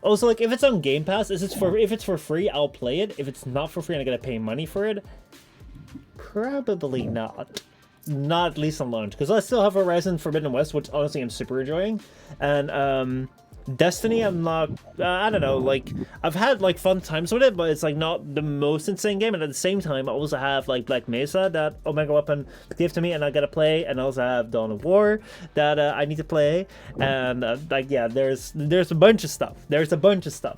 Also, like if it's on Game Pass, if it's for free, I'll play it. If it's not for free and I gotta pay money for it, probably not. Not at least on launch, because I still have Horizon Forbidden West, which honestly I'm super enjoying, and Destiny I'm not. I don't know. Like I've had like fun times with it, but it's like not the most insane game. And at the same time, I also have like Black Mesa that Omega Weapon gave to me, and I gotta play. And I also have Dawn of War that I need to play. And like yeah, there's a bunch of stuff.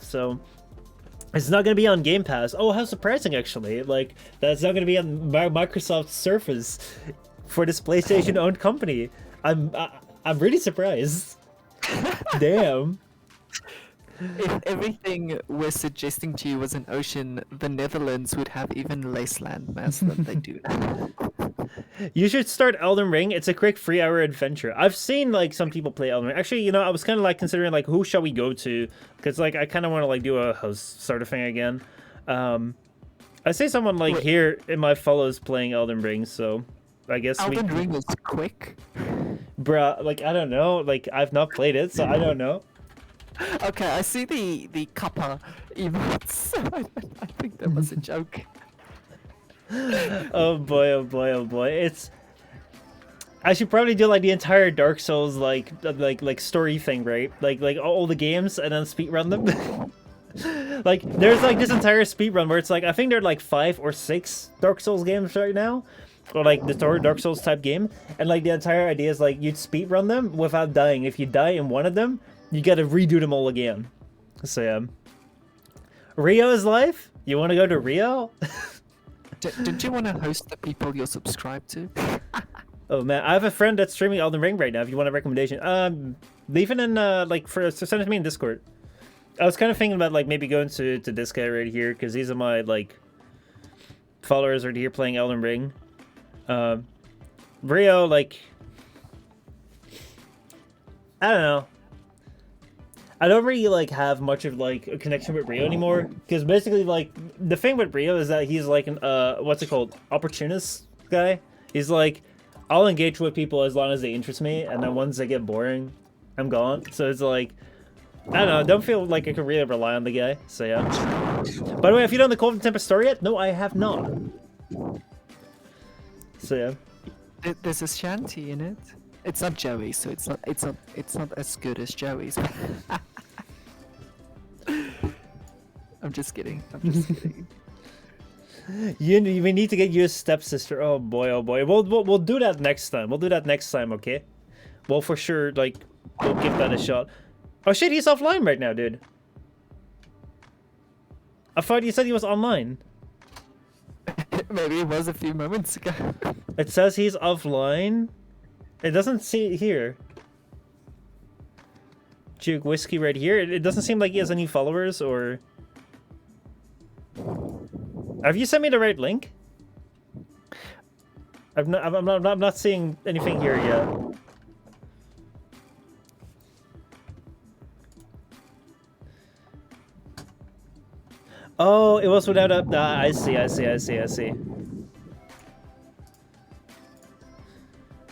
So. It's not going to be on Game Pass. Oh, how surprising, actually. Like, that's not going to be on Microsoft Surface for this PlayStation-owned company. I'm really surprised. Damn. If everything we're suggesting to you was an ocean, the Netherlands would have even less land mass than they do now. You should start Elden Ring. It's a quick 3-hour adventure. I've seen like some people play Elden Ring. Actually, you know, I was kind of like considering like who shall we go to, because like I kind of want to like do a host sort of thing again. I see someone like here in my follows playing Elden Ring, so I guess Elden Ring is quick. Bruh, like I don't know. Like I've not played it, so I don't know. Okay, I see the Kappa emotes. I think that was a joke. Oh boy. It's I should probably do like the entire Dark Souls like story thing, right? Like all the games and then speedrun them. Like there's like this entire speedrun where it's like I think there are like 5 or 6 Dark Souls games right now. Or like the Dark Souls type game. And like the entire idea is like you'd speedrun them without dying. If you die in one of them, you gotta redo them all again. So yeah. Rio is life? You wanna go to Rio? Don't you want to host the people you're subscribed to? Oh man, I have a friend that's streaming Elden Ring right now. If you want a recommendation, leave it in like send it to me in Discord. I was kind of thinking about like maybe going to this guy right here because these are my like followers right here playing Elden Ring. Rio, like I don't know. I don't really like have much of like a connection with Rio anymore because basically like the thing with Rio is that he's like an what's it called, opportunist guy. He's like, I'll engage with people as long as they interest me, and then once they get boring, I'm gone. So it's like I don't know. I don't feel like I can really rely on the guy. So yeah. By the way, have you done the Cold and Tempest story yet? No, I have not. So yeah. There's a shanty in it. It's not Joey's, so it's not as good as Joey's. I'm just kidding. I'm just kidding. We need to get you a stepsister. Oh boy, oh boy. We'll do that next time. We'll do that next time, okay? Well, for sure, like, we'll give that a shot. Oh shit, he's offline right now, dude. I thought you said he was online. Maybe it was a few moments ago. It says he's offline. It doesn't see it here. Juke Whiskey right here. It doesn't seem like he has any followers or... Have you sent me the right link? I'm not seeing anything here yet. Oh, it was without a... I see.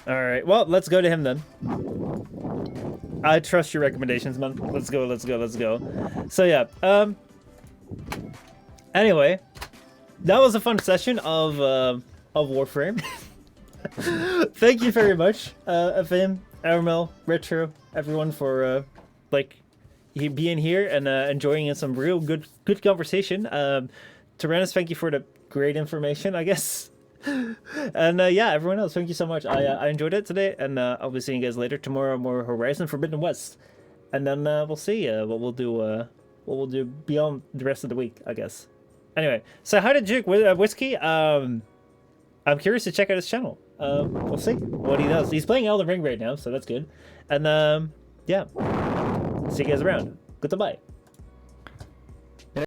Alright, well, let's go to him then. I trust your recommendations, man. Let's go. So yeah, anyway, that was a fun session of Warframe. Thank you very much, FM, Aramel, Retro, everyone for like being here and enjoying some real good conversation. Tyrannus, thank you for the great information, I guess. And yeah, everyone else, thank you so much. I enjoyed it today, and I'll be seeing you guys later tomorrow. More Horizon Forbidden West, and then we'll see what we'll do beyond the rest of the week, I guess. Anyway, so how did Juke Whiskey? I'm curious to check out his channel. We'll see what he does. He's playing Elden Ring right now, so that's good. And yeah, see you guys around. Goodbye.